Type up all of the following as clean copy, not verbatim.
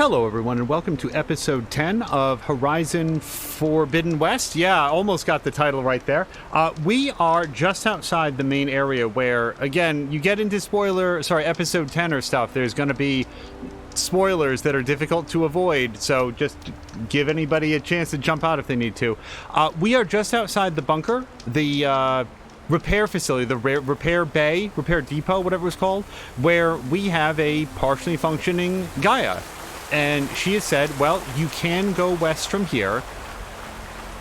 Hello everyone and welcome to episode 10 of Horizon Forbidden West. Yeah, almost got the title right there. We are just outside the main area where, again, you get into episode 10 or stuff. There's going to be spoilers that are difficult to avoid, so just give anybody a chance to jump out if they need to. We are just outside the bunker, the repair facility, the repair bay, repair depot, whatever it's called, where we have a partially functioning Gaia. And she has said, well, you can go west from here,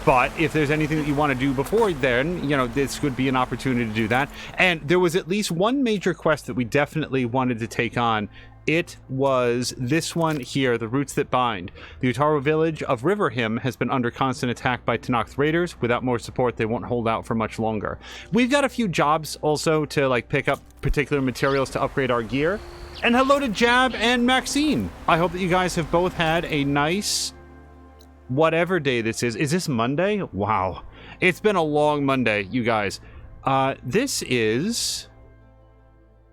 but if there's anything that you want to do before then, you know, this would be an opportunity to do that. And there was at least one major quest that we definitely wanted to take on. It was this one here, The Roots That Bind. The Utaru village of Riverhim has been under constant attack by Tenakth raiders. Without more support, they won't hold out for much longer. We've got a few jobs also to, like, pick up particular materials to upgrade our gear. And hello to Jab and Maxine. I hope that you guys have both had a nice whatever day this is. Is this Monday? Wow. It's been a long Monday, you guys. This is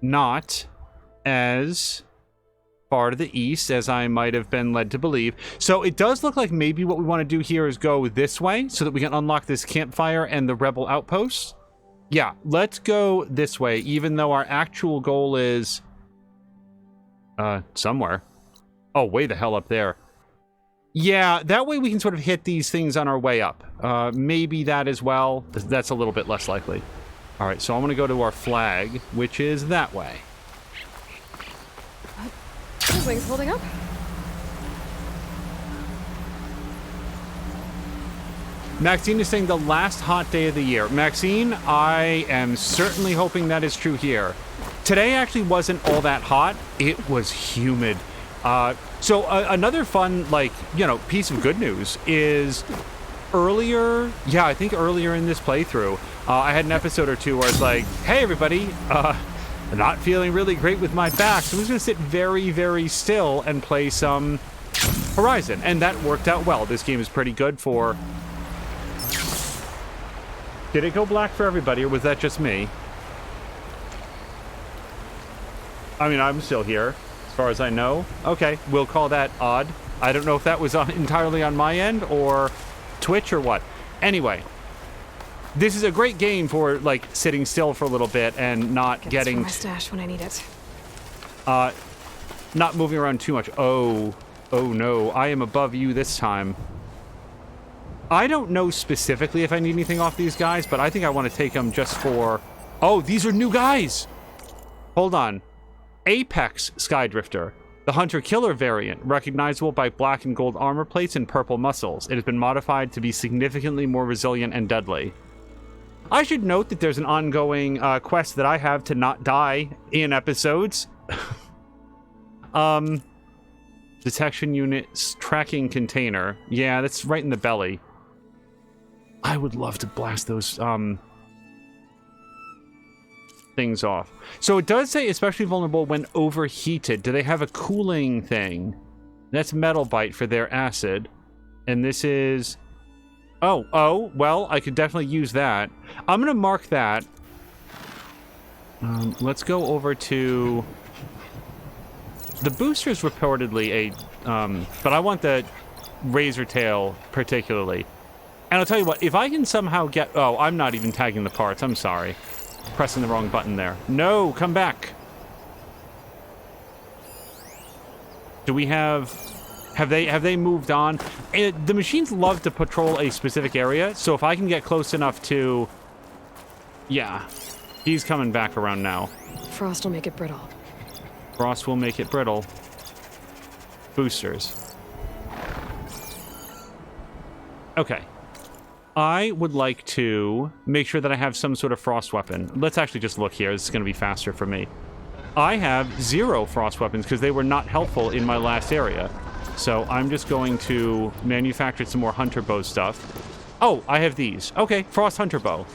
not as far to the east as I might have been led to believe. So it does look like maybe what we want to do here is go this way so that we can unlock this campfire and the rebel outposts. Yeah, let's go this way, even though our actual goal is somewhere. Oh, way the hell up there. Yeah, that way we can sort of hit these things on our way up. Maybe that as well. That's a little bit less likely. All right, so I'm going to go to our flag, which is that way. The wing's holding up. Maxine is saying the last hot day of the year. Maxine, I am certainly hoping that is true here. Today actually wasn't all that hot. It was humid. So another fun, like, you know, piece of good news is earlier in this playthrough, I had an episode or two where it's like, hey, everybody, I'm not feeling really great with my back, so I'm just going to sit very, very still and play some Horizon. And that worked out well. This game is pretty good for... Did it go black for everybody, or was that just me? I mean, I'm still here, as far as I know. Okay, we'll call that odd. I don't know if that was entirely on my end, or Twitch, or what. Anyway, this is a great game for, like, sitting still for a little bit and not getting... my stash when I need it. Not moving around too much. Oh no, I am above you this time. I don't know specifically if I need anything off these guys, but I think I want to take them just for... Oh, these are new guys! Hold on. Apex Skydrifter, the Hunter-Killer variant, recognizable by black and gold armor plates and purple muscles. It has been modified to be significantly more resilient and deadly. I should note that there's an ongoing quest that I have to not die in episodes. Detection units, tracking container. Yeah, that's right in the belly. I would love to blast those things off. So it does say especially vulnerable when overheated. Do they have a cooling thing? That's Metal Bite for their acid. And this is... Oh, well, I could definitely use that. I'm going to mark that. Let's go over to... The booster's reportedly a... but I want the Razor Tail particularly. And I'll tell you what, if I can somehow get... Oh, I'm not even tagging the parts. I'm sorry. Pressing the wrong button there. No, come back. Do we have they moved on? The machines love to patrol a specific area, so if I can get close enough to... Yeah, he's coming back around now. Frost will make it brittle. Frost will make it brittle. Boosters. Okay. I would like to make sure that I have some sort of frost weapon. Let's actually just look here. This is going to be faster for me. I have 0 frost weapons because they were not helpful in my last area. So I'm just going to manufacture some more hunter bow stuff. Oh, I have these. Okay, frost hunter bow.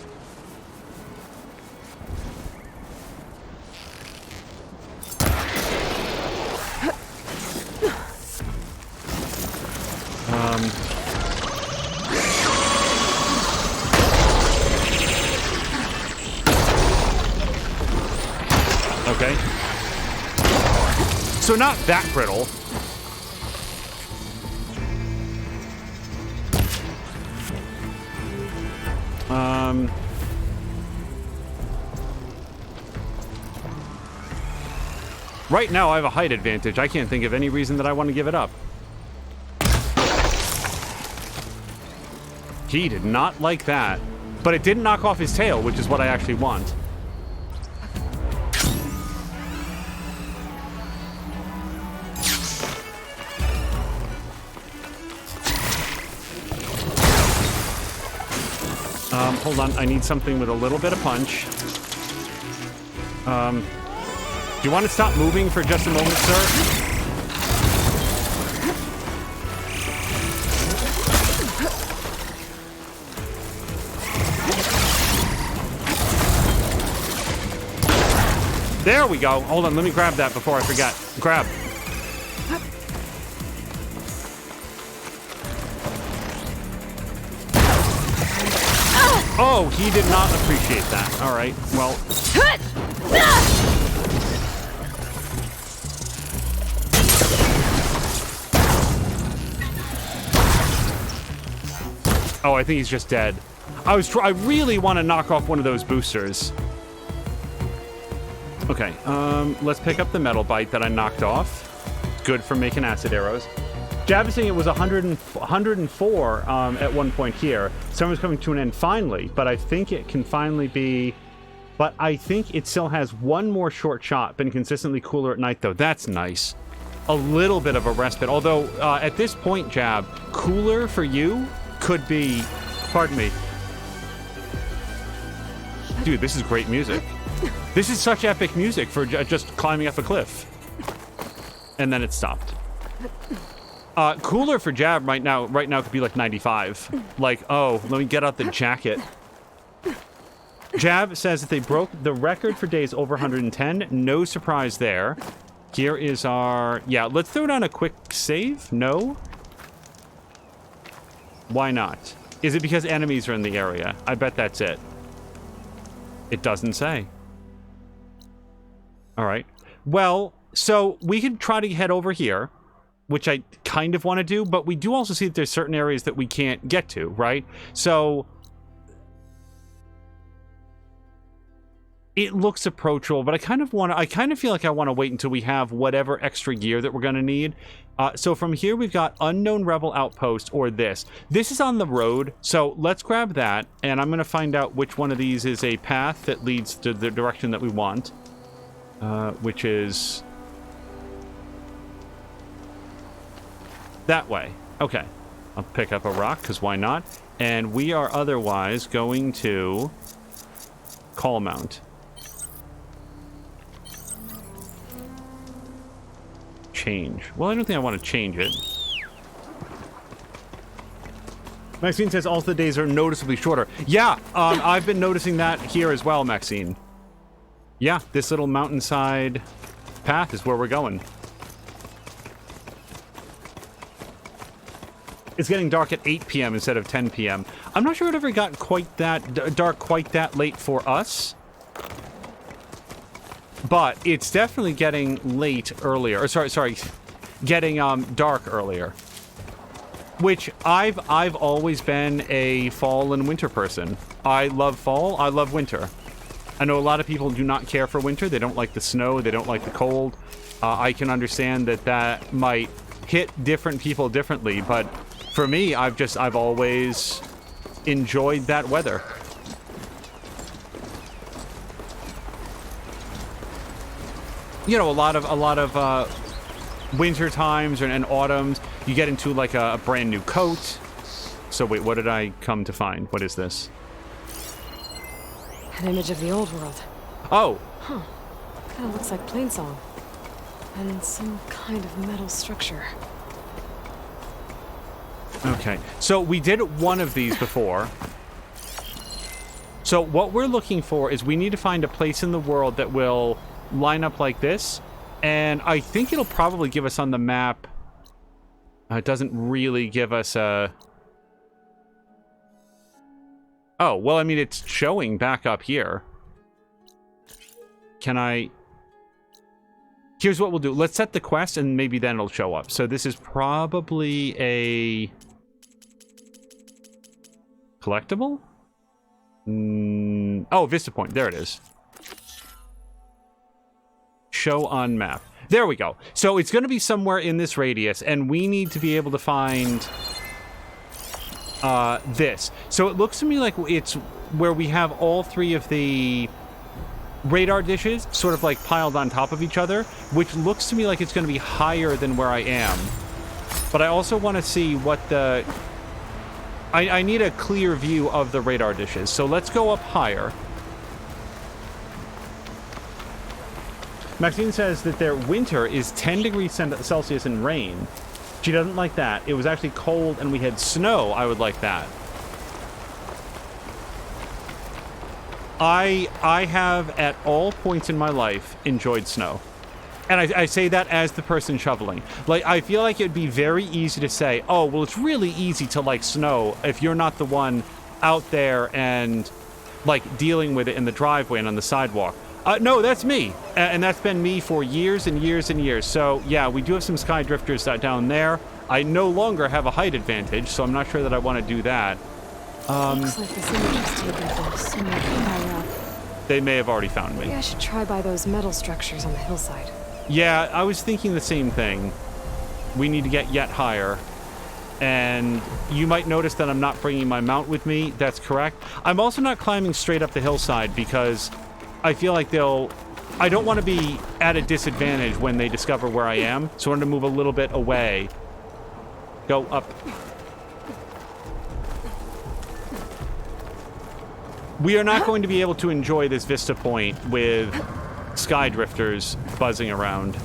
Okay. So not that brittle. Right now, I have a height advantage. I can't think of any reason that I want to give it up. He did not like that. But it didn't knock off his tail, which is what I actually want. Hold on. I need something with a little bit of punch. Do you want to stop moving for just a moment, sir? There we go. Hold on, let me grab that before I forget. Grab. Oh, he did not appreciate that. All right, well. Oh, I think he's just dead. I really want to knock off one of those boosters. Okay, let's pick up the metal bite that I knocked off. Good for making acid arrows. Jab is saying it was 104 at one point here. Summer's coming to an end finally, but I think it can finally be... But I think it still has one more short shot, been consistently cooler at night, though. That's nice. A little bit of a respite. Although, at this point, Jab, cooler for you could be... Pardon me. Dude, this is great music. This is such epic music for just climbing up a cliff. And then it stopped. Cooler for Jab right now could be like 95. Like, oh, let me get out the jacket. Jab says that they broke the record for days over 110. No surprise there. Here is our... Yeah, let's throw down a quick save. No? Why not? Is it because enemies are in the area? I bet that's it. It doesn't say. All right. Well, so we could try to head over here, which I kind of want to do, but we do also see that there's certain areas that we can't get to, right? So it looks approachable, but I kind of feel like I want to wait until we have whatever extra gear that we're going to need. So from here, we've got Unknown Rebel Outpost or this. This is on the road, so let's grab that, and I'm going to find out which one of these is a path that leads to the direction that we want, which is that way. Okay. I'll pick up a rock, because why not? And we are otherwise going to Call Mount. Change. Well, I don't think I want to change it. Maxine says also the days are noticeably shorter. Yeah, I've been noticing that here as well, Maxine. Yeah, this little mountainside path is where we're going. It's getting dark at 8 p.m. instead of 10 p.m. I'm not sure it ever got quite that dark quite that late for us. But it's definitely getting late earlier. Or sorry, getting dark earlier. Which I've always been a fall and winter person. I love fall, I love winter. I know a lot of people do not care for winter. They don't like the snow, they don't like the cold. I can understand that might hit different people differently, but for me, I've always enjoyed that weather. You know, a lot of winter times and autumns, you get into like a brand new coat. So wait, what did I come to find? What is this? An image of the old world. Oh. Huh. Kind of looks like Plainsong. And some kind of metal structure. Okay. So we did one of these before. So what we're looking for is we need to find a place in the world that will line up like this, and I think it'll probably give us on the map. It doesn't really give us a... Oh, well, I mean, it's showing back up here. Can I... Here's what we'll do. Let's set the quest, and maybe then it'll show up. So this is probably a... collectible? Oh, Vista Point. There it is. Show on map. There we go. So it's going to be somewhere in this radius, and we need to be able to find this. So it looks to me like it's where we have all three of the radar dishes sort of like piled on top of each other, which looks to me like it's going to be higher than where I am. But I also want to see what the... I need a clear view of the radar dishes. So let's go up higher. Maxine says that their winter is 10 degrees Celsius and rain. She doesn't like that. It was actually cold and we had snow. I would like that. I have, at all points in my life, enjoyed snow. And I say that as the person shoveling. Like, I feel like it'd be very easy to say, oh, well, it's really easy to like snow if you're not the one out there and, like, dealing with it in the driveway and on the sidewalk. No, that's me. And that's been me for years and years and years. So, yeah, we do have some sky drifters down there. I no longer have a height advantage, so I'm not sure that I want to do that. Looks like this image was taken from somewhere higher up. They may have already found me. Maybe I should try by those metal structures on the hillside. Yeah, I was thinking the same thing. We need to get yet higher. And you might notice that I'm not bringing my mount with me. That's correct. I'm also not climbing straight up the hillside because I feel like I don't want to be at a disadvantage when they discover where I am. So I want to move a little bit away. Go up. We are not going to be able to enjoy this vista point with sky drifters buzzing around.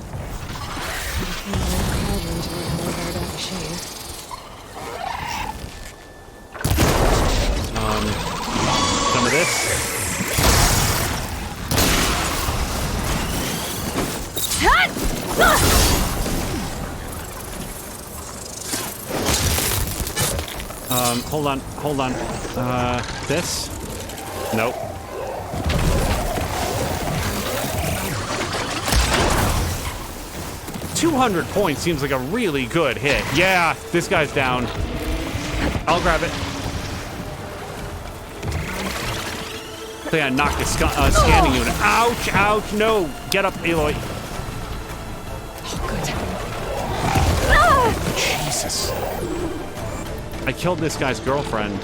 Some of this. Hold on. This? Nope. $200 points seems like a really good hit. Yeah, this guy's down. I'll grab it. I think I knocked the scanning unit. Ouch, ouch, no. Get up, Aloy. Jesus. I killed this guy's girlfriend.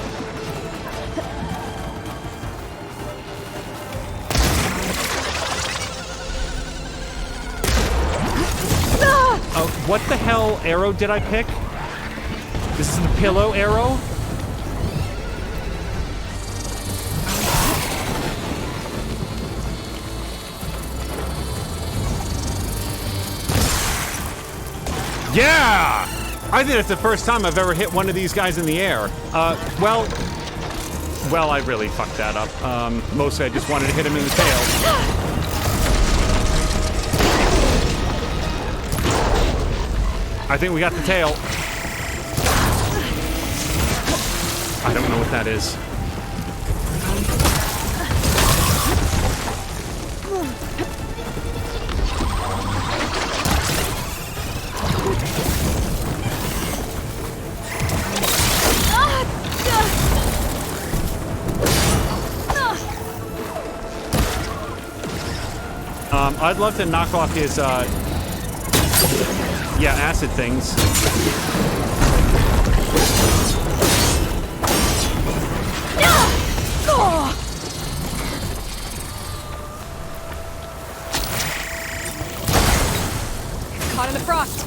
What the hell arrow did I pick? This is the pillow arrow? Yeah! I think it's the first time I've ever hit one of these guys in the air. Well, I really fucked that up. Mostly I just wanted to hit him in the tail. I think we got the tail. I don't know what that is. I'd love to knock off his, yeah, acid things. Caught in the frost.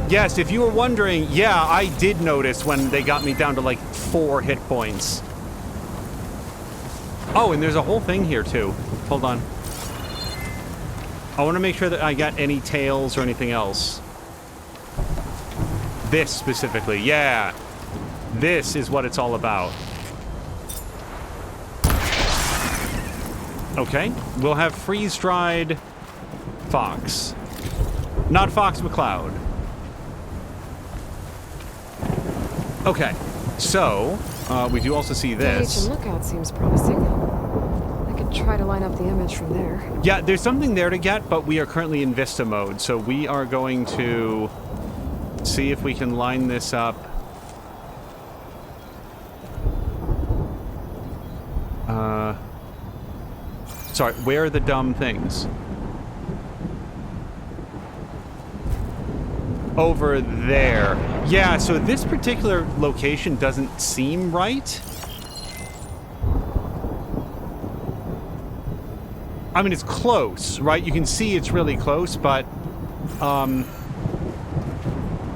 Yes, if you were wondering, yeah, I did notice when they got me down to like 4 hit points. Oh, and there's a whole thing here too. Hold on. I want to make sure that I got any tails or anything else. This specifically, yeah. This is what it's all about. Okay, we'll have freeze-dried fox. Not Fox McCloud. Okay, so we do also see this. The lookout seems promising. I could could try to line up the image from there. Yeah, there's something there to get, but we are currently in Vista mode, so we are going to see if we can line this up. Sorry, where are the dumb things? Over there. Yeah, so this particular location doesn't seem right. I mean, it's close, right? You can see it's really close, but,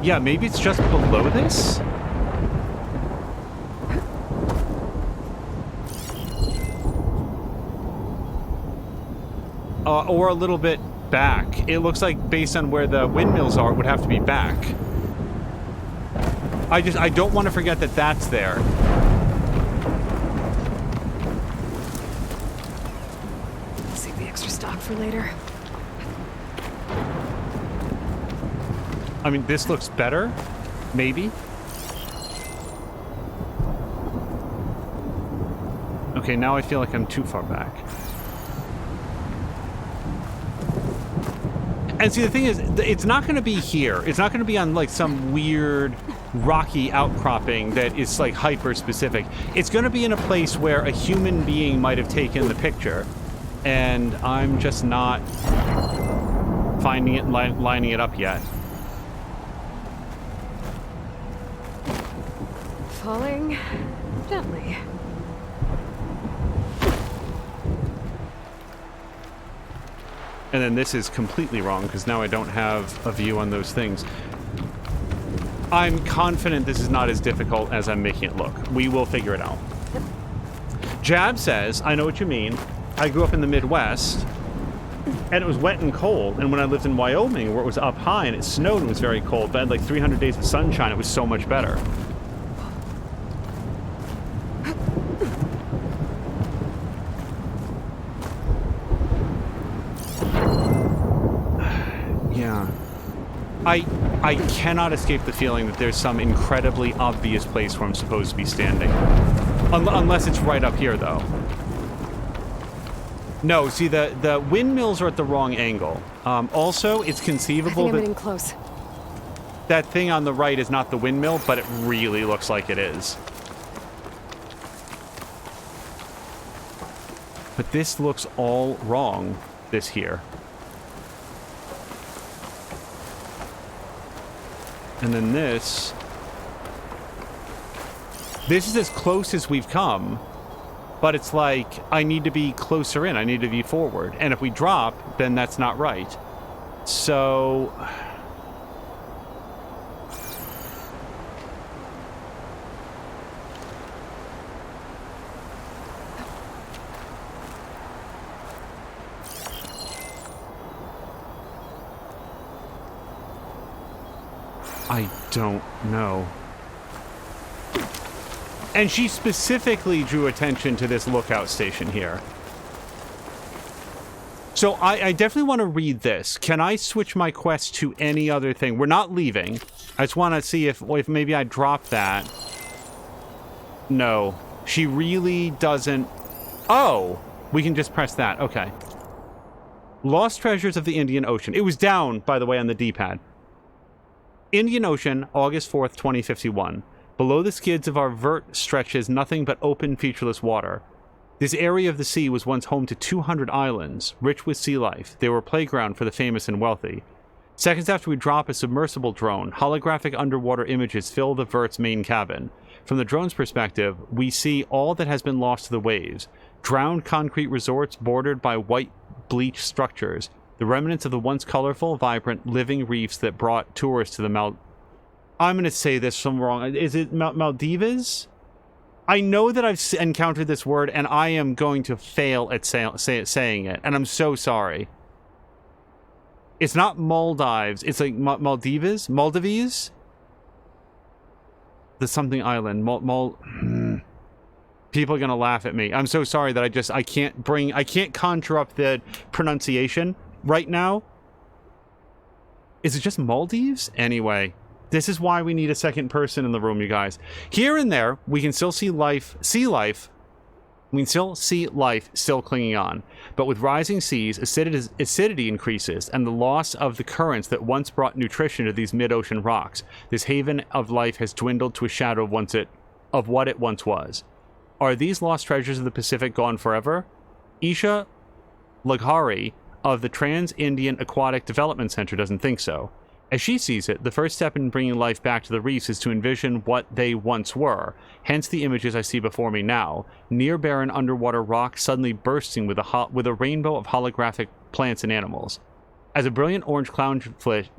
yeah, maybe it's just below this? Or a little bit back. It looks like, based on where the windmills are, it would have to be back. I don't want to forget that that's there. Save the extra stock for later. I mean, this looks better. Maybe. Okay, now I feel like I'm too far back. And see, the thing is, it's not going to be here. It's not going to be on, like, some weird rocky outcropping that is, like, hyper-specific. It's going to be in a place where a human being might have taken the picture. And I'm just not finding it and lining it up yet. Falling gently. And then this is completely wrong, because now I don't have a view on those things. I'm confident this is not as difficult as I'm making it look. We will figure it out. Jab says, I know what you mean. I grew up in the Midwest, and it was wet and cold. And when I lived in Wyoming, where it was up high and it snowed and it was very cold, but I had like 300 days of sunshine, it was so much better. Yeah. I cannot escape the feeling that there's some incredibly obvious place where I'm supposed to be standing. Unless it's right up here, though. No, see, the windmills are at the wrong angle. Also, it's conceivable I think I'm that getting close. that thing on the right is not the windmill, but it really looks like it is. But this looks all wrong, this here. And then this is as close as we've come, but it's like, I need to be closer in, I need to be forward. And if we drop, then that's not right. So... I don't know. And she specifically drew attention to this lookout station here. So I definitely want to read this. Can I switch my quest to any other thing? We're not leaving. I just want to see if maybe I drop that. No. She really doesn't... Oh! We can just press that. Okay. Lost Treasures of the Indian Ocean. It was down, by the way, on the D-pad. Indian Ocean, August 4th, 2051. Below the skids of our vert stretches nothing but open, featureless water. This area of the sea was once home to 200 islands, rich with sea life. They were a playground for the famous and wealthy. Seconds after we drop a submersible drone, holographic underwater images fill the vert's main cabin. From the drone's perspective, we see all that has been lost to the waves. Drowned concrete resorts bordered by white bleached structures. The remnants of the once colorful, vibrant, living reefs that brought tourists to the I'm going to say this from wrong. Is it Maldivas? I know that I've encountered this word, and I am going to fail at saying it, and I'm so sorry. It's not Maldives. It's like Maldivas? Maldives? The something island. People are going to laugh at me. I'm so sorry that I can't conjure up the pronunciation right now. Is it just Maldives? Anyway, this is why we need a second person in the room, you guys. Here and there, we can still see sea life We can still see life still clinging on, but with rising seas, acidity increases, and the loss of the currents that once brought nutrition to these mid-ocean rocks. This haven of life has dwindled to a shadow of what it once was. Are these lost treasures of the Pacific gone forever? Isha Laghari of the Trans-Indian Aquatic Development Center doesn't think so. As she sees it, the first step in bringing life back to the reefs is to envision what they once were, hence the images I see before me now. Near barren underwater rocks suddenly bursting with a rainbow of holographic plants and animals. As a brilliant orange clownfish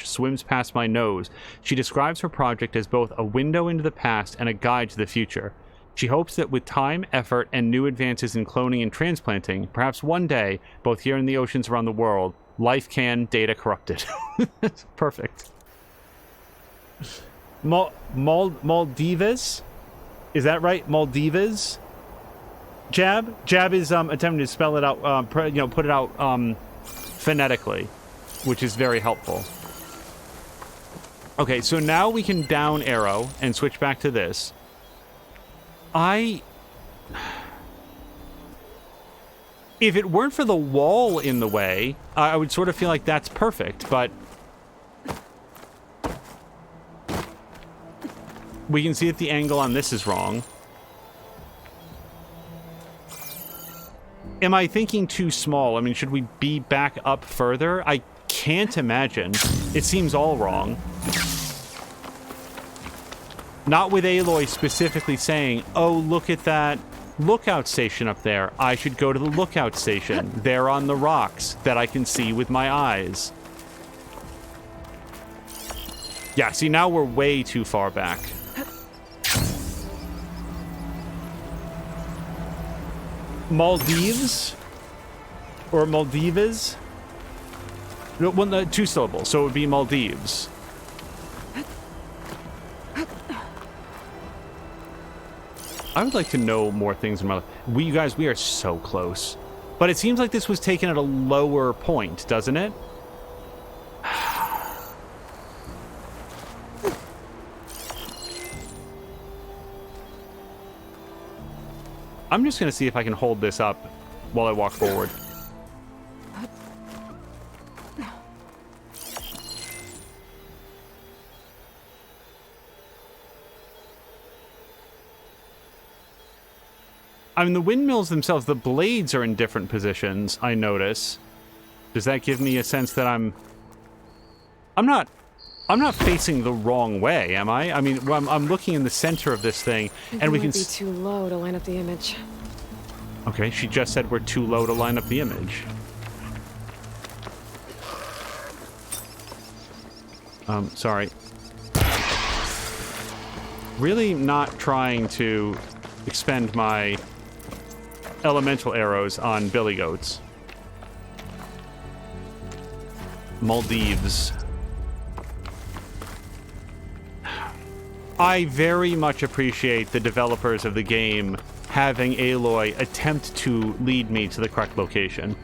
swims past my nose, she describes her project as both a window into the past and a guide to the future. She hopes that with time, effort, and new advances in cloning and transplanting, perhaps one day, both here and the oceans around the world, life can data corrupted. Perfect. Maldivas? Is that right? Maldivas? Jab? Jab is attempting to spell it out, put it out phonetically, which is very helpful. Okay, so now we can down arrow and switch back to this. If it weren't for the wall in the way, I would sort of feel like that's perfect, but we can see that the angle on this is wrong. Am I thinking too small? I mean, should we be back up further? I can't imagine. It seems all wrong. Not with Aloy specifically saying, oh, look at that lookout station up there. I should go to the lookout station. There on the rocks that I can see with my eyes. Yeah, see, now we're way too far back. Maldives? Or Maldivas? No, well, 2 syllables, so it would be Maldives. I would like to know more things in my life. You guys, we are so close. But it seems like this was taken at a lower point, doesn't it? I'm just going to see if I can hold this up while I walk forward. I mean, the windmills themselves, the blades are in different positions, I notice. Does that give me a sense that I'm not facing the wrong way, am I? I mean, I'm looking in the center of this thing, and we can be too low to line up the image. Okay, she just said we're too low to line up the image. Sorry. Really not trying to expend my elemental arrows on billy goats. Maldives. I very much appreciate the developers of the game having Aloy attempt to lead me to the correct location.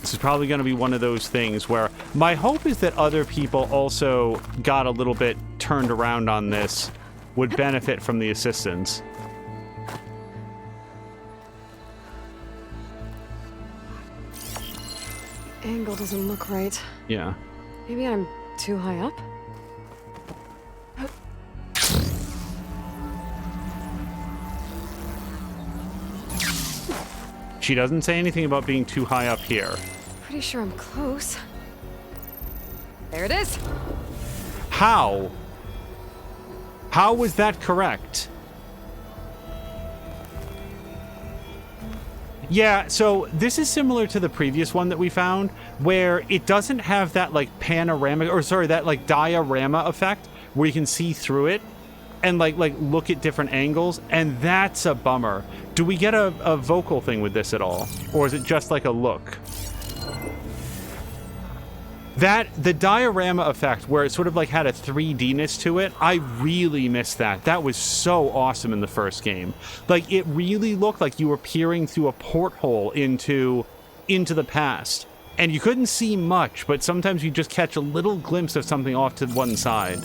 This is probably going to be one of those things where my hope is that other people also got a little bit turned around on this, would benefit from the assistance. Angle doesn't look right. Yeah. Maybe I'm too high up? She doesn't say anything about being too high up here. Pretty sure I'm close. There it is. How? How was that correct? Yeah, so this is similar to the previous one that we found, where it doesn't have that, like, panoramic, or sorry, that, like, diorama effect, where you can see through it and, like look at different angles, and that's a bummer. Do we get a vocal thing with this at all? Or is it just, like, a look? The diorama effect, where it sort of, like, had a 3D-ness to it, I really missed that. That was so awesome in the first game. Like, it really looked like you were peering through a porthole into the past. And you couldn't see much, but sometimes you just catch a little glimpse of something off to one side.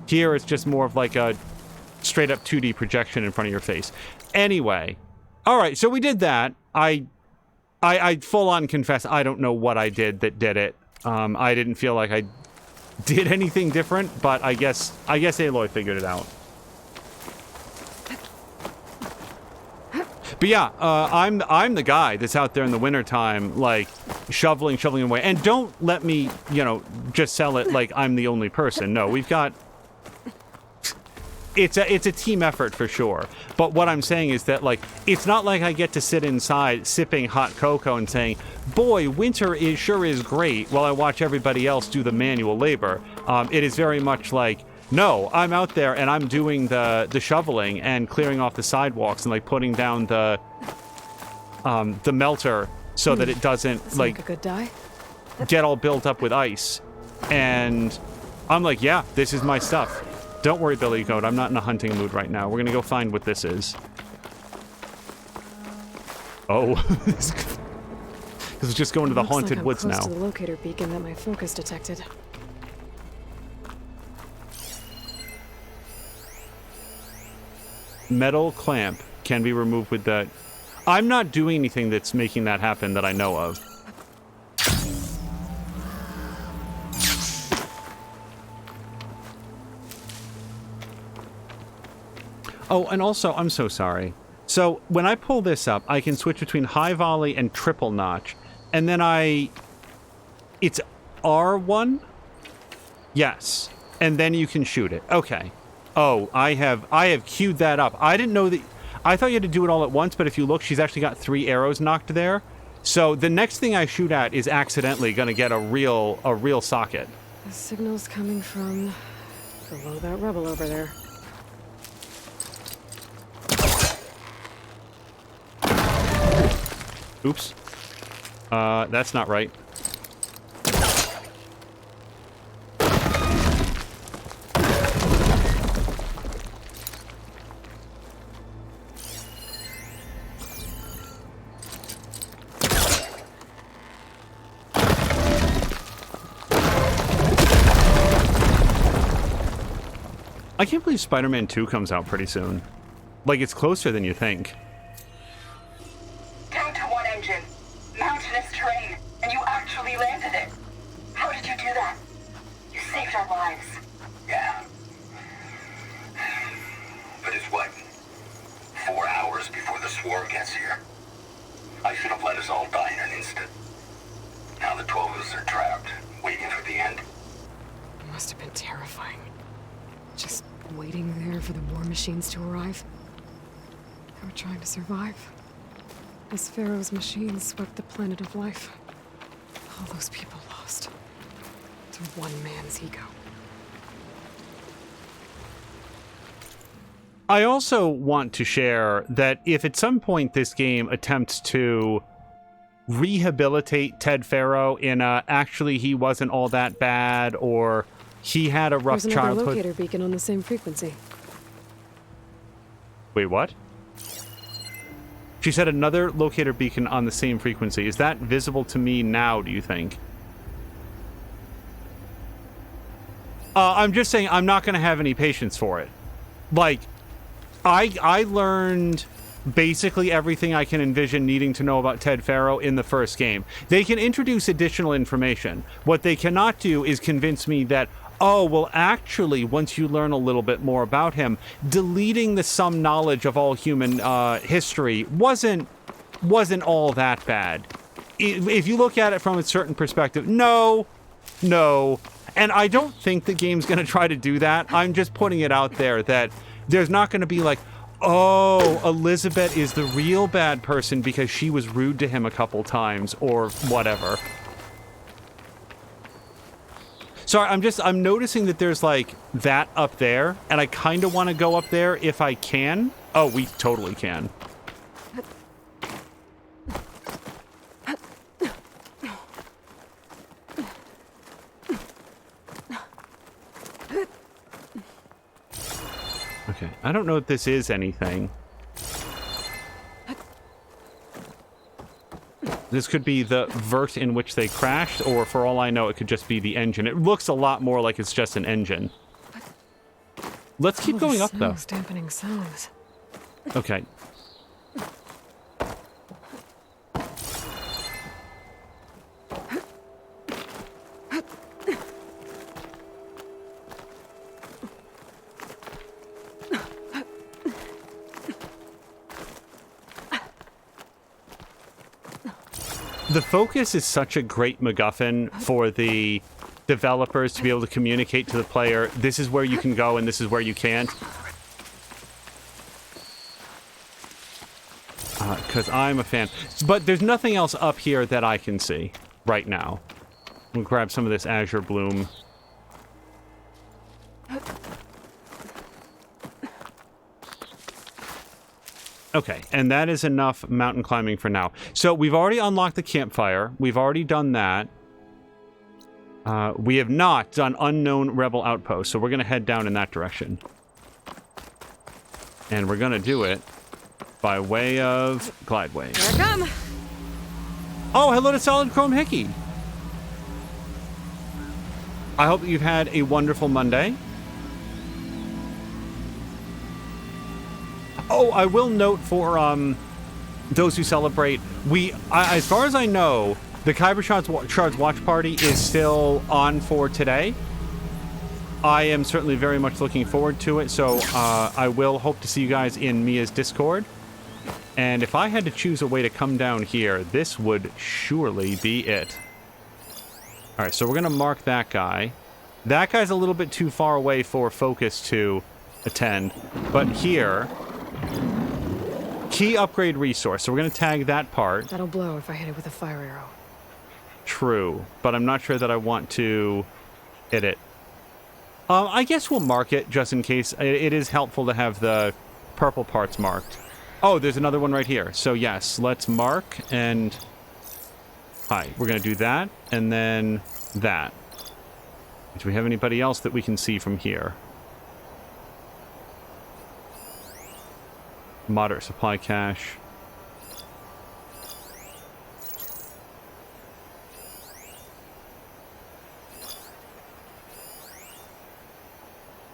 Here, it's just more of, like, a straight up 2D projection in front of your face. Anyway, all right, so we did that. I full on confess I don't know what I did that did it. I didn't feel like I did anything different, but I guess Aloy figured it out. But yeah, I'm the guy that's out there in the wintertime, like, shoveling away. And don't let me, you know, just sell it like I'm the only person. No, we've got... It's a team effort for sure. But what I'm saying is that, like, it's not like I get to sit inside sipping hot cocoa and saying, boy, winter sure is great, while I watch everybody else do the manual labor. It is very much like, no, I'm out there and I'm doing the shoveling and clearing off the sidewalks and, like, putting down the melter so that it doesn't, like, a good dye. Get all built up with ice. And I'm like, yeah, this is my stuff. Don't worry, Billy Goat, I'm not in a hunting mood right now. We're gonna go find what this is. Oh. This is just going to the haunted like woods I'm now. close to the locator beacon that my focus detected. Metal clamp can be removed with the... I'm not doing anything that's making that happen that I know of. Oh, and also, I'm so sorry. So, when I pull this up, I can switch between high volley and triple notch. And then it's R1? Yes. And then you can shoot it. Okay. Oh, I have queued that up. I didn't know that... I thought you had to do it all at once, but if you look, she's actually got 3 arrows knocked there. So, the next thing I shoot at is accidentally going to get a real socket. The signal's coming from below that rubble over there. Oops. That's not right. I can't believe Spider-Man 2 comes out pretty soon. Like, it's closer than you think. Down to 1 engine. Mountainous terrain, and you actually landed it. How did you do that? You saved our lives. Yeah. But it's what? 4 hours before the swarm gets here. I should have let us all die in an instant. Now the 12 of us are trapped, waiting for the end. It must have been terrifying. Just waiting there for the war machines to arrive. They were trying to survive. As Pharaoh's machines swept the planet of life. All those people lost to one man's ego. I also want to share that if at some point this game attempts to rehabilitate Ted Pharaoh in a actually he wasn't all that bad or he had a rough There's another childhood. locator beacon on the same frequency. Wait, what? She said another locator beacon on the same frequency. Is that visible to me now, do you think? I'm just saying I'm not going to have any patience for it. Like, I learned basically everything I can envision needing to know about Ted Pharaoh in the first game. They can introduce additional information. What they cannot do is convince me that, oh, well, actually, once you learn a little bit more about him, deleting the some knowledge of all human history wasn't all that bad. If you look at it from a certain perspective, no. And I don't think the game's going to try to do that. I'm just putting it out there that there's not going to be like, oh, Elizabeth is the real bad person because she was rude to him a couple times or whatever. Sorry, I'm noticing that there's like that up there, and I kind of want to go up there if I can. Oh, we totally can. Okay, I don't know if this is anything. This could be the vert in which they crashed, or for all I know, it could just be the engine. It looks a lot more like it's just an engine. Let's keep All going the up, though. snow's dampening sounds. Okay. The focus is such a great MacGuffin for the developers to be able to communicate to the player, this is where you can go and this is where you can't. Because I'm a fan. But there's nothing else up here that I can see right now. We'll grab some of this Azure Bloom. Okay, and that is enough mountain climbing for now. So we've already unlocked the campfire. We've already done that. We have not done unknown rebel outpost, so we're going to head down in that direction. And we're going to do it by way of glideway. Here I come! Oh, hello to Solid Chrome Hickey. I hope that you've had a wonderful Monday. Oh, I will note for those who celebrate, as far as I know, the Kyber Shards Watch Party is still on for today. I am certainly very much looking forward to it, so I will hope to see you guys in Mia's Discord. And if I had to choose a way to come down here, this would surely be it. Alright, so we're going to mark that guy. That guy's a little bit too far away for Focus to attend, but here... Key upgrade resource, so we're going to tag that part. That'll blow if I hit it with a fire arrow. True, but I'm not sure that I want to hit it. I guess we'll mark it just in case. It is helpful to have the purple parts marked. Oh, there's another one right here. So yes, let's mark and... Hi, we're going to do that, and then that. Do we have anybody else that we can see from here? Moderate supply cache.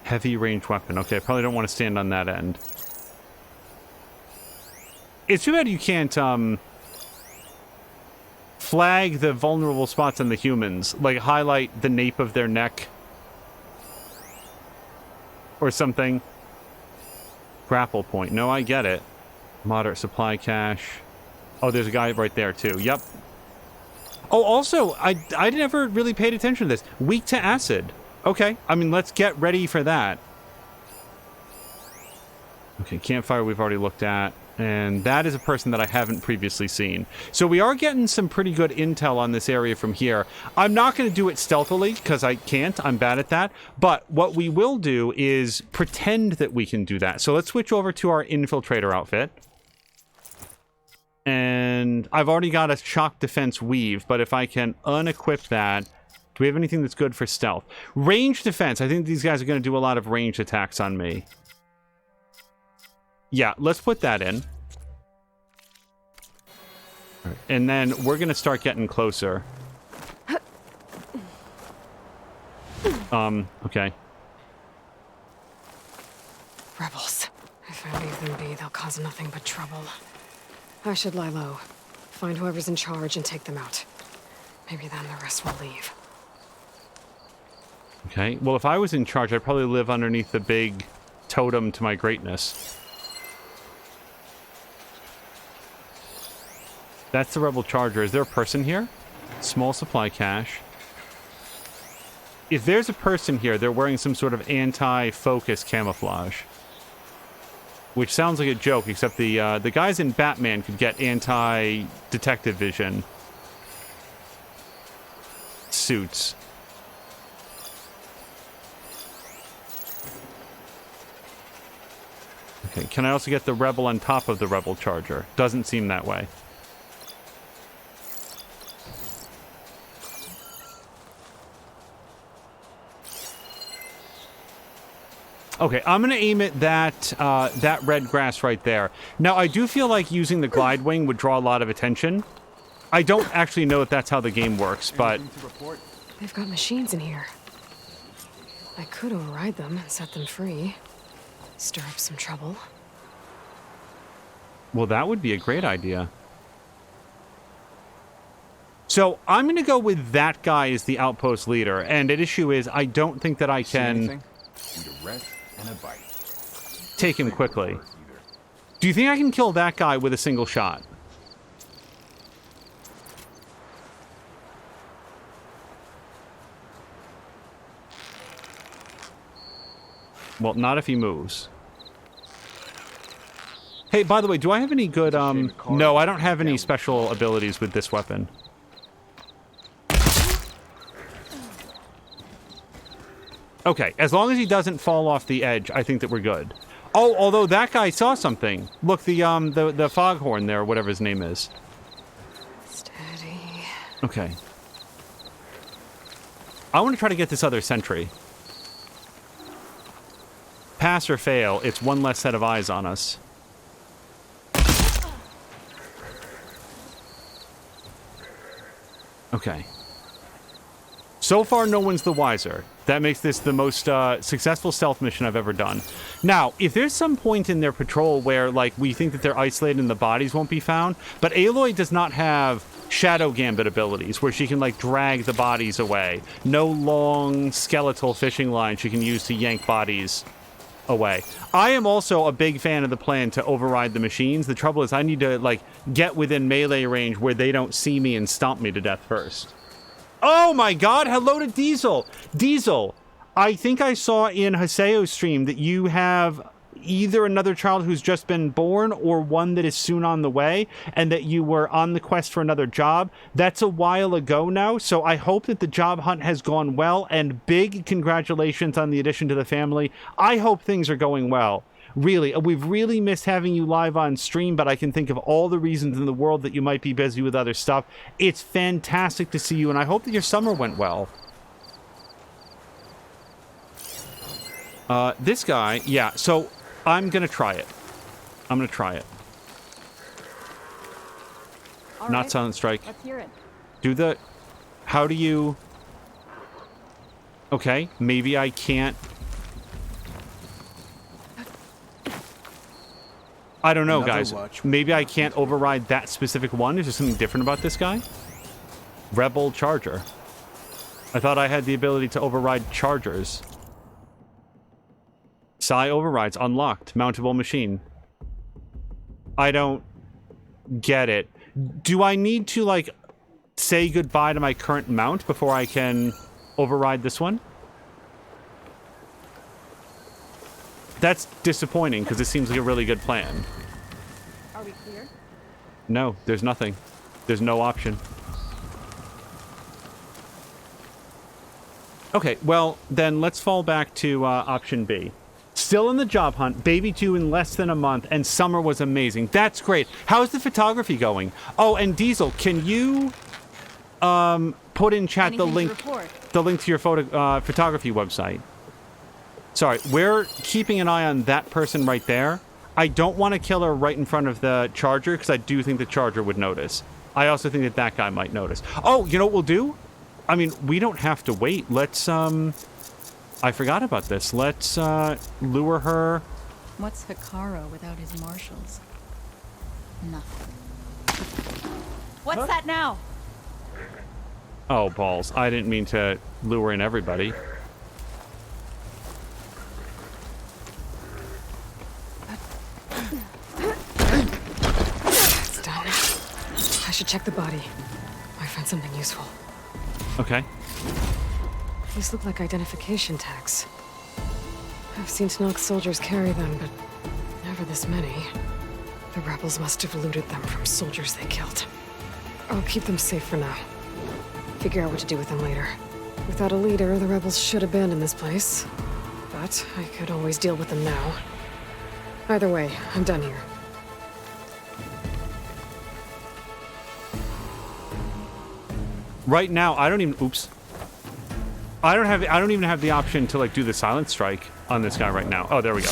Heavy range weapon. Okay, I probably don't want to stand on that end. It's too bad you can't flag the vulnerable spots on the humans. Like highlight the nape of their neck. Or something. Grapple point. No, I get it. Moderate supply cache. Oh, there's a guy right there, too. Yep. Oh, also, I never really paid attention to this. Weak to acid. Okay. I mean, let's get ready for that. Okay, campfire we've already looked at. And that is a person that I haven't previously seen. So we are getting some pretty good intel on this area from here. I'm not going to do it stealthily, because I can't. I'm bad at that. But what we will do is pretend that we can do that. So let's switch over to our infiltrator outfit. And I've already got a shock defense weave, but if I can unequip that... Do we have anything that's good for stealth? Range defense. I think these guys are going to do a lot of ranged attacks on me. Yeah, let's put that in. Right. And then we're going to start getting closer. Okay. Rebels. If I leave them be, they'll cause nothing but trouble. I should lie low. Find whoever's in charge and take them out. Maybe then the rest will leave. Okay. Well, if I was in charge, I'd probably live underneath the big totem to my greatness. That's the Rebel Charger. Is there a person here? Small supply cache. If there's a person here, they're wearing some sort of anti-focus camouflage. Which sounds like a joke, except the guys in Batman could get anti-detective vision suits. Okay, can I also get the Rebel on top of the Rebel Charger? Doesn't seem that way. Okay, I'm going to aim at that red grass right there. Now, I do feel like using the glide wing would draw a lot of attention. I don't actually know if that's how the game works, but... They've got machines in here. I could override them and set them free. Stir up some trouble. Well, that would be a great idea. So I'm going to go with that guy as the outpost leader. And the issue is, I don't think that I can Need a rest and a bite. take him quickly. Do you think I can kill that guy with a single shot? Well, not if he moves. Hey, by the way, do I have any good, no, I don't have any special abilities with this weapon. Okay, as long as he doesn't fall off the edge, I think that we're good. Oh, although that guy saw something. Look, the foghorn there, whatever his name is. Steady. Okay. I want to try to get this other sentry. Pass or fail, it's one less set of eyes on us. Okay. So far, no one's the wiser. That makes this the most successful stealth mission I've ever done. Now, if there's some point in their patrol where, like, we think that they're isolated and the bodies won't be found, but Aloy does not have Shadow Gambit abilities where she can, like, drag the bodies away. No long skeletal fishing line she can use to yank bodies away. I am also a big fan of the plan to override the machines. The trouble is I need to, like, get within melee range where they don't see me and stomp me to death first. Oh my god, hello to Diesel! Diesel, I think I saw in Haseo's stream that you have either another child who's just been born or one that is soon on the way, and that you were on the quest for another job. That's a while ago now, so I hope that the job hunt has gone well, and big congratulations on the addition to the family. I hope things are going well. Really, we've really missed having you live on stream, but I can think of all the reasons in the world that you might be busy with other stuff. It's fantastic to see you, and I hope that your summer went well. This guy, yeah, so I'm gonna try it. I'm gonna try it. All Not right, silent strike. let's hear it. Do the... How do you... Okay, maybe I can't... I don't know, Another guys. watch. Maybe I can't override that specific one. Is there something different about this guy? Rebel Charger. I thought I had the ability to override chargers. Psi overrides unlocked. Mountable machine. I don't get it. Do I need to, like, say goodbye to my current mount before I can override this one? That's disappointing, because it seems like a really good plan. Are we clear? No, there's nothing. There's no option. Okay, well, then let's fall back to option B. Still in the job hunt, baby 2 in less than a month, and summer was amazing. That's great. How's the photography going? Oh, and Diesel, can you put in chat Anything to the report? link to your photography website? Sorry, we're keeping an eye on that person right there. I don't want to kill her right in front of the charger, because I do think the charger would notice. I also think that that guy might notice. Oh, you know what we'll do? I mean, we don't have to wait. Let's, I forgot about this. Let's, lure her. What's Hikaru without his marshals? Nothing. What's that now? Oh, balls. I didn't mean to lure in everybody. It's done. I should check the body. Might find something useful. Okay. These look like identification tags. I've seen Snoke soldiers carry them, but never this many. The rebels must have looted them from soldiers they killed. I'll keep them safe for now. Figure out what to do with them later. Without a leader, the rebels should abandon this place. But I could always deal with them now. Either way, I'm done here. Right now, I don't even... Oops. I don't even have the option to, like, do the silent strike on this guy right now. Oh, there we go.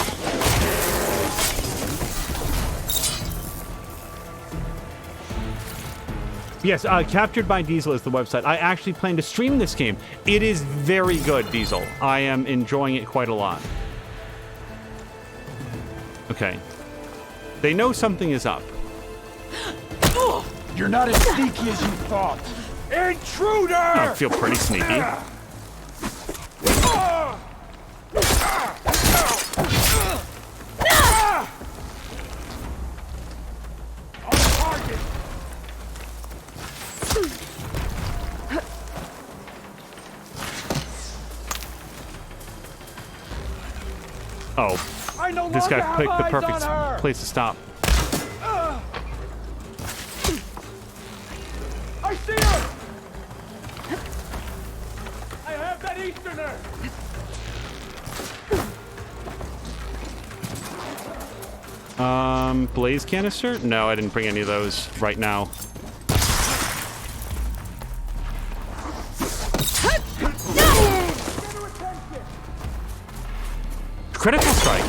Yes, Captured by Diesel is the website. I actually plan to stream this game. It is very good, Diesel. I am enjoying it quite a lot. Okay. They know something is up. You're not as sneaky as you thought. Intruder! I feel pretty sneaky. On target. Oh, I no this longer guy have picked the eyes perfect on her. place to stop. I see her. I have that Easterner. Blaze canister? No, I didn't bring any of those right now. Critical strike.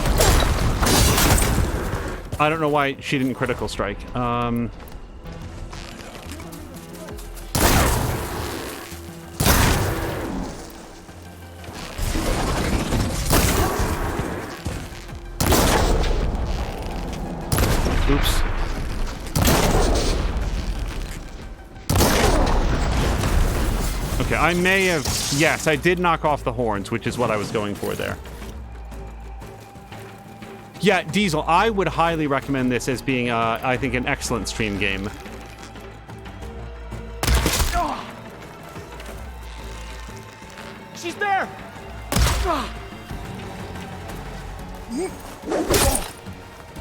I don't know why she didn't critical strike. Oops. Okay, I may have... Yes, I did knock off the horns, which is what I was going for there. Yeah, Diesel, I would highly recommend this as being, I think, an excellent stream game. She's there.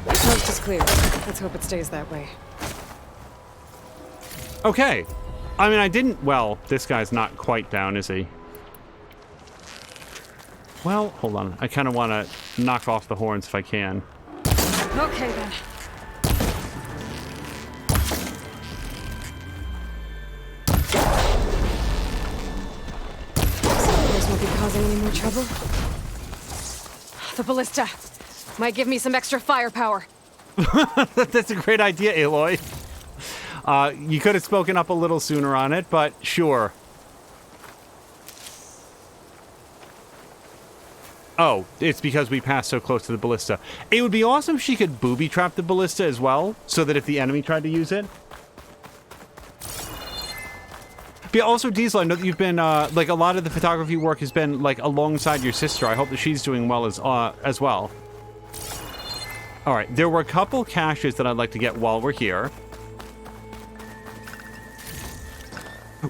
Coast is clear. Let's hope it stays that way. Okay. I mean, I didn't... Well, this guy's not quite down, is he? Well, hold on. I kind of want to knock off the horns if I can. Okay, then. This won't be causing any more trouble. The ballista might give me some extra firepower. That's a great idea, Aloy. You could have spoken up a little sooner on it, but sure. Oh, it's because we passed so close to the ballista. It would be awesome if she could booby trap the ballista as well, so that if the enemy tried to use it. But also, Diesel, I know that you've been, like, a lot of the photography work has been, like, alongside your sister. I hope that she's doing well as well. All right, there were a couple caches that I'd like to get while we're here.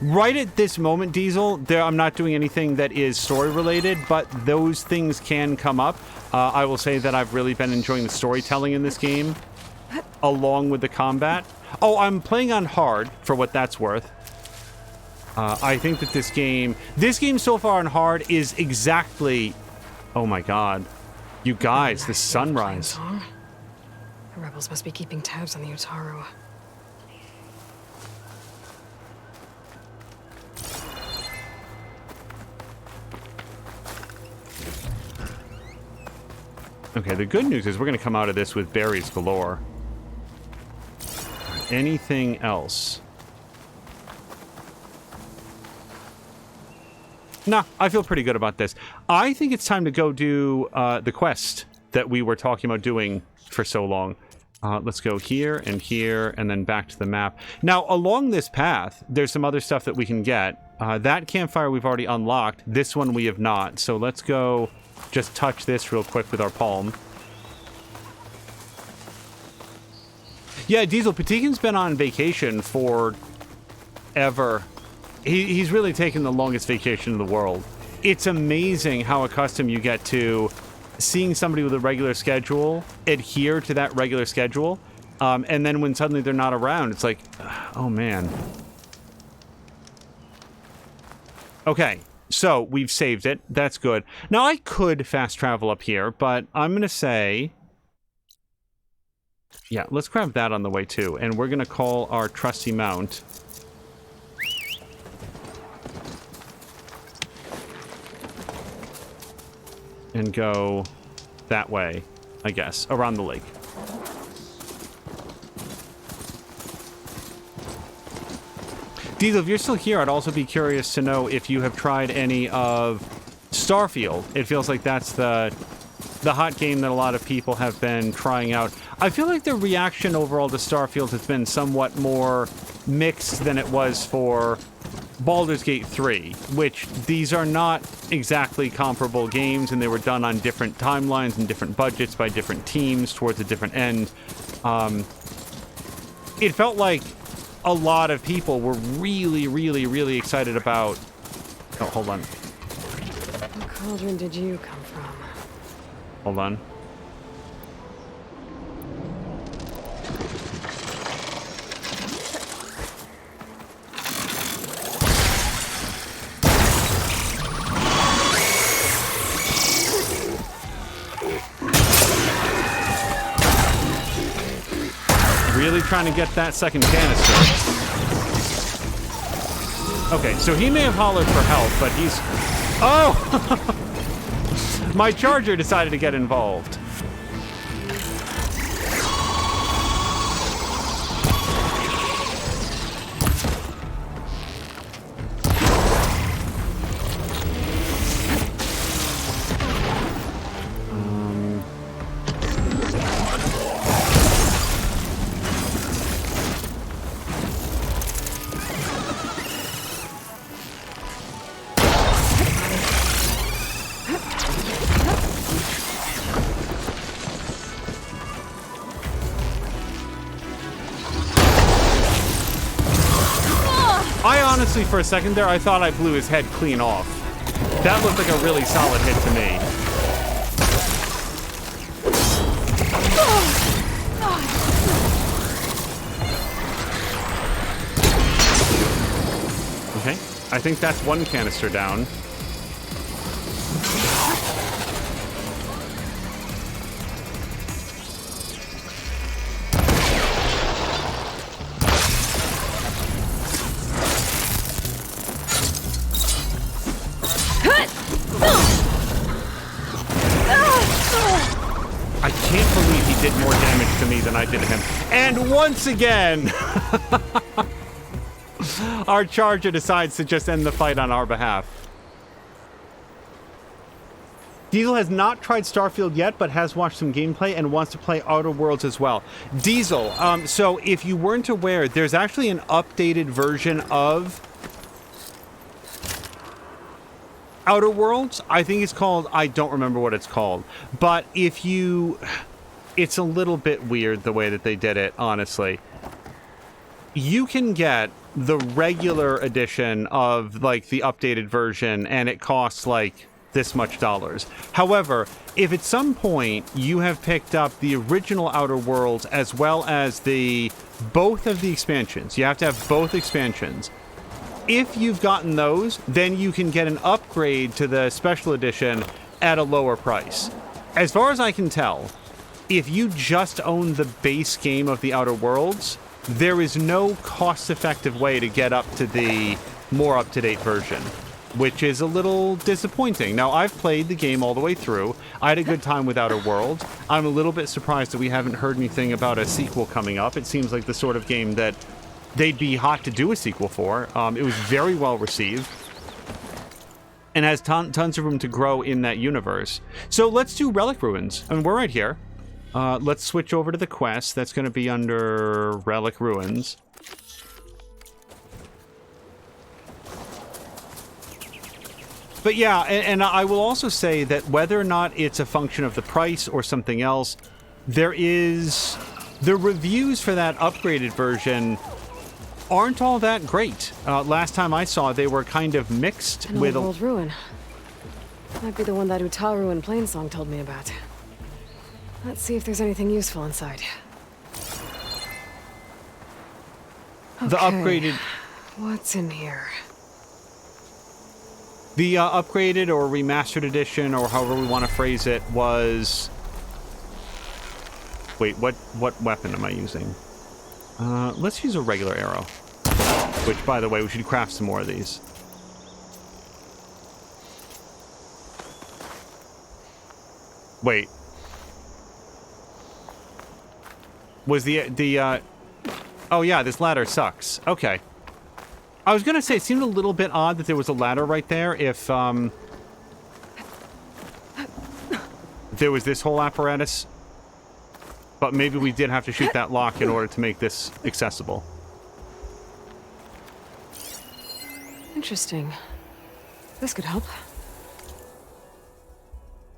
Right at this moment, Diesel, I'm not doing anything that is story-related, but those things can come up. I will say that I've really been enjoying the storytelling in this game, along with the combat. Oh, I'm playing on hard, for what that's worth. I think that this game so far on hard is exactly... Oh my god. You guys, the sunrise. Plainsong? The rebels must be keeping tabs on the Utaru. Okay, the good news is we're going to come out of this with berries galore. Anything else? Nah, I feel pretty good about this. I think it's time to go do the quest that we were talking about doing for so long. Let's go here, and then back to the map. Now, along this path, there's some other stuff that we can get. That campfire we've already unlocked. This one we have not. So let's go just touch this real quick with our palm. Yeah, Diesel, Patikin's been on vacation for ever. He's really taken the longest vacation in the world. It's amazing how accustomed you get to seeing somebody with a regular schedule adhere to that regular schedule, and then when suddenly they're not around, it's like, oh man. Okay, so we've saved it. That's good. Now, I could fast travel up here, but I'm going to say... Yeah, let's grab that on the way too, and we're going to call our trusty mount... and go that way, I guess, around the lake. Diesel, if you're still here, I'd also be curious to know if you have tried any of Starfield. It feels like that's the the hot game that a lot of people have been trying out. I feel like the reaction overall to Starfield has been somewhat more mixed than it was for Baldur's Gate 3, which these are not exactly comparable games, and they were done on different timelines and different budgets by different teams towards a different end. It felt like a lot of people were really, really, really excited about... Oh, hold on. What cauldron did you come from? Hold on. Really trying to get that second canister. Okay, so he may have hollered for help, but he's... Oh! My charger decided to get involved. Honestly, for a second there, I thought I blew his head clean off. That looked like a really solid hit to me. Okay, I think that's one canister down. I can't believe he did more damage to me than I did to him. And once again, our charger decides to just end the fight on our behalf. Diesel has not tried Starfield yet, but has watched some gameplay and wants to play Outer Worlds as well. Diesel, so if you weren't aware, there's actually an updated version of Outer Worlds. I think it's called, I don't remember what it's called, but if you, it's a little bit weird the way that they did it, honestly. You can get the regular edition of like the updated version and it costs like this much dollars. However, if at some point you have picked up the original Outer Worlds as well as both of the expansions, you have to have both expansions. If you've gotten those, then you can get an upgrade to the special edition at a lower price. As far as I can tell, if you just own the base game of the Outer Worlds, there is no cost-effective way to get up to the more up-to-date version, which is a little disappointing. Now, I've played the game all the way through. I had a good time with Outer Worlds. I'm a little bit surprised that we haven't heard anything about a sequel coming up. It seems like the sort of game that they'd be hot to do a sequel for. It was very well received and has tons of room to grow in that universe. So let's do Relic Ruins. I mean, we're right here. Let's switch over to the quest. That's going to be under Relic Ruins. But yeah, and I will also say that whether or not it's a function of the price or something else, there is... The reviews for that upgraded version aren't all that great. Last time I saw, they were kind of mixed An with... old ruin. Might be the one that Utaru and Plainsong told me about. Let's see if there's anything useful inside. The upgraded... What's in here? The upgraded or remastered edition, or however we want to phrase it, was... Wait, what weapon am I using? Let's use a regular arrow. Which, by the way, we should craft some more of these. Wait. Was oh yeah, this ladder sucks. Okay. I was gonna say, it seemed a little bit odd that there was a ladder right there if there was this whole apparatus. But maybe we did have to shoot that lock in order to make this accessible. Interesting. This could help.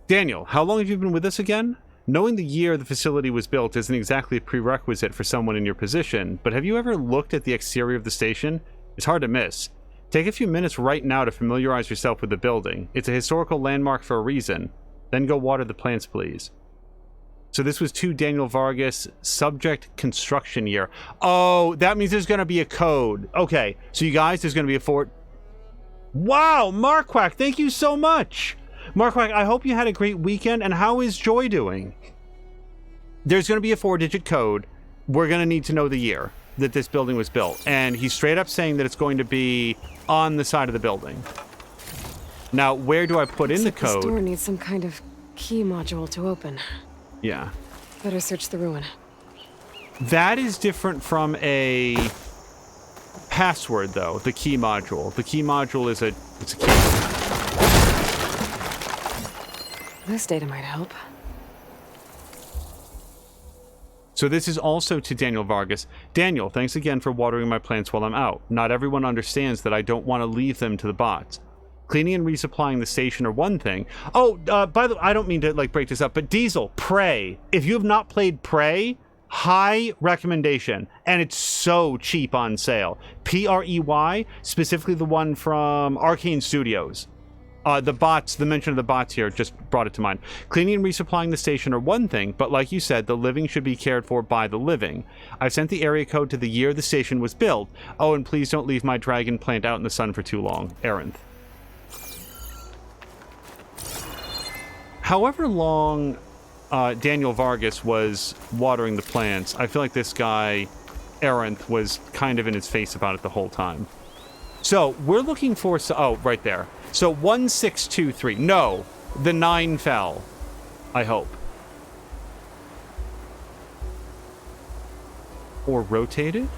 Daniel, how long have you been with us again? Knowing the year the facility was built isn't exactly a prerequisite for someone in your position, but have you ever looked at the exterior of the station? It's hard to miss. Take a few minutes right now to familiarize yourself with the building. It's a historical landmark for a reason. Then go water the plants, please. So this was to Daniel Vargas, subject construction year. Oh, that means there's going to be a code. Okay, so you guys, there's going to be a fort. Wow, Marquack, thank you so much. Marquack, I hope you had a great weekend, and how is Joy doing? There's going to be a 4-digit code. We're going to need to know the year that this building was built, and he's straight up saying that it's going to be on the side of the building. Now, where do I put in the code? The door needs some kind of key module to open. Yeah. Better search the ruin. That is different from a password, though. The key module. The key module is it's a key. This data might help. So this is also to Daniel Vargas. Daniel, thanks again for watering my plants while I'm out. Not everyone understands that I don't want to leave them to the bots. Cleaning and resupplying the station are one thing. Oh, by the way, I don't mean to break this up, but Diesel, Prey. If you have not played Prey, high recommendation, and it's so cheap on sale. Prey, specifically the one from Arcane Studios. The bots, the mention of the bots here just brought it to mind. Cleaning and resupplying the station are one thing, but like you said, the living should be cared for by the living. I've sent the area code to the year the station was built. Oh, and please don't leave my dragon plant out in the sun for too long. Arinth. However long Daniel Vargas was watering the plants, I feel like this guy, Arinth, was kind of in his face about it the whole time. So, we're looking for... Oh, right there. So, 1623. No, the 9 fell. I hope. Or rotated?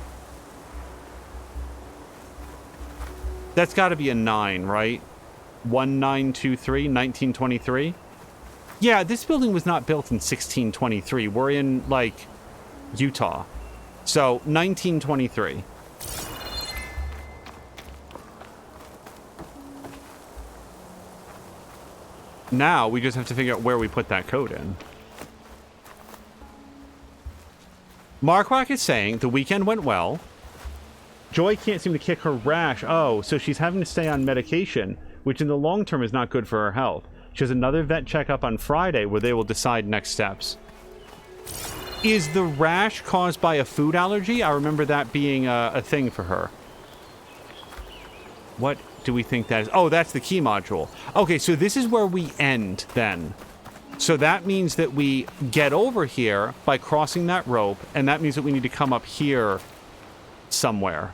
That's got to be a 9, right? 1923, 1923? Yeah, this building was not built in 1623. We're in, like, Utah. So, 1923. Now, we just have to figure out where we put that code in. Marquack is saying the weekend went well. Joy can't seem to kick her rash. Oh, so she's having to stay on medication, which in the long term is not good for her health. She has another vet checkup on Friday where they will decide next steps. Is the rash caused by a food allergy? I remember that being a thing for her. What do we think that is? Oh, that's the key module. Okay, so this is where we end then. So that means that we get over here by crossing that rope, and that means that we need to come up here somewhere.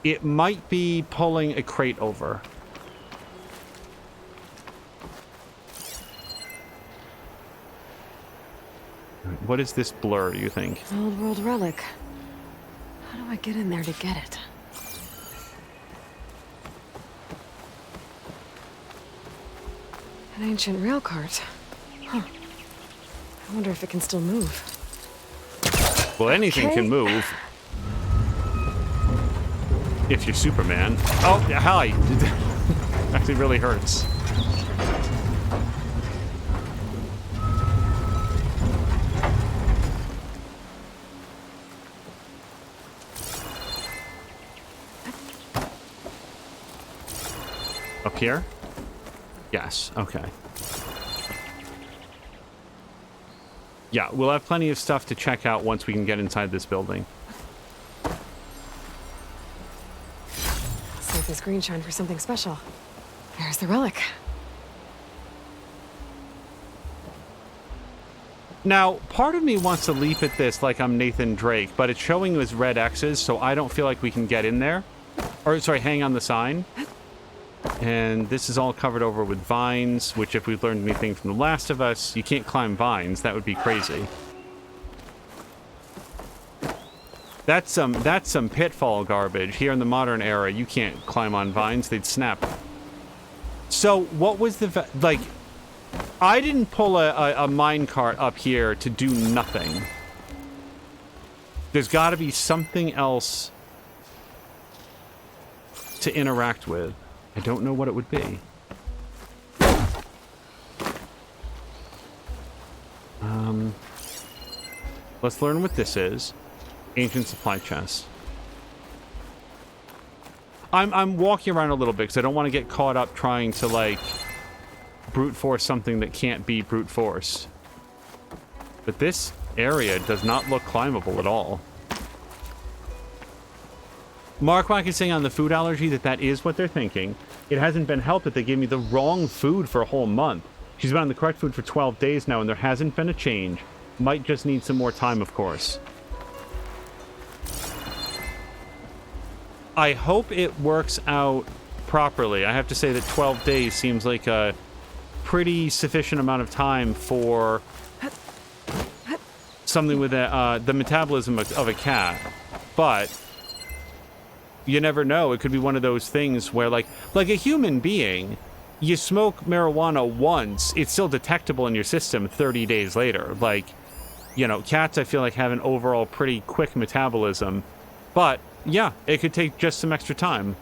It might be pulling a crate over. What is this blur, do you think? An old world relic. How do I get in there to get it? An ancient rail cart. Huh. I wonder if it can still move. Well, anything can move. If you're Superman. Oh, hi. Actually really hurts. Up here? Yes, okay. Yeah, we'll have plenty of stuff to check out once we can get inside this building. Save this green shine for something special. There's the relic. Now, part of me wants to leap at this like I'm Nathan Drake, but it's showing as red X's, so I don't feel like we can get in there. Or, sorry, hang on the sign. And this is all covered over with vines, which if we've learned anything from The Last of Us, you can't climb vines. That would be crazy. That's some pitfall garbage. Here in the modern era, you can't climb on vines. They'd snap. So, what was the... like... I didn't pull a minecart up here to do nothing. There's got to be something else to interact with. I don't know what it would be. Let's learn what this is. Ancient supply chest. I'm walking around a little bit because I don't want to get caught up trying to, like, brute force something that can't be brute forced. But this area does not look climbable at all. Markwack is saying on the food allergy that is what they're thinking. It hasn't been helped that they gave me the wrong food for a whole month. She's been on the correct food for 12 days now, and there hasn't been a change. Might just need some more time, of course. I hope it works out properly. I have to say that 12 days seems like a pretty sufficient amount of time for something with the metabolism of a cat. But you never know. It could be one of those things where, like a human being, you smoke marijuana once, it's still detectable in your system 30 days later. Like, you know, cats, I feel like, have an overall pretty quick metabolism. But, yeah, it could take just some extra time.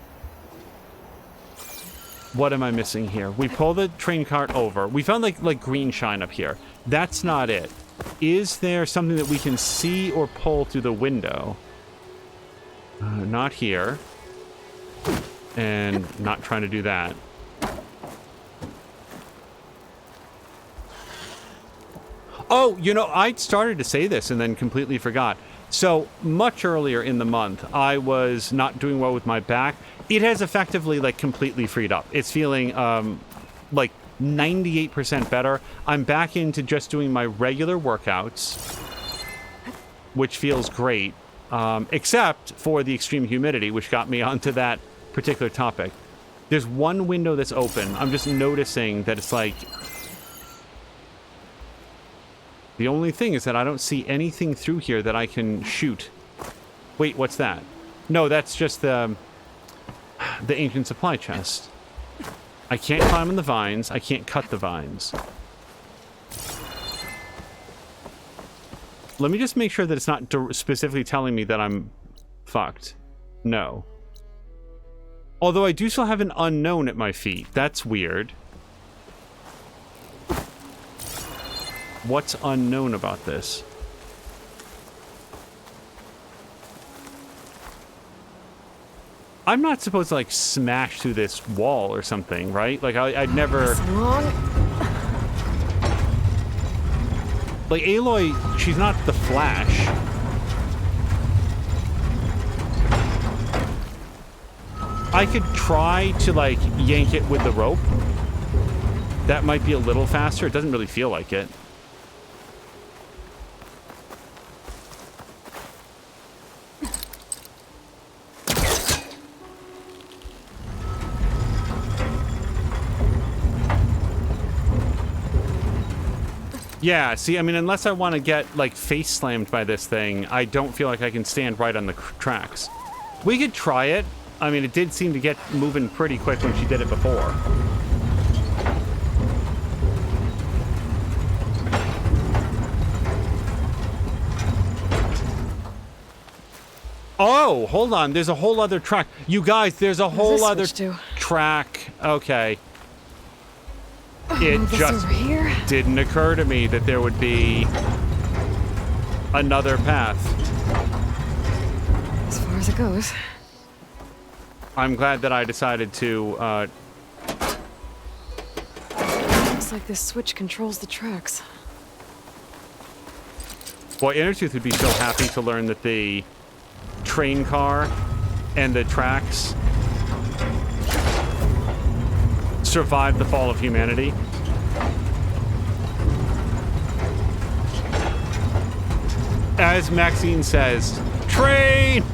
What am I missing here? We pull the train cart over. We found, like green shine up here. That's not it. Is there something that we can see or pull through the window? Not here. And not trying to do that. Oh, you know, I started to say this and then completely forgot. So, much earlier in the month, I was not doing well with my back. It has effectively, like, completely freed up. It's feeling, like, 98% better. I'm back into just doing my regular workouts, which feels great, except for the extreme humidity, which got me onto that particular topic. There's one window that's open. I'm just noticing that it's like... The only thing is that I don't see anything through here that I can shoot. Wait, what's that? No, that's just the ancient supply chest. I can't climb on the vines. I can't cut the vines. Let me just make sure that it's not specifically telling me that I'm fucked. No. Although I do still have an unknown at my feet. That's weird. What's unknown about this? I'm not supposed to, like, smash through this wall or something, right? Like, I'd never... Like, Aloy, she's not the Flash. I could try to, like, yank it with the rope. That might be a little faster. It doesn't really feel like it. Yeah, see, I mean, unless I want to get, like, face slammed by this thing, I don't feel like I can stand right on the tracks. We could try it. I mean, it did seem to get moving pretty quick when she did it before. Oh, hold on. There's a whole other track. You guys, there's a whole other track. Okay. It just didn't occur to me that there would be another path. As far as it goes. I'm glad that I decided to, Looks like this switch controls the tracks. Boy, Innertooth would be so happy to learn that the train car and the tracks survived the fall of humanity. As Maxine says, train!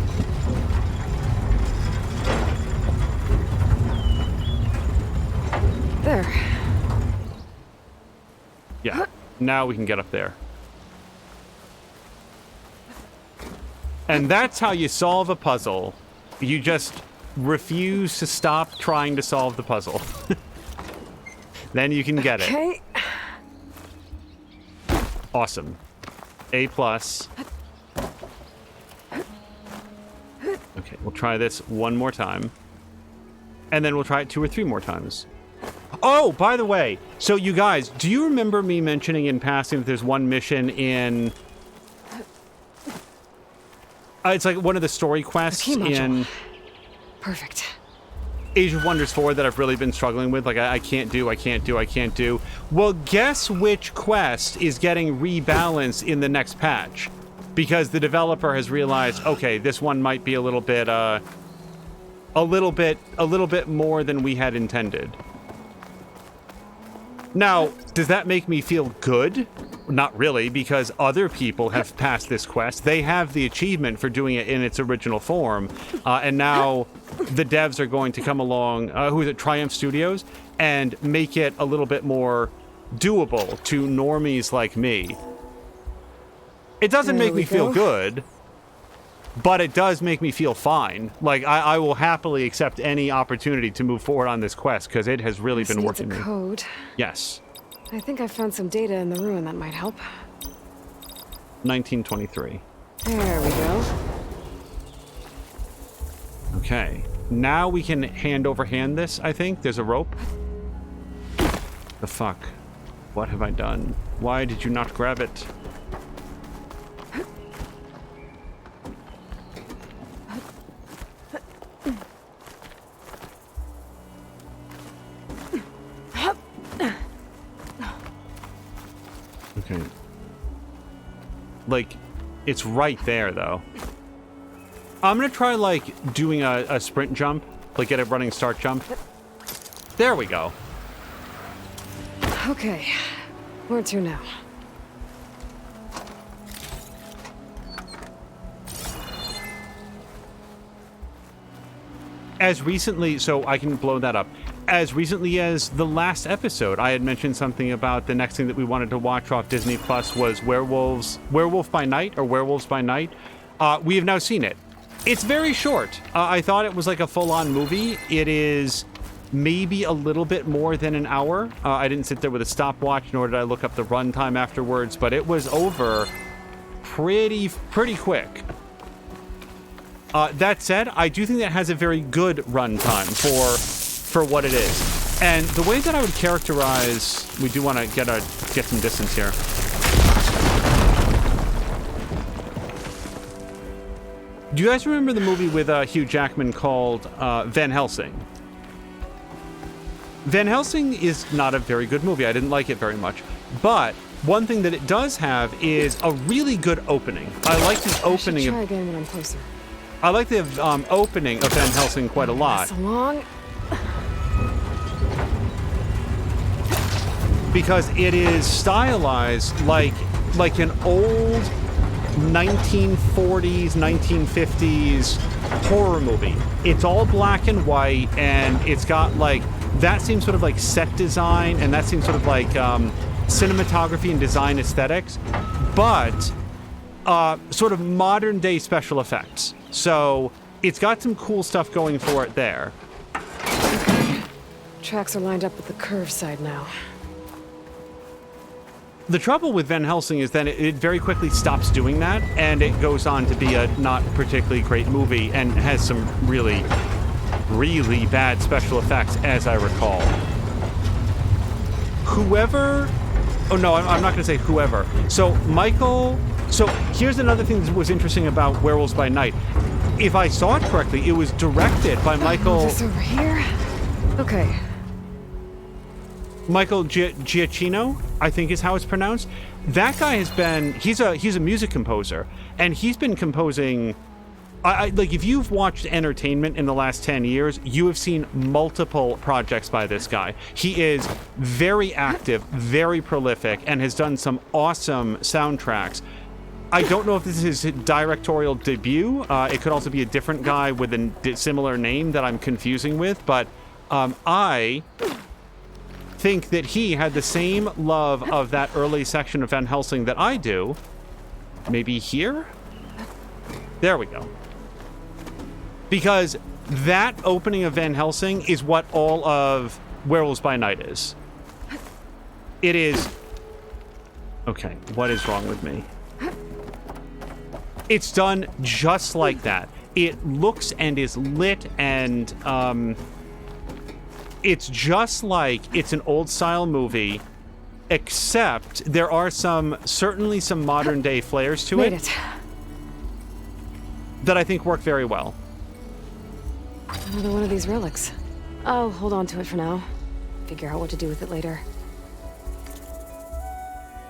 There. Yeah, now we can get up there. And that's how you solve a puzzle. You just refuse to stop trying to solve the puzzle. Then you can get it. Okay. Awesome. A+. Okay, we'll try this one more time. And then we'll try it 2 or 3 more times. Oh, by the way, so you guys, do you remember me mentioning in passing that there's one mission in... it's like one of the story quests in Perfect. Age of Wonders 4 that I've really been struggling with. Like, I can't do. Well, guess which quest is getting rebalanced in the next patch? Because the developer has realized, okay, this one might be a little bit more than we had intended. Now, does that make me feel good? Not really, because other people have passed this quest. They have the achievement for doing it in its original form, and now the devs are going to come along, who is it, Triumph Studios, and make it a little bit more doable to normies like me. It doesn't make me feel good, but it does make me feel fine. Like, I will happily accept any opportunity to move forward on this quest, because it has really been working me. Code. Yes. I think I found some data in the ruin that might help. 1923. There we go. Okay. Now we can hand over hand this, I think. There's a rope. The fuck? What have I done? Why did you not grab it? Okay. Like, it's right there, though. I'm gonna try, like, doing a sprint jump. Like, get a running start jump. There we go. Okay. Where to now? As recently, so I can blow that up. As recently as the last episode, I had mentioned something about the next thing that we wanted to watch off Disney Plus was Werewolf by Night, or Werewolves by Night. We have now seen it. It's very short. I thought it was like a full-on movie. It is maybe a little bit more than an hour. I didn't sit there with a stopwatch, nor did I look up the runtime afterwards, but it was over pretty quick. That said, I do think that has a very good runtime for what it is. And the way that I would characterize, we do want to get some distance here. Do you guys remember the movie with Hugh Jackman called Van Helsing? Van Helsing is not a very good movie. I didn't like it very much. But one thing that it does have is a really good opening. I like the opening. Try again when I'm closer. I like the opening of Van Helsing quite a lot. That's long. Because it is stylized like an old 1940s, 1950s horror movie. It's all black and white, and it's got like that same sort of like set design and that same sort of like cinematography and design aesthetics, but sort of modern day special effects. So it's got some cool stuff going for it there. Okay. Tracks are lined up with the curve side now. The trouble with Van Helsing is that it very quickly stops doing that, and it goes on to be a not particularly great movie and has some really, really bad special effects, as I recall. Whoever... Oh, no, I'm not going to say whoever. So, Michael... So, here's another thing that was interesting about Werewolves by Night. If I saw it correctly, it was directed by Michael... This over here? Okay. Michael Giacchino, I think is how it's pronounced. That guy has been, he's a music composer, and he's been composing, like if you've watched entertainment in the last 10 years, you have seen multiple projects by this guy. He is very active, very prolific, and has done some awesome soundtracks. I don't know if this is his directorial debut. It could also be a different guy with a similar name that I'm confusing with, but I think that he had the same love of that early section of Van Helsing that I do. Maybe here? There we go. Because that opening of Van Helsing is what all of Werewolves by Night is. It is Okay, what is wrong with me? It's done just like that. It looks and is lit, and it's just like it's an old-style movie, except there are certainly some modern-day flares to Made it it. that I think work very well. Another one of these relics. I'll hold on to it for now. Figure out what to do with it later.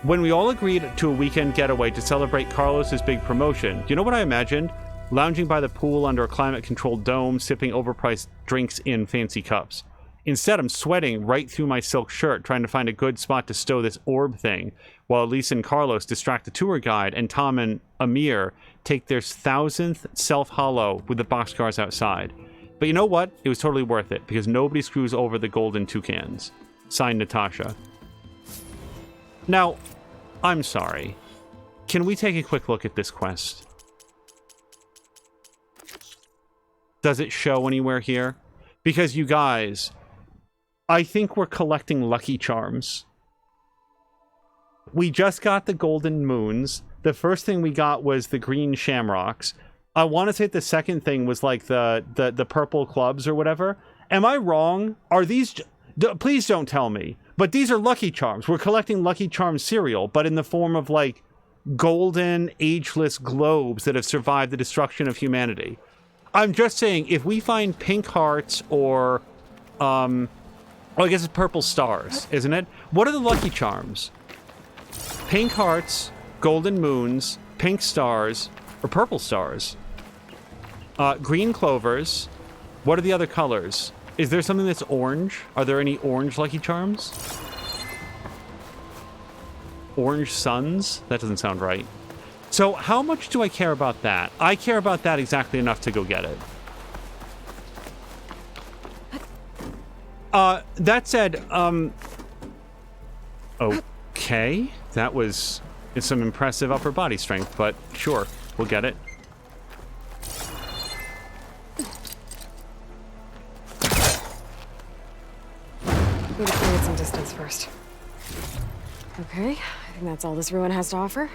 When we all agreed to a weekend getaway to celebrate Carlos's big promotion, you know what I imagined? Lounging by the pool under a climate-controlled dome, sipping overpriced drinks in fancy cups. Instead, I'm sweating right through my silk shirt, trying to find a good spot to stow this orb thing, while Elise and Carlos distract the tour guide, and Tom and Amir take their 1,000th self-hollow with the boxcars outside. But you know what? It was totally worth it, because nobody screws over the golden toucans. Signed, Natasha. Now, I'm sorry. Can we take a quick look at this quest? Does it show anywhere here? Because you guys, I think we're collecting Lucky Charms. We just got the golden moons. The first thing we got was the green shamrocks. I want to say the second thing was like the purple clubs or whatever. Am I wrong? Are these... Please don't tell me. But these are Lucky Charms. We're collecting Lucky Charms cereal, but in the form of, like, golden, ageless globes that have survived the destruction of humanity. I'm just saying, if we find pink hearts or, I guess it's purple stars, isn't it? What are the Lucky Charms? Pink hearts, golden moons, pink stars, or purple stars. Green clovers. What are the other colors? Is there something that's orange? Are there any orange Lucky Charms? Orange suns? That doesn't sound right. So how much do I care about that? I care about that exactly enough to go get it. That said, okay. That was some impressive upper body strength, but sure, we'll get it. Need to create some distance first. Okay, I think that's all this ruin has to offer.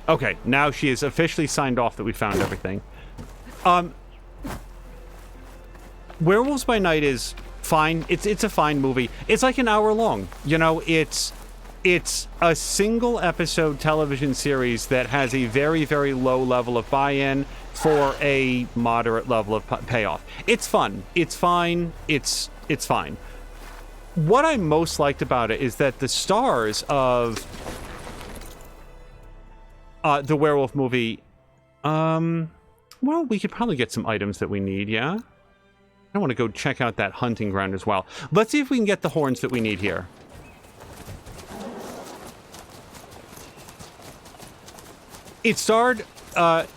Okay, now she is officially signed off that we found everything. Werewolves by Night is fine. It's a fine movie. It's like an hour long. You know, it's a single episode television series that has a very, very low level of buy-in for a moderate level of payoff. It's fun. It's fine. It's fine. What I most liked about it is that the stars of the werewolf movie, well, we could probably get some items that we need, yeah? I want to go check out that hunting ground as well. Let's see if we can get the horns that we need here. It starred,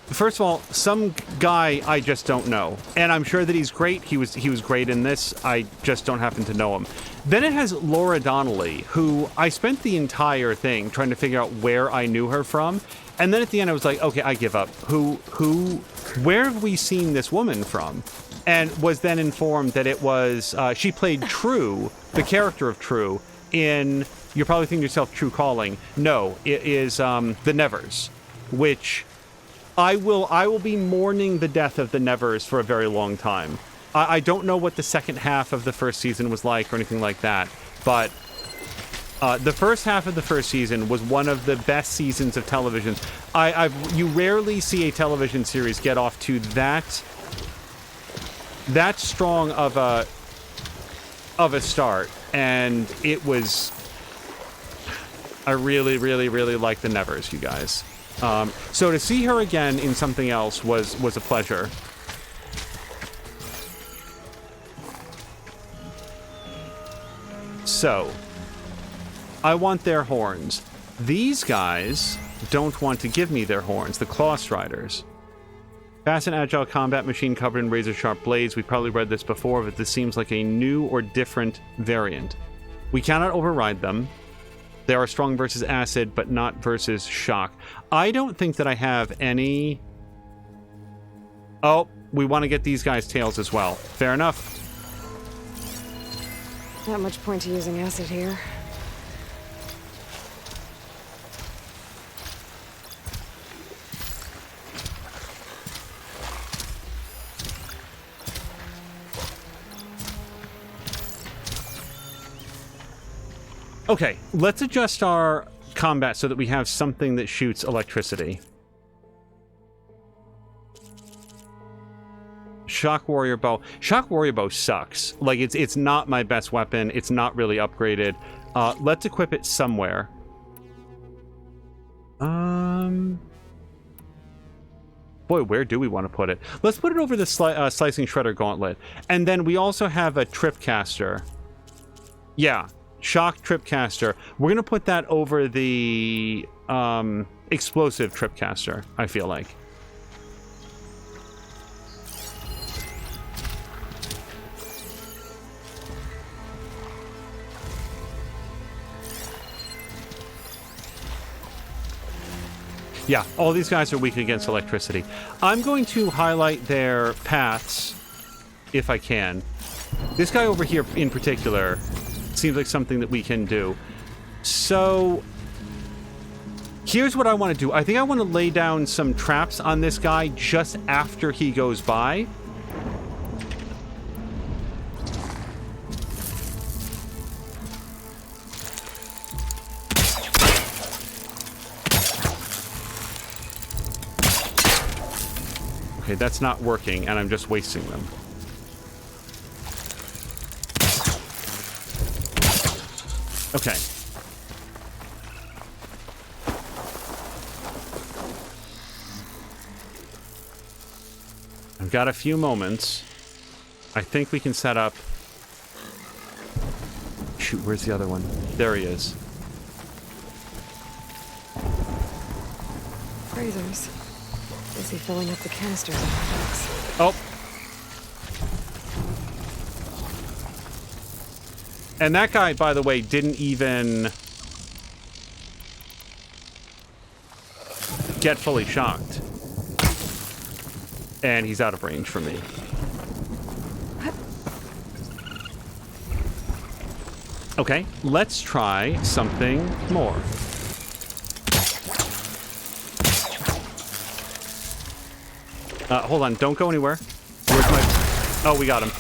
first of all, some guy I just don't know. And I'm sure that he's great. He was great in this. I just don't happen to know him. Then it has Laura Donnelly, who I spent the entire thing trying to figure out where I knew her from. And then at the end I was like, okay, I give up. Where have we seen this woman from? And was then informed that it was, she played True, the character of True, in, you're probably thinking to yourself, True Calling. No, it is The Nevers, which I will be mourning the death of the Nevers for a very long time. I don't know what the second half of the first season was like or anything like that, but the first half of the first season was one of the best seasons of television. You rarely see a television series get off to that strong of a start, and it was. I really, really, really like the Nevers, you guys. So to see her again in something else was a pleasure. So, I want their horns. These guys don't want to give me their horns, the Claw Striders. Fast and agile combat machine covered in razor-sharp blades. We've probably read this before, but this seems like a new or different variant. We cannot override them. They are strong versus acid, but not versus shock. I don't think that I have any... Oh, we want to get these guys' tails as well. Fair enough. Not much point to using acid here. Okay, let's adjust our combat so that we have something that shoots electricity. Shock Warrior Bow. Shock Warrior Bow sucks. Like, it's not my best weapon. It's not really upgraded. Let's equip it somewhere. Boy, where do we want to put it? Let's put it over the Slicing Shredder Gauntlet. And then we also have a Tripcaster. Yeah, Shock Tripcaster. We're going to put that over the Explosive Tripcaster, I feel like. Yeah, all these guys are weak against electricity. I'm going to highlight their paths, if I can. This guy over here in particular seems like something that we can do. So, here's what I want to do. I think I want to lay down some traps on this guy just after he goes by. Okay, that's not working, and I'm just wasting them. Okay. I've got a few moments. I think we can set up... Shoot, where's the other one? There he is. Razors. Busy filling up the canisters in the box. Oh. And that guy, by the way, didn't even get fully shocked. And he's out of range for me. Okay, let's try something more. Hold on, don't go anywhere. Where's my... Oh, we got him.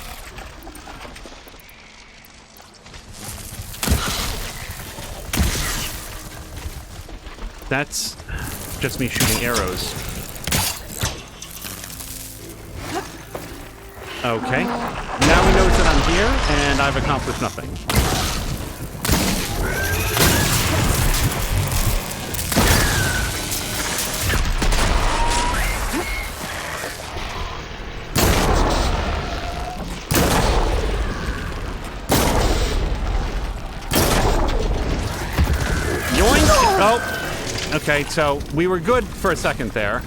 That's just me shooting arrows. Okay. Now he knows that I'm here, and I've accomplished nothing. Oh, okay, so we were good for a second there.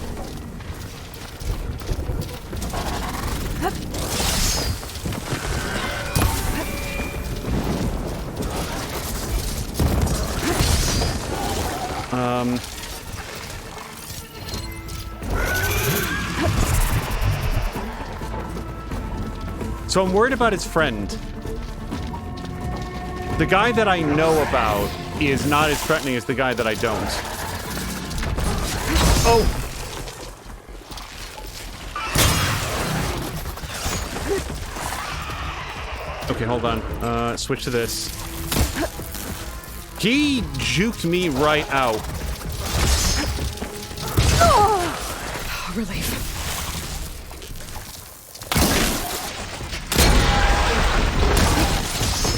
So I'm worried about his friend. The guy that I know about is not as threatening as the guy that I don't. Oh! Okay, hold on. Switch to this. He juked me right out. Oh, relief.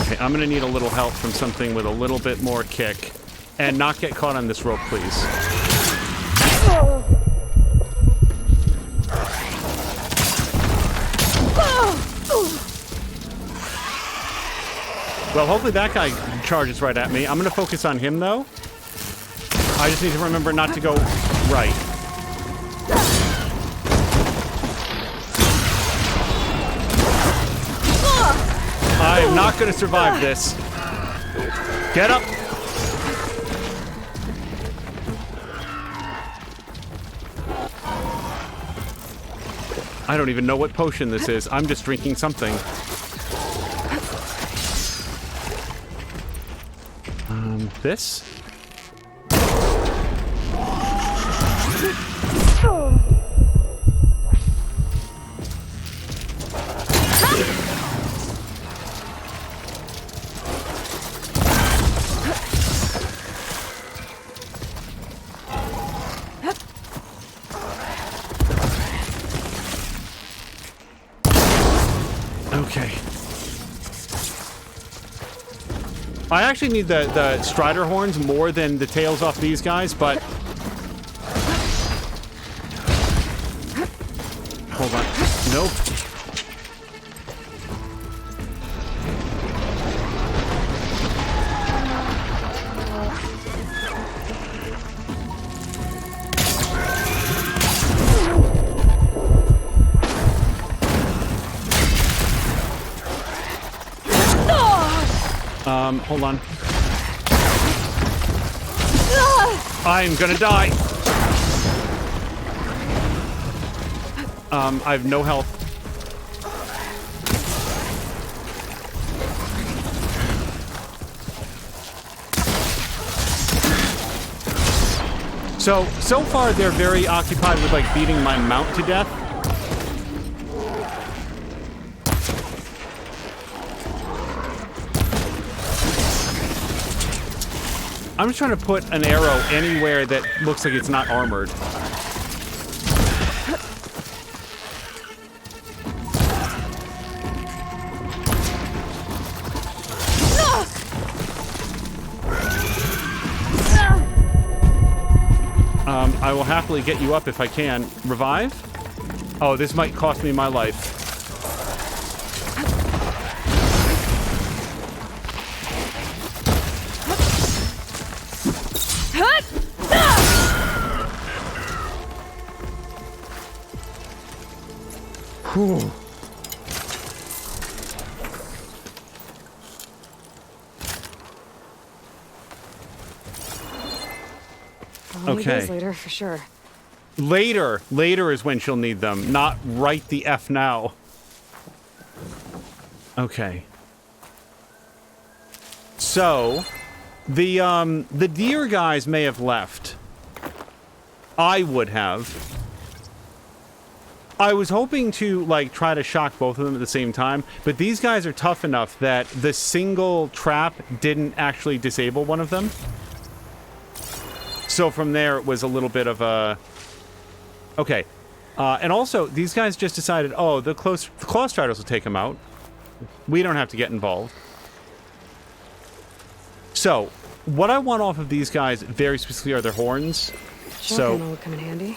Okay, I'm gonna need a little help from something with a little bit more kick. And not get caught on this rope, please. Well, hopefully that guy charges right at me. I'm gonna focus on him, though. I just need to remember not to go right. I'm not gonna survive this. Get up! I don't even know what potion this is. I'm just drinking something. This? I actually need the Strider horns more than the tails off these guys, but... Hold on. Nope. Hold on. I'm gonna die. I have no health. So far they're very occupied with, like, beating my mount to death. I'm just trying to put an arrow anywhere that looks like it's not armored. I will happily get you up if I can. Revive? Oh, this might cost me my life. Whew. Okay. Later, for sure. Later is when she'll need them, not right the F now. Okay. So, the deer guys may have left. I would have. I was hoping to, like, try to shock both of them at the same time, but these guys are tough enough that the single trap didn't actually disable one of them. So from there, it was a little bit of a... Okay. And also, these guys just decided, oh, the Claw Striders will take them out. We don't have to get involved. So, what I want off of these guys very specifically are their horns. Shotgun will come in handy.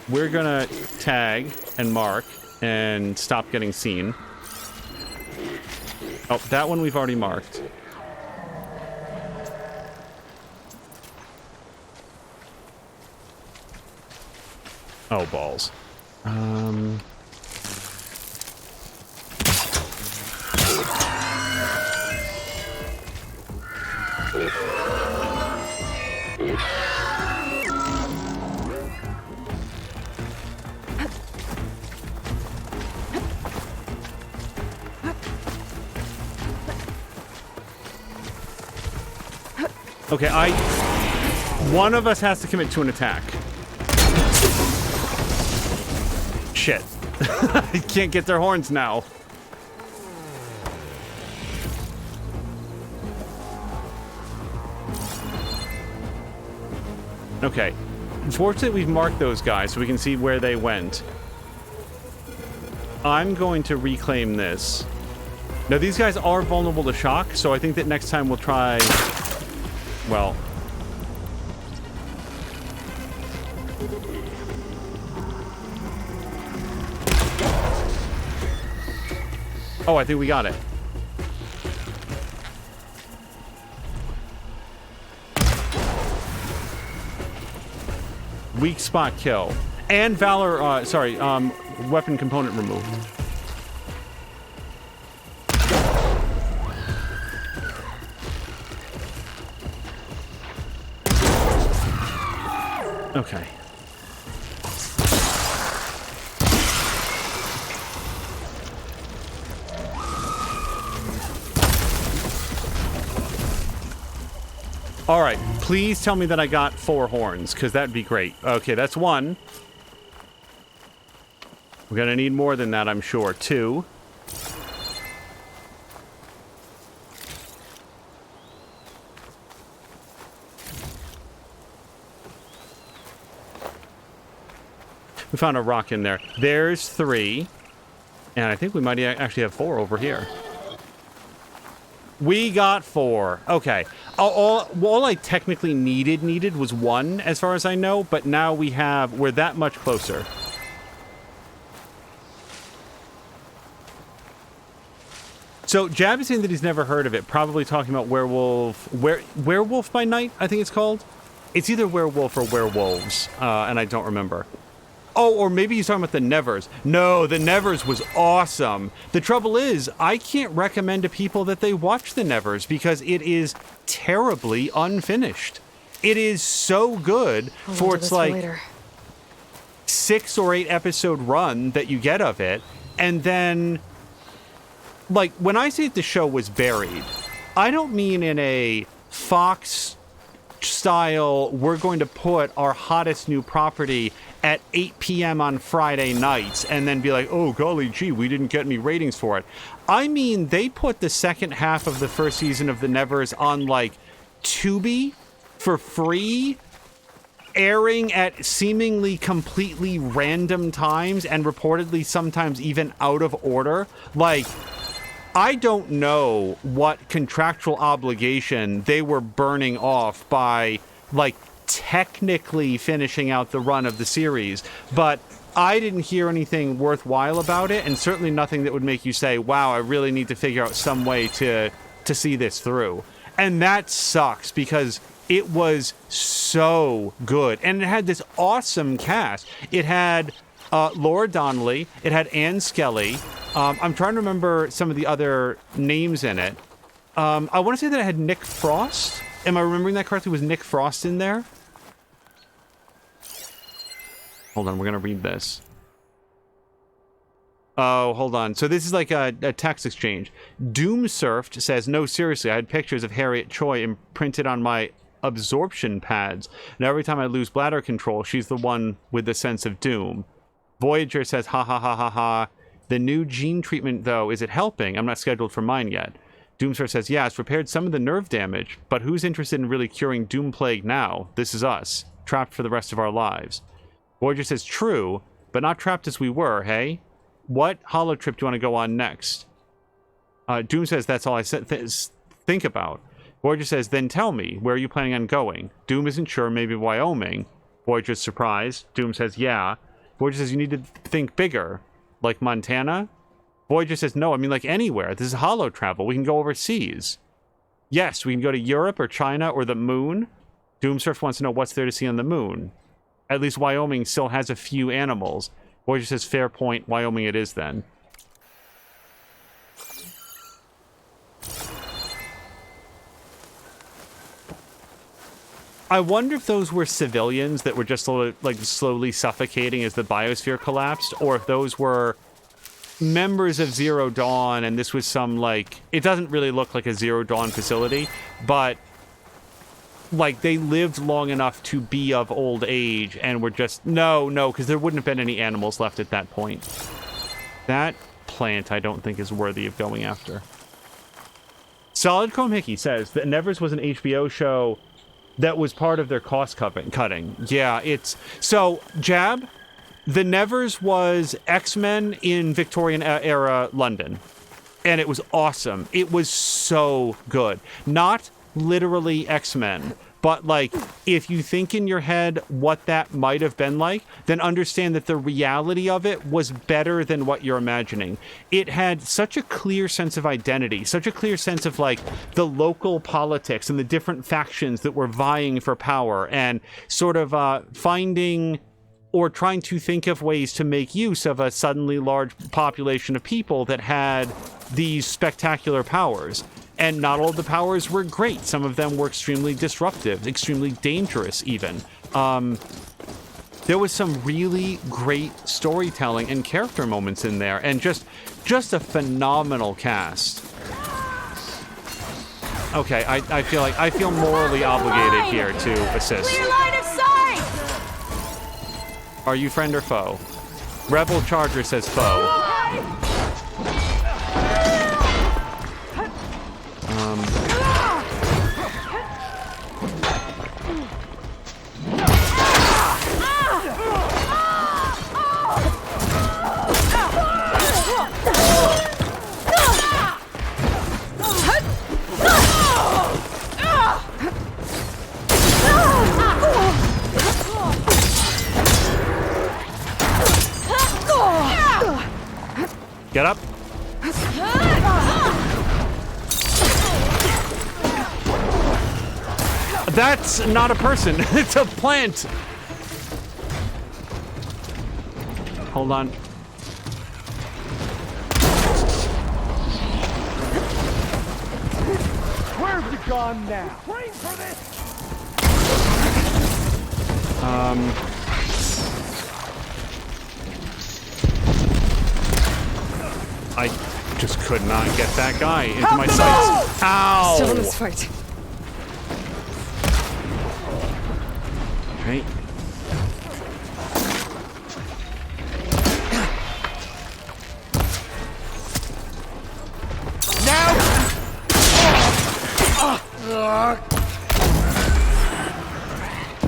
We're gonna tag and mark and stop getting seen. Oh, that one we've already marked. Oh, balls. Okay, one of us has to commit to an attack. Shit. I can't get their horns now. Okay. Fortunately, we've marked those guys so we can see where they went. I'm going to reclaim this. Now, these guys are vulnerable to shock, so I think that next time we'll try... Well... Oh, I think we got it. Weak spot kill. And Valor, weapon component removed. Okay. All right, please tell me that I got 4 horns, because that'd be great. Okay, that's 1. We're gonna need more than that, I'm sure. 2. We found a rock in there. There's 3. And I think we might actually have 4 over here. We got 4. Okay. All I technically needed was 1, as far as I know, but now we're that much closer. So Jab is saying that he's never heard of it, probably talking about Werewolf by Night, I think it's called. It's either werewolf or werewolves, and I don't remember. Oh, or maybe he's talking about the Nevers. No, the Nevers was awesome. The trouble is, I can't recommend to people that they watch the Nevers because it is terribly unfinished. It is so good for its like later. 6 or 8 episode run that you get of it, and then like when I say that the show was buried, I don't mean in a Fox style, we're going to put our hottest new property at 8 p.m. on Friday nights and then be like, oh, golly gee, we didn't get any ratings for it. I mean, they put the second half of the first season of The Nevers on, like, Tubi for free, airing at seemingly completely random times and reportedly sometimes even out of order. Like, I don't know what contractual obligation they were burning off by, like, technically finishing out the run of the series, but I didn't hear anything worthwhile about it, and certainly nothing that would make you say, wow, I really need to figure out some way to see this through. And that sucks because it was so good, and it had this awesome cast. It had Laura Donnelly, it had Ann Skelly. I'm trying to remember some of the other names in it. I want to say that it had Nick Frost. Am I remembering that correctly? Was Nick Frost in there? Hold on, we're going to read this. Oh, hold on. So this is like a text exchange. Doomsurfed says, no, seriously, I had pictures of Harriet Choi imprinted on my absorption pads. Now every time I lose bladder control, she's the one with the sense of doom. Voyager says, ha ha ha ha ha. The new gene treatment, though, is it helping? I'm not scheduled for mine yet. Doomsurf says, yeah, it's repaired some of the nerve damage, but who's interested in really curing Doom Plague now? This is us, trapped for the rest of our lives. Voyager says, true, but not trapped as we were, hey? What holo trip do you want to go on next? Doom says, that's all I think about. Voyager says, then tell me, where are you planning on going? Doom isn't sure, maybe Wyoming. Voyager's surprised. Doom says, yeah. Voyager says, you need to think bigger. Like Montana? Voyager says, no, I mean like anywhere. This is holo travel. We can go overseas. Yes, we can go to Europe or China or the moon. Doomsurf wants to know what's there to see on the moon. At least Wyoming still has a few animals. Voyager says, fair point. Wyoming it is then. I wonder if those were civilians that were just like slowly suffocating as the biosphere collapsed, or if those were members of Zero Dawn and this was some, like, it doesn't really look like a Zero Dawn facility, but like they lived long enough to be of old age and were just no, because there wouldn't have been any animals left at that point. That plant I don't think is worthy of going after. Solid Chrome Hickey says that Nevers was an HBO show that was part of their cost cutting. Yeah, it's so Jab. The Nevers was X-Men in Victorian era London, and it was awesome. It was so good. Not literally X-Men, but like if you think in your head what that might have been like, then understand that the reality of it was better than what you're imagining. It had such a clear sense of identity, such a clear sense of like the local politics and the different factions that were vying for power and sort of finding or trying to think of ways to make use of a suddenly large population of people that had these spectacular powers. And not all the powers were great. Some of them were extremely disruptive, extremely dangerous even. There was some really great storytelling and character moments in there, and just a phenomenal cast. Okay, I feel morally obligated here to assist. Clear line of sight! Are you friend or foe? Rebel Charger says foe. Get up. That's not a person. It's a plant. Hold on. Where's you gone now? Train for this! I just could not get that guy into my sights. Ow! Still in this fight. Right.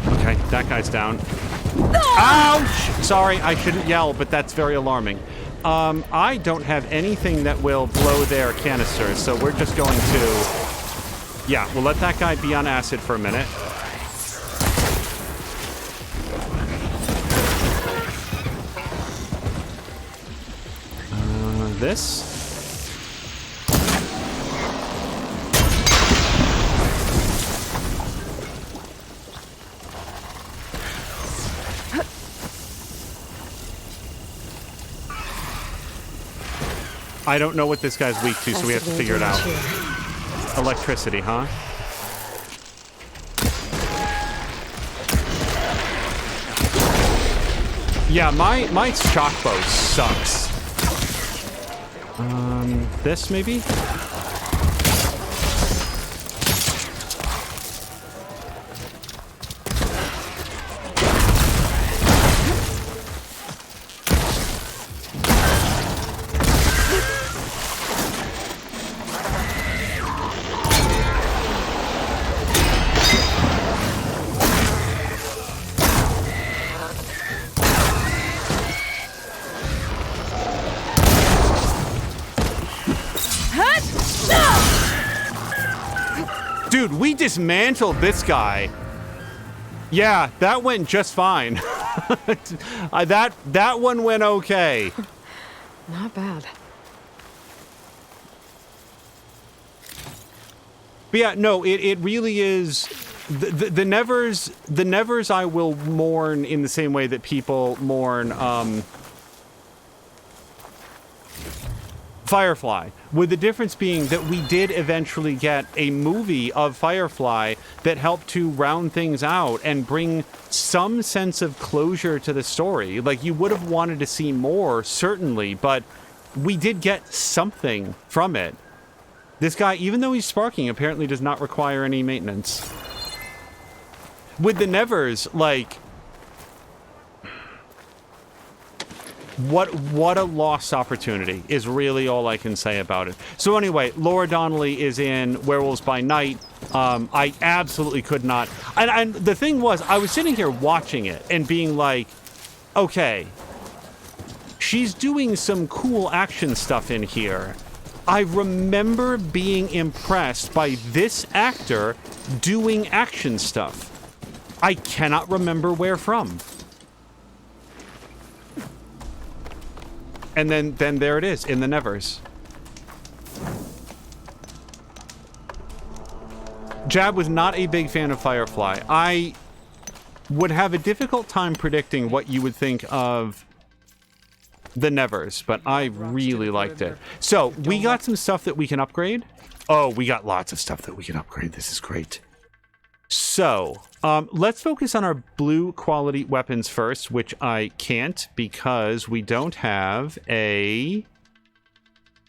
Okay, that guy's down. Ouch! Sorry, I shouldn't yell, but that's very alarming. I don't have anything that will blow their canisters, so we're just going to... Yeah, we'll let that guy be on acid for a minute. This? I don't know what this guy's weak to, so we have to figure it out. Electricity, huh? Yeah, my shock bow sucks. This maybe? Dude, we dismantled this guy. Yeah, that went just fine. That one went okay. Not bad. But yeah, no, it really is. The Nevers I will mourn in the same way that people mourn Firefly, with the difference being that we did eventually get a movie of Firefly that helped to round things out and bring some sense of closure to the story. Like, you would have wanted to see more, certainly, but we did get something from it. This guy, even though he's sparking, apparently does not require any maintenance. With the Nevers, like... What a lost opportunity is really all I can say about it. So anyway, Laura Donnelly is in Werewolves by Night. I absolutely could not. And the thing was, I was sitting here watching it and being like, okay, she's doing some cool action stuff in here. I remember being impressed by this actor doing action stuff. I cannot remember where from. And then there it is, in the Nevers. Jab was not a big fan of Firefly. I would have a difficult time predicting what you would think of the Nevers, but I really liked it. So, we got some stuff that we can upgrade. Oh, we got lots of stuff that we can upgrade. This is great. So, let's focus on our blue quality weapons first, which I can't because we don't have a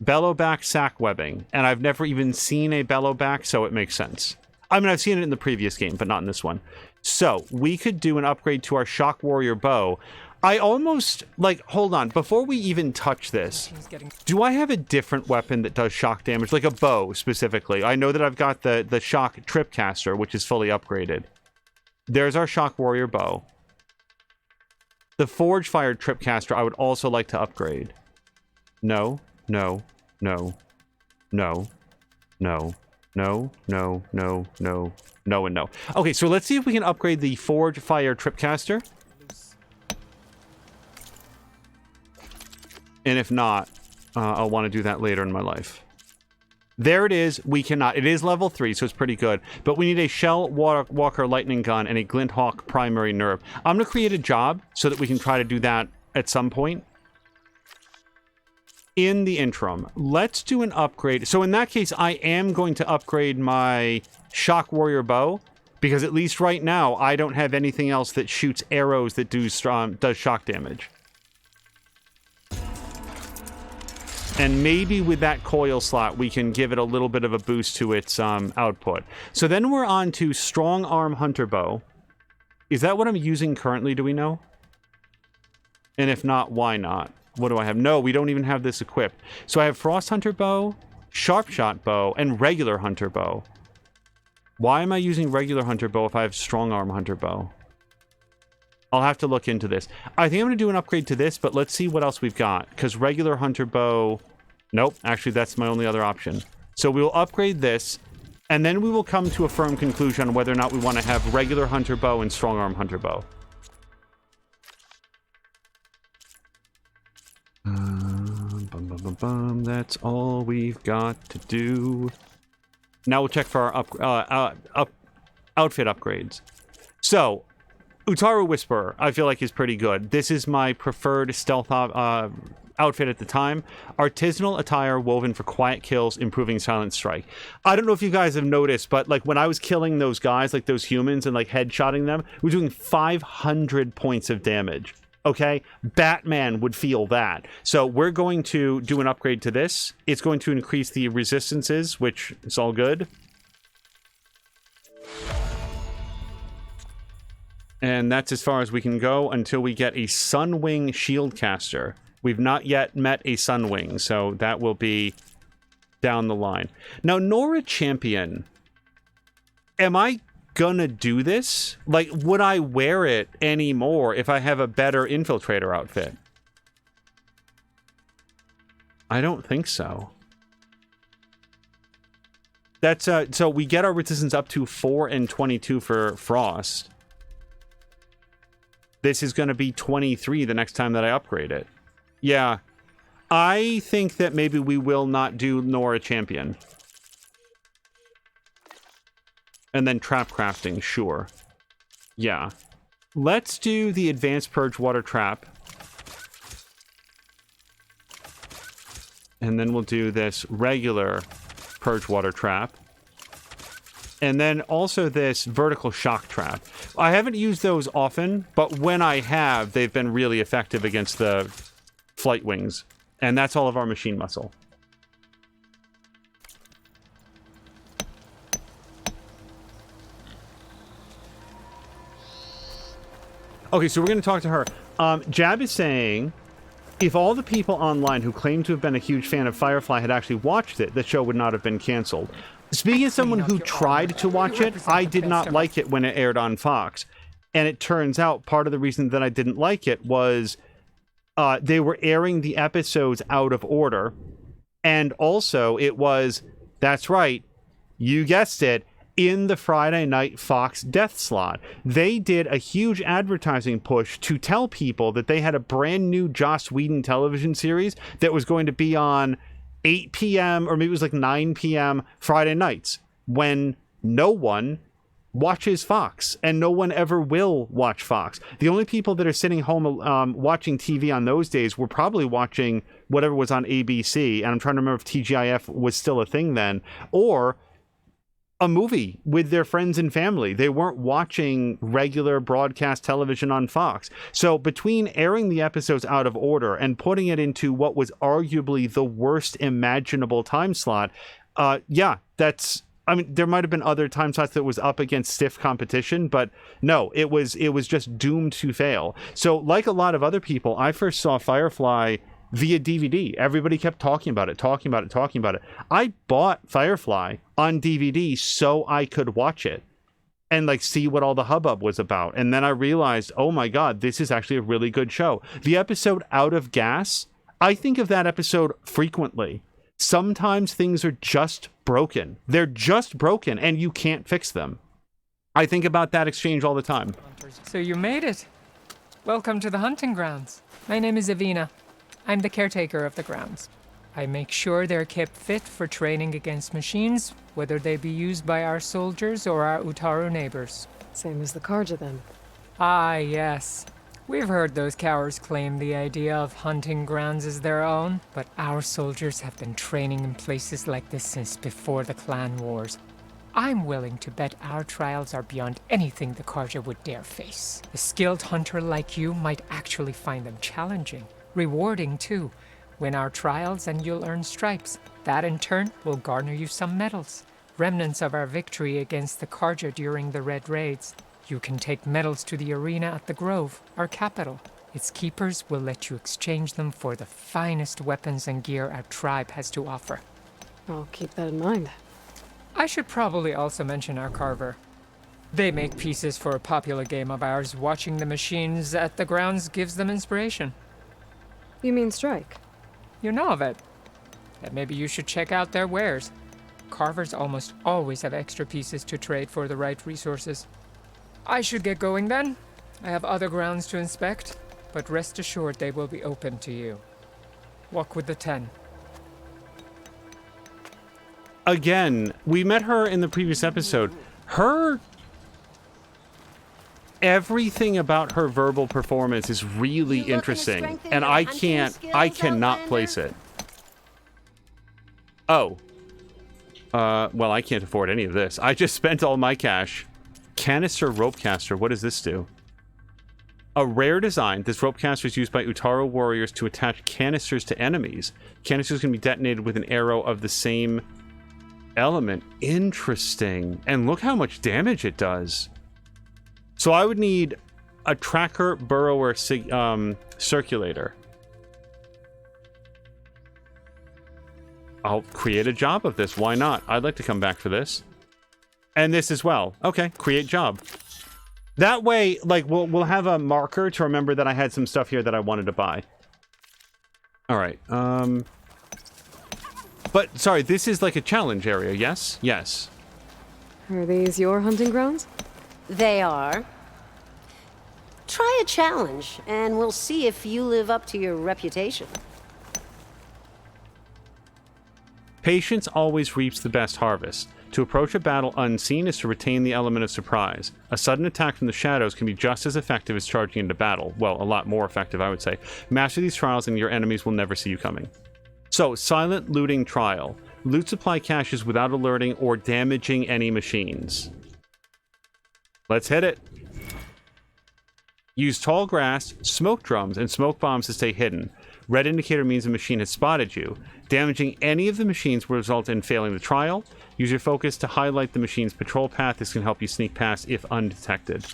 bellowback sack webbing. And I've never even seen a bellowback, so it makes sense. I mean, I've seen it in the previous game, but not in this one. So, we could do an upgrade to our Shock Warrior bow. I almost, like, hold on, before we even touch this, do I have a different weapon that does shock damage, like a bow specifically? I know that I've got the Shock Tripcaster, which is fully upgraded. There's our Shock Warrior bow. The Forge Fired Tripcaster I would also like to upgrade. No, no, no, no, no, no, no, no, no, no, and no. Okay, so let's see if we can upgrade the Forge Fire Tripcaster. And if not, I'll want to do that later in my life. There it is. We cannot. It is level 3, so it's pretty good. But we need a Shell Walker lightning gun and a Glint Hawk primary nerve. I'm going to create a job so that we can try to do that at some point. In the interim, let's do an upgrade. So in that case, I am going to upgrade my Shock Warrior bow, because at least right now, I don't have anything else that shoots arrows that does shock damage. And maybe with that coil slot, we can give it a little bit of a boost to its output. So then we're on to Strong Arm Hunter Bow. Is that what I'm using currently, do we know? And if not, why not? What do I have? No, we don't even have this equipped. So I have Frost Hunter Bow, Sharp Shot Bow, and Regular Hunter Bow. Why am I using Regular Hunter Bow if I have Strong Arm Hunter Bow? I'll have to look into this. I think I'm going to do an upgrade to this, but let's see what else we've got. Because Regular Hunter Bow... Nope, actually that's my only other option. So we'll upgrade this, and then we will come to a firm conclusion on whether or not we want to have Regular Hunter Bow and Strong Arm Hunter Bow. That's all we've got to do. Now we'll check for our outfit upgrades. So, Utaru Whisperer, I feel like is pretty good. This is my preferred stealth outfit at the time. Artisanal attire woven for quiet kills, improving silent strike. I don't know if you guys have noticed, but like when I was killing those guys, like those humans, and like headshotting them, we were doing 500 points of damage. Okay, Batman would feel that. So we're going to do an upgrade to this. It's going to increase the resistances, which is all good. And that's as far as we can go until we get a Sunwing Shieldcaster. We've not yet met a Sunwing, so that will be down the line. Now, Nora Champion. Am I gonna do this? Like, would I wear it anymore if I have a better infiltrator outfit? I don't think so. That's so we get our resistance up to 4 and 22 for Frost. This is going to be 23 the next time that I upgrade it. Yeah, I think that maybe we will not do Nora Champion. And then trap crafting, sure. Yeah. Let's do the Advanced Purge Water Trap. And then we'll do this regular Purge Water Trap. And then also this Vertical Shock Trap. I haven't used those often, but when I have, they've been really effective against the Flight Wings. And that's all of our machine muscle. Okay, so we're going to talk to her. Jab is saying, if all the people online who claim to have been a huge fan of Firefly had actually watched it, the show would not have been canceled. Speaking as someone who tried to watch it, I did not like it when it aired on Fox. And it turns out part of the reason that I didn't like it was they were airing the episodes out of order. And also it was, that's right, you guessed it, in the Friday night Fox death slot. They did a huge advertising push to tell people that they had a brand new Joss Whedon television series that was going to be on 8 p.m. or maybe it was like 9 p.m. Friday nights when no one watches Fox and no one ever will watch Fox. The only people that are sitting home watching TV on those days were probably watching whatever was on ABC, and I'm trying to remember if TGIF was still a thing then, or a movie with their friends and family. They weren't watching regular broadcast television on Fox. So between airing the episodes out of order and putting it into what was arguably the worst imaginable time slot, yeah, that's, I mean, there might have been other time slots that was up against stiff competition, but no, it was just doomed to fail. So like a lot of other people, I first saw Firefly via DVD. Everybody kept talking about it. I bought Firefly on DVD so I could watch it and like see what all the hubbub was about. And then I realized, oh my God, this is actually a really good show. The episode Out of Gas, I think of that episode frequently. Sometimes things are just broken. They're just broken and you can't fix them. I think about that exchange all the time. So you made it. Welcome to the hunting grounds. My name is Avina. I'm the caretaker of the grounds. I make sure they're kept fit for training against machines, whether they be used by our soldiers or our Utaru neighbors. Same as the Karja then. Ah, yes. We've heard those cowards claim the idea of hunting grounds as their own, but our soldiers have been training in places like this since before the clan wars. I'm willing to bet our trials are beyond anything the Karja would dare face. A skilled hunter like you might actually find them challenging, rewarding too. Win our trials and you'll earn stripes. That in turn will garner you some medals. Remnants of our victory against the Karja during the Red Raids. You can take medals to the arena at the Grove, our capital. Its keepers will let you exchange them for the finest weapons and gear our tribe has to offer. I'll keep that in mind. I should probably also mention our carver. They make pieces for a popular game of ours. Watching the machines at the grounds gives them inspiration. You mean strike? You know of it. And maybe you should check out their wares. Carvers almost always have extra pieces to trade for the right resources. I should get going then. I have other grounds to inspect, but rest assured they will be open to you. Walk with the 10. Again, we met her in the previous episode. Everything about her verbal performance is really interesting, and I cannot place it. Oh. Well, I can't afford any of this. I just spent all my cash. Canister ropecaster, what does this do? A rare design, this ropecaster is used by Utaru warriors to attach canisters to enemies. Canisters can be detonated with an arrow of the same element. Interesting. And look how much damage it does. So I would need a tracker, burrower, circulator. I'll create a job of this. Why not? I'd like to come back for this. And this as well. Okay, create job. That way, like, we'll have a marker to remember that I had some stuff here that I wanted to buy. All right. But, sorry, this is like a challenge area, yes? Yes. Are these your hunting grounds? They are. Try a challenge, and we'll see if you live up to your reputation. Patience always reaps the best harvest. To approach a battle unseen is to retain the element of surprise. A sudden attack from the shadows can be just as effective as charging into battle. Well, a lot more effective, I would say. Master these trials and your enemies will never see you coming. So, silent looting trial. Loot supply caches without alerting or damaging any machines. Let's hit it. Use tall grass, smoke drums, and smoke bombs to stay hidden. Red indicator means a machine has spotted you. Damaging any of the machines will result in failing the trial. Use your focus to highlight the machine's patrol path. This can help you sneak past if undetected.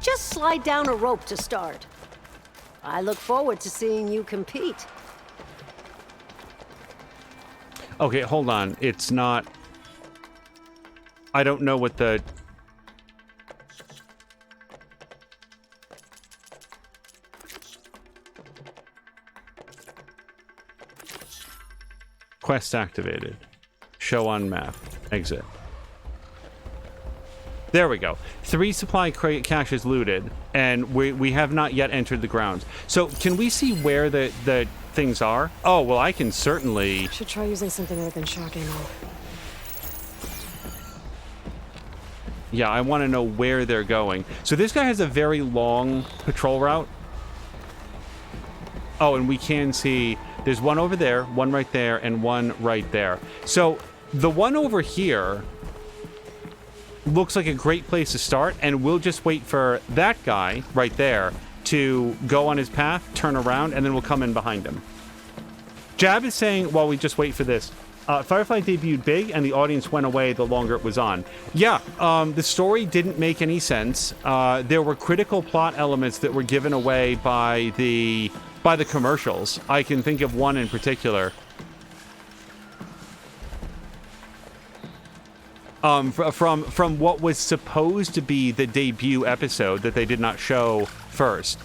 Just slide down a rope to start. I look forward to seeing you compete. Okay, hold on. It's not... I don't know what the... Quest activated. Show on map. Exit. There we go. 3 supply crate caches looted, and we have not yet entered the grounds. So, can we see where the things are? Oh, well, I can certainly... Should try using something other than shock ammo. Yeah, I want to know where they're going. So this guy has a very long patrol route. Oh, and we can see there's one over there, one right there, and one right there. So the one over here looks like a great place to start, and we'll just wait for that guy right there to go on his path, turn around, and then we'll come in behind him. Jab is saying, while we just wait for this, Firefly debuted big, and the audience went away the longer it was on. Yeah, the story didn't make any sense. There were critical plot elements that were given away by the commercials. I can think of one in particular. From what was supposed to be the debut episode that they did not show first.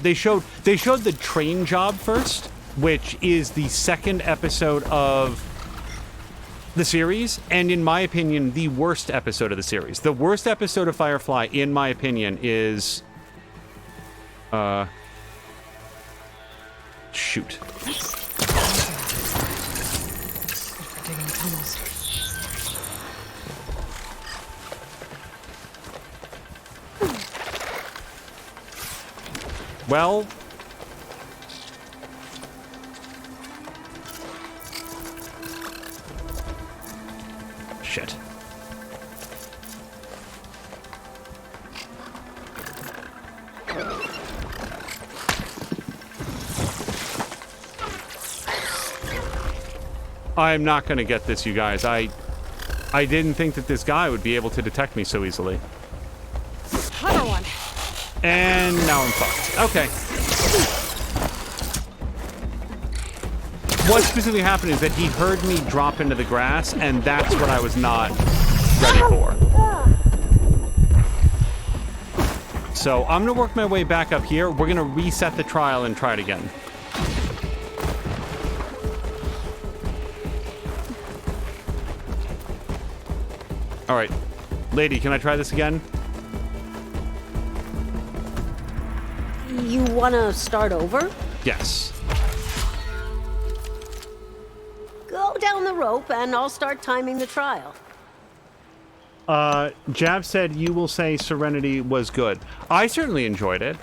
They showed the train job first, which is the second episode of the series, and in my opinion, the worst episode of the series. The worst episode of Firefly, in my opinion, is shoot. Good for digging tunnels. Well... Shit. I'm not gonna get this, you guys. I didn't think that this guy would be able to detect me so easily. Another one. And now I'm fucked. Okay. What specifically happened is that he heard me drop into the grass, and that's what I was not ready for. So I'm gonna work my way back up here. We're gonna reset the trial and try it again. All right, lady, can I try this again? You want to start over? Yes. Go down the rope and I'll start timing the trial. Jab said you will say Serenity was good. I certainly enjoyed it.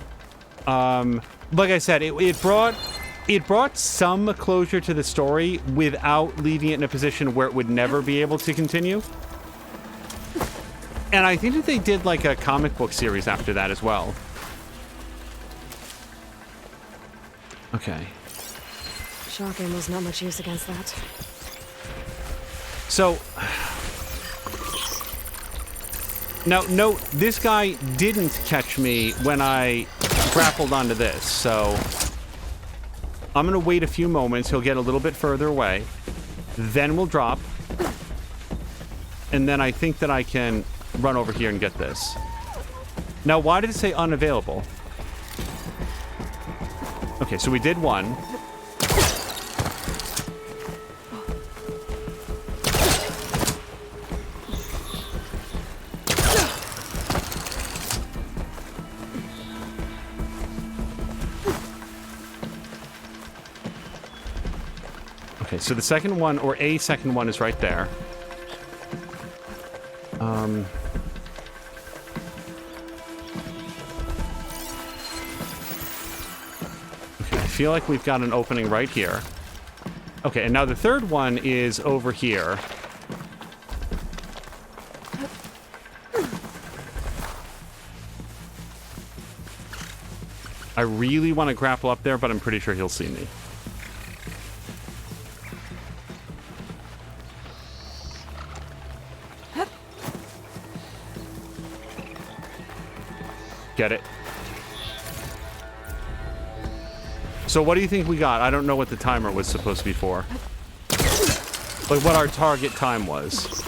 Like I said, it brought some closure to the story without leaving it in a position where it would never be able to continue. And I think that they did like a comic book series after that as well. Okay. Shock ammo's not much use against that. So... Now, note, this guy didn't catch me when I grappled onto this, so... I'm gonna wait a few moments, he'll get a little bit further away. Then we'll drop. And then I think that I can run over here and get this. Now, why did it say unavailable? Okay, so we did one. Okay, so the second one, or a second one, is right there. Okay, I feel like we've got an opening right here. Okay, and now the third one is over here. I really want to grapple up there, but I'm pretty sure he'll see me. Get it. So what do you think we got? I don't know what the timer was supposed to be for. Like what our target time was.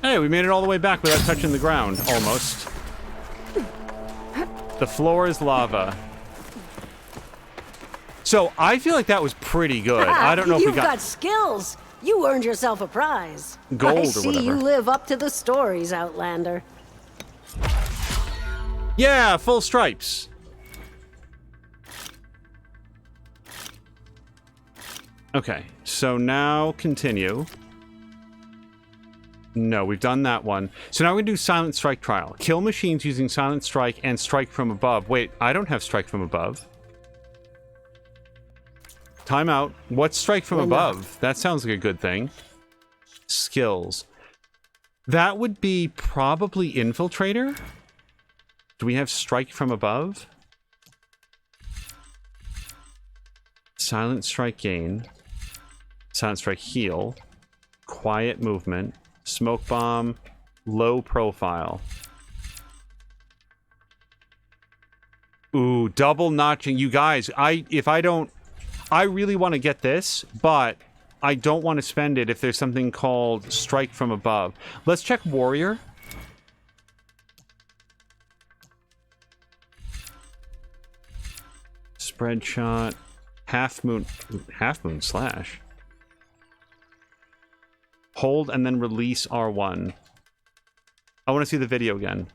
Hey, we made it all the way back without touching the ground, almost. The floor is lava. So, I feel like that was pretty good. I don't know if we You've got skills. You earned yourself a prize. Gold or I see whatever. you live up to the stories, Outlander. Yeah, full stripes. Okay, so now continue. No, we've done that one. So now we're going to do Silent Strike Trial. Kill machines using Silent Strike and Strike from Above. Wait, I don't have Strike from Above. Time out. What's Strike from Above? That sounds like a good thing. Skills. That would be probably Infiltrator. Do we have Strike from Above? Silent Strike Gain. Silent Strike Heal. Quiet Movement. Smoke Bomb. Low Profile. Ooh, double notching. You guys, I really want to get this, but I don't want to spend it if there's something called Strike from Above. Let's check Warrior. Spread shot. Half moon slash. Hold and then release R1. I want to see the video again.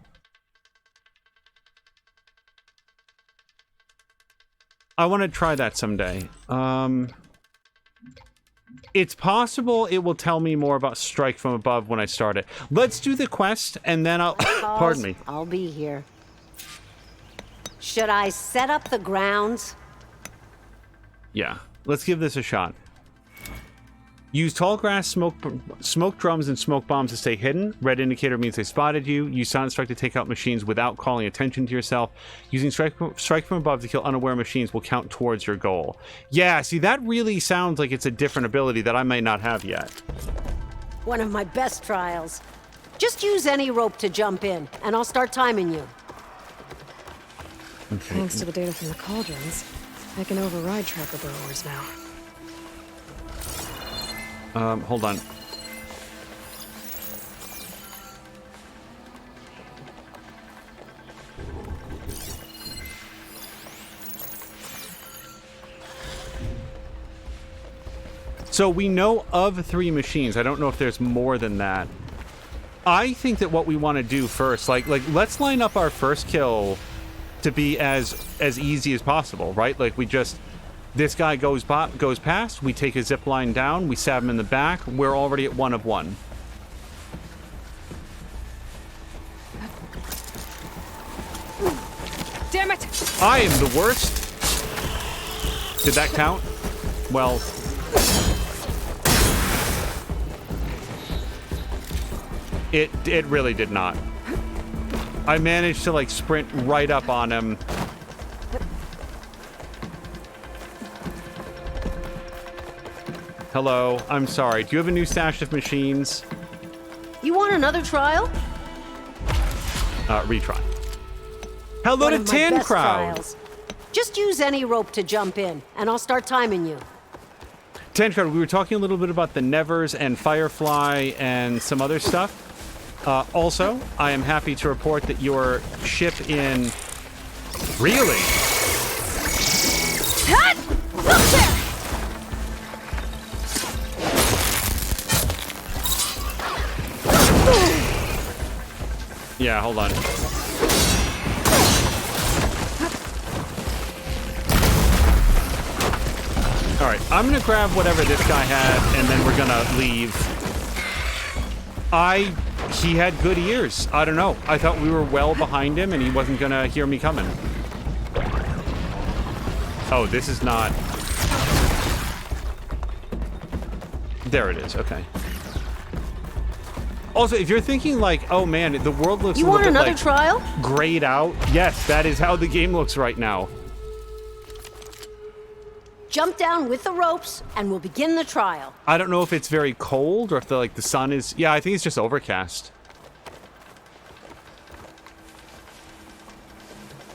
I want to try that someday. It's possible it will tell me more about Strike from Above when I start it. Let's do the quest, and then I'll... Pardon me. I'll be here. Should I set up the grounds? Yeah. Let's give this a shot. Use tall grass, smoke drums, and smoke bombs to stay hidden. Red indicator means they spotted you. Use silent strike to take out machines without calling attention to yourself. Using strike from above to kill unaware machines will count towards your goal. Yeah, see, that really sounds like it's a different ability that I may not have yet. One of my best trials. Just use any rope to jump in, and I'll start timing you. Okay. Thanks to the data from the cauldrons, I can override tracker burrowers now. Hold on. So we know of 3 machines. I don't know if there's more than that. I think that what we want to do first, like let's line up our first kill to be as easy as possible, right? Like we just... This guy goes past, we take a zip line down, we stab him in the back, we're already at 1 of 1. Damn it! I am the worst. Did that count? Well... It really did not. I managed to, like, sprint right up on him. Hello, I'm sorry. Do you have a new stash of machines? You want another trial? Retry. Hello One to of my Tan best Crowd! trials. Just use any rope to jump in, and I'll start timing you. Tan Crowd, we were talking a little bit about the Nevers and Firefly and some other stuff. Also, I am happy to report that your ship in... Really? Cut! Look there! Yeah, hold on. Alright, I'm gonna grab whatever this guy had, and then we're gonna leave. He had good ears. I don't know. I thought we were well behind him, and he wasn't gonna hear me coming. Oh, this is not... There it is, okay. Also, if you're thinking like, oh man, the world looks a little bit You want another like trial? grayed out. Yes, that is how the game looks right now. Jump down with the ropes, and we'll begin the trial. I don't know if it's very cold or if the sun is... Yeah, I think it's just overcast.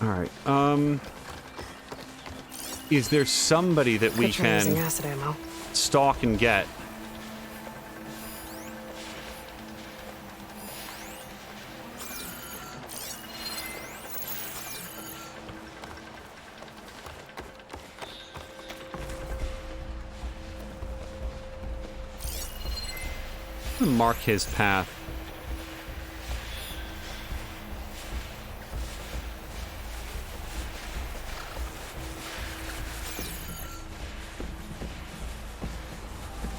All right. Is there somebody that we Could try using can acid ammo. stalk and get? I'm gonna mark his path.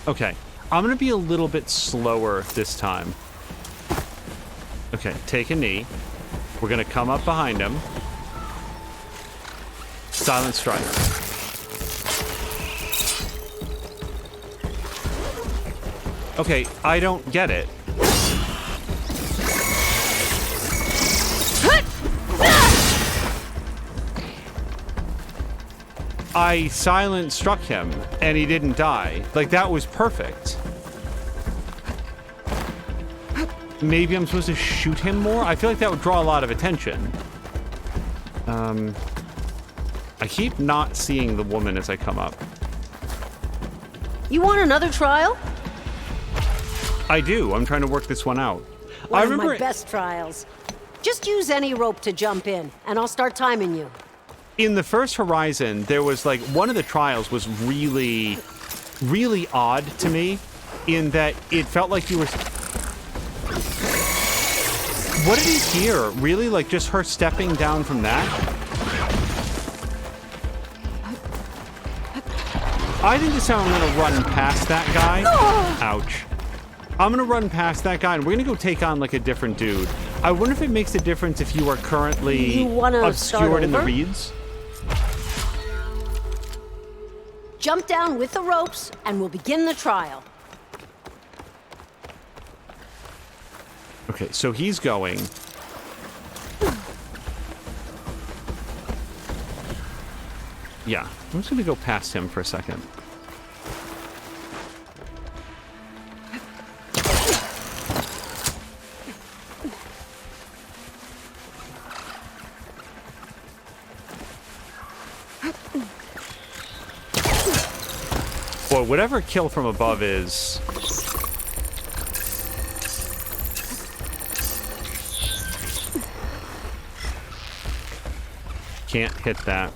Okay, I'm gonna be a little bit slower this time. Okay, take a knee. We're gonna come up behind him. Silent strike. Okay, I don't get it. I silent struck him, and he didn't die. Like, that was perfect. Maybe I'm supposed to shoot him more? I feel like that would draw a lot of attention. I keep not seeing the woman as I come up. You want another trial? I do. I'm trying to work this one out. One I of my best trials. Just use any rope to jump in, and I'll start timing you. in the first Horizon, there was like one of the trials was really, really odd to me in that it felt like you were. What did he hear? Really? Like just her stepping down from that? I think this time I'm going to run past that guy. Ouch. I'm going to run past that guy, and we're going to go take on, like, a different dude. I wonder if it makes a difference if you are currently obscured in the reeds. Jump down with the ropes, and we'll begin the trial. Okay, so he's going. Yeah, I'm just going to go past him for a second. Boy, whatever kill from above is... Can't hit that.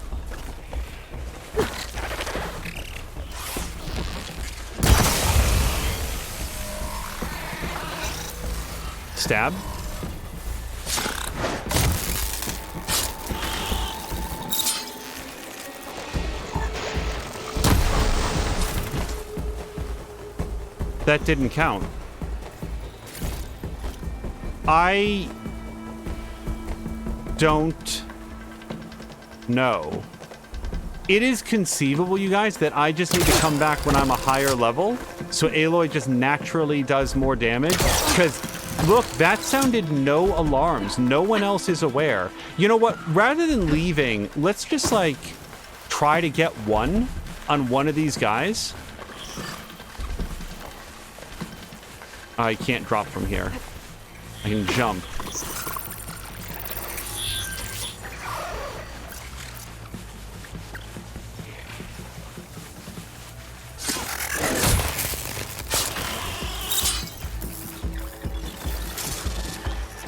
Stab. That didn't count. I don't know. It is conceivable, you guys, that I just need to come back when I'm a higher level, so Aloy just naturally does more damage. Because, look, that sounded no alarms. No one else is aware. You know what? Rather than leaving, let's just, like, try to get one on one of these guys. I can't drop from here. I can jump.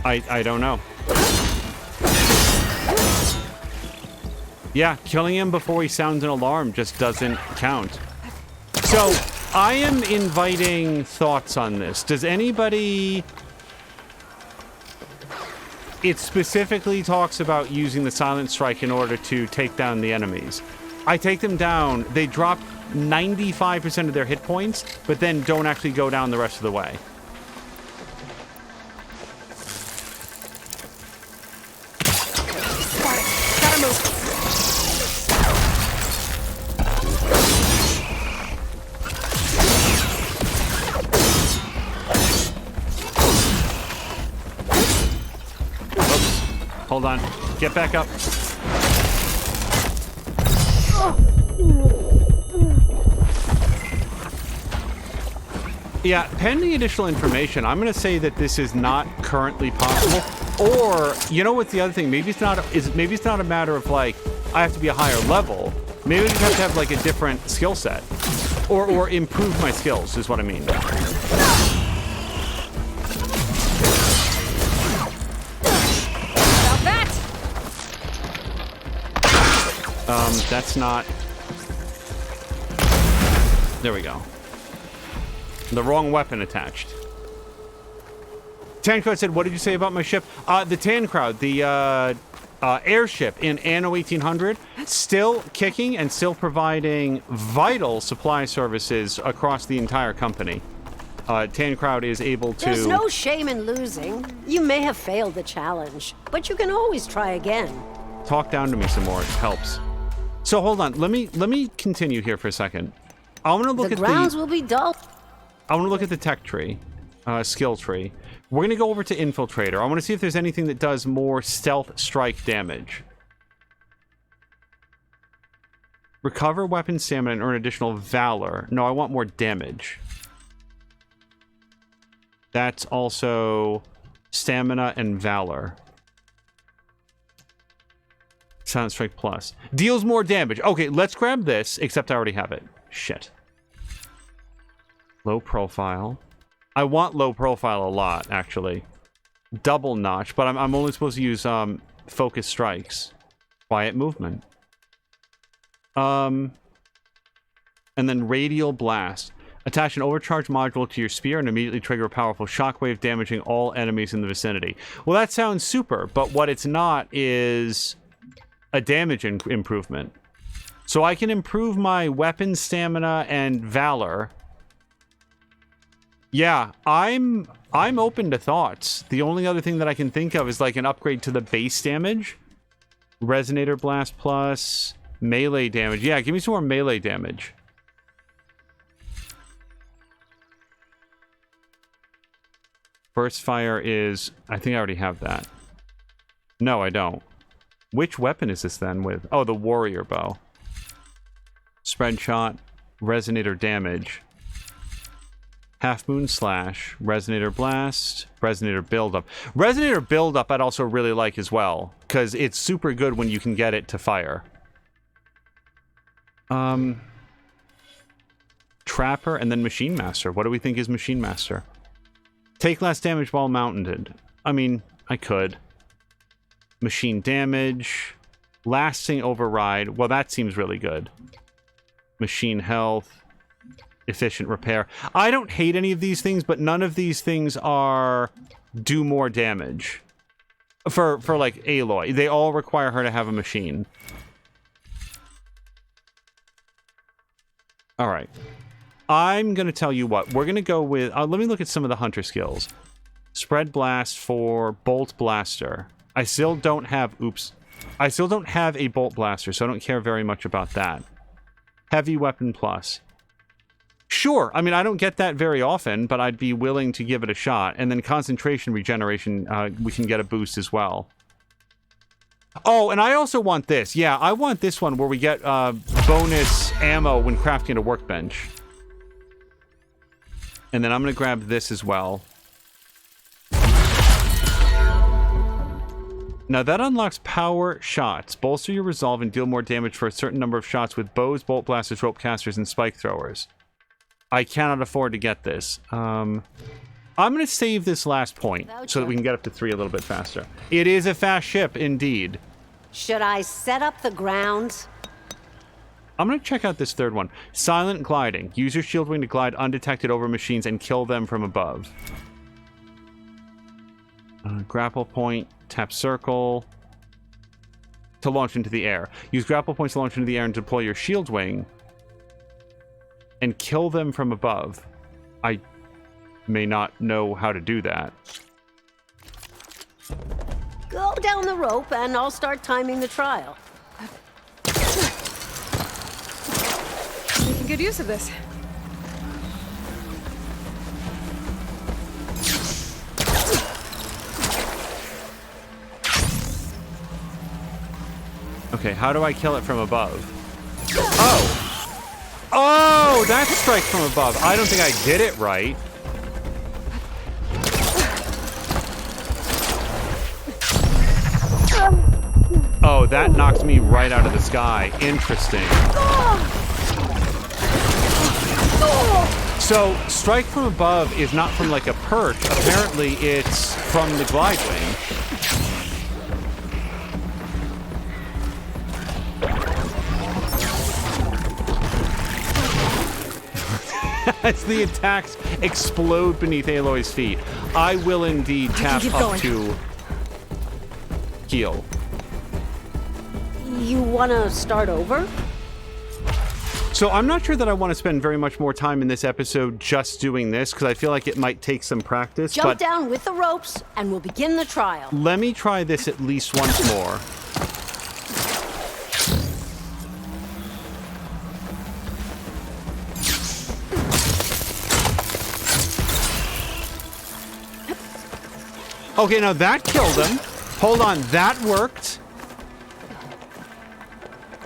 I don't know. Yeah, killing him before he sounds an alarm just doesn't count. So, I am inviting thoughts on this. Does anybody... It specifically talks about using the Silent Strike in order to take down the enemies. I take them down, they drop 95% of their hit points, but then don't actually go down the rest of the way. Hold on. Get back up. Yeah, pending additional information, I'm going to say that this is not currently possible. Or, you know what the other thing? Maybe it's not a matter of, like, I have to be a higher level. Maybe I just have to have, like, a different skill set. Or improve my skills, is what I mean. That's not... There we go. The wrong weapon attached. Tancrowd said, what did you say about my ship? The Tancrowd, the airship in Anno 1800, still kicking and still providing vital supply services across the entire company. Tancrowd is able to... There's no shame in losing. You may have failed the challenge, but you can always try again. Talk down to me some more. It helps. So hold on. Let me continue here for a second. I want to look at the grounds will be dull. I want to look at the tech tree, skill tree. We're going to go over to Infiltrator. I want to see if there's anything that does more stealth strike damage. Recover weapon stamina and earn additional valor. No, I want more damage. That's also stamina and valor. Silent Strike Plus. Deals more damage. Okay, let's grab this, except I already have it. Shit. Low profile. I want low profile a lot, actually. Double notch, but I'm only supposed to use focus strikes. Quiet movement. And then radial blast. Attach an overcharged module to your spear and immediately trigger a powerful shockwave, damaging all enemies in the vicinity. Well, that sounds super, but what it's not is a damage improvement. So I can improve my weapon stamina and valor. Yeah, I'm open to thoughts. The only other thing that I can think of is like an upgrade to the base damage. Resonator blast plus melee damage. Yeah, give me some more melee damage. Burst fire is... I think I already have that. No, I don't. Which weapon is this then with? Oh, the warrior bow. Spread shot. Resonator damage. Half moon slash. Resonator blast. Resonator buildup. Resonator buildup I'd also really like as well. Because it's super good when you can get it to fire. Trapper and then Machine Master. What do we think is Machine Master? Take less damage while mounted. I mean, I could. Machine damage. Lasting override. Well, that seems really good. Machine health. Efficient repair. I don't hate any of these things, but none of these things are do more damage. For like, Aloy. They all require her to have a machine. Alright. I'm going to tell you what. We're going to go with... let me look at some of the hunter skills. Spread blast for bolt blaster. I still don't have... Oops. I still don't have a bolt blaster, so I don't care very much about that. Heavy weapon plus. Sure. I mean, I don't get that very often, but I'd be willing to give it a shot. And then concentration regeneration, we can get a boost as well. Oh, and I also want this. Yeah, I want this one where we get bonus ammo when crafting a workbench. And then I'm going to grab this as well. Now that unlocks power shots. Bolster your resolve and deal more damage for a certain number of shots with bows, bolt blasters, rope casters, and spike throwers. I cannot afford to get this. I'm going to save this last point so that we can get up to 3 a little bit faster. It is a fast ship, indeed. Should I set up the grounds? I'm going to check out this third one. Silent gliding. Use your shield wing to glide undetected over machines and kill them from above. Grapple point. Tap circle. To launch into the air. Use grapple points to launch into the air and deploy your shield wing. And kill them from above. I may not know how to do that. Go down the rope and I'll start timing the trial. Making good use of this. Okay, how do I kill it from above? Oh! Oh, that's strike from above. I don't think I did it right. Oh, that knocked me right out of the sky. Interesting. So, strike from above is not from like a perch. Apparently, it's from the glide wing. As the attacks explode beneath Aloy's feet, I will indeed tap up to heal. You want to start over? So I'm not sure that I want to spend very much more time in this episode just doing this, because I feel like it might take some practice. Jump down with the ropes, and we'll begin the trial. Let me try this at least once more. Okay, now that killed him. Hold on, that worked.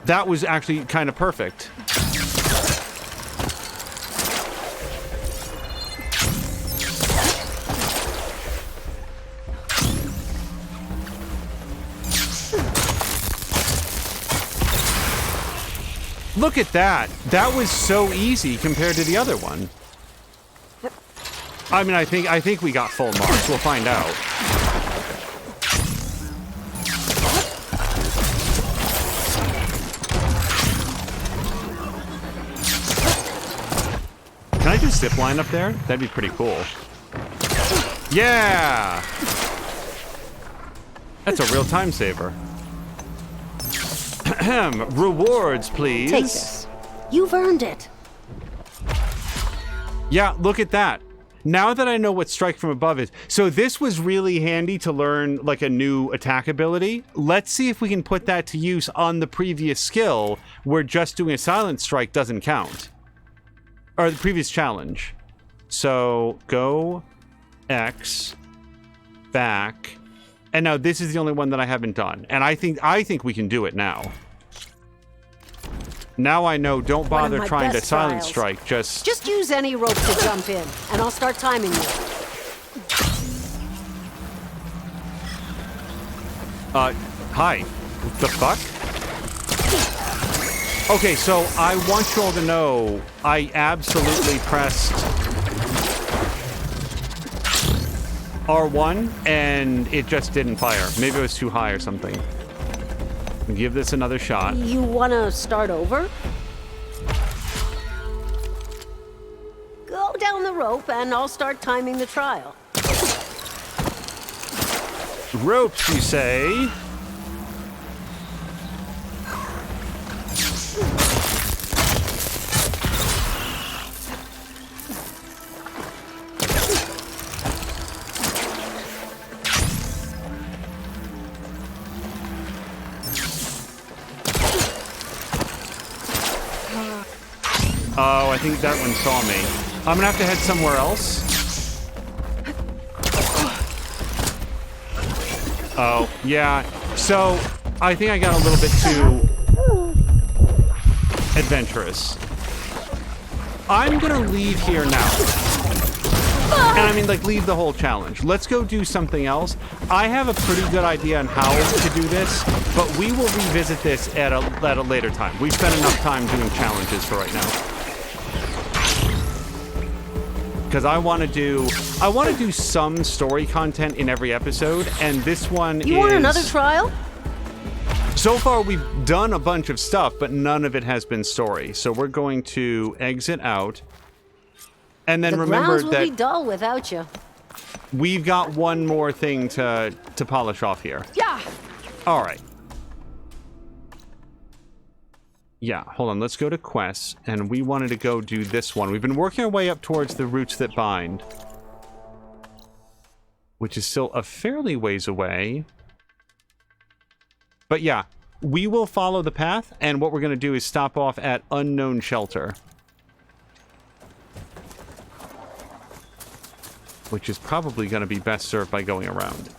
That was actually kind of perfect. Look at that. That was so easy compared to the other one. I mean, I think we got full marks. We'll find out. I do zip line up there? That'd be pretty cool. Yeah! That's a real time saver. Rewards, please. Take this. You've earned it. Yeah, look at that. Now that I know what Strike from Above is, so this was really handy to learn like a new attack ability. Let's see if we can put that to use on the previous skill where just doing a silent strike doesn't count. Or the previous challenge. So go X back. And now this is the only one that I haven't done. And I think we can do it now. Now I know, don't bother trying to silent strike, Just use any rope to jump in, and I'll start timing you. Hi. The fuck? Okay, so I want you all to know, I absolutely pressed R1, and it just didn't fire. Maybe it was too high or something. Give this another shot. You want to start over? Go down the rope and I'll start timing the trial. Ropes, you say? Oh, I think that one saw me. I'm gonna have to head somewhere else. Oh, yeah. So, I think I got a little bit too adventurous. I'm gonna leave here now. And I mean, like, leave the whole challenge. Let's go do something else. I have a pretty good idea on how to do this, but we will revisit this at a later time. We've spent enough time doing challenges for right now. Because I want to do some story content in every episode, and this one You want another trial? So far, we've done a bunch of stuff, but none of it has been story. So we're going to exit out. And then remember that the grounds will be dull without you. We've got one more thing to polish off here. Yeah. All right. Yeah, hold on. Let's go to quests, and we wanted to go do this one. We've been working our way up towards the roots that bind, which is still a fairly ways away. But yeah, we will follow the path, and what we're going to do is stop off at Unknown Shelter, which is probably going to be best served by going around.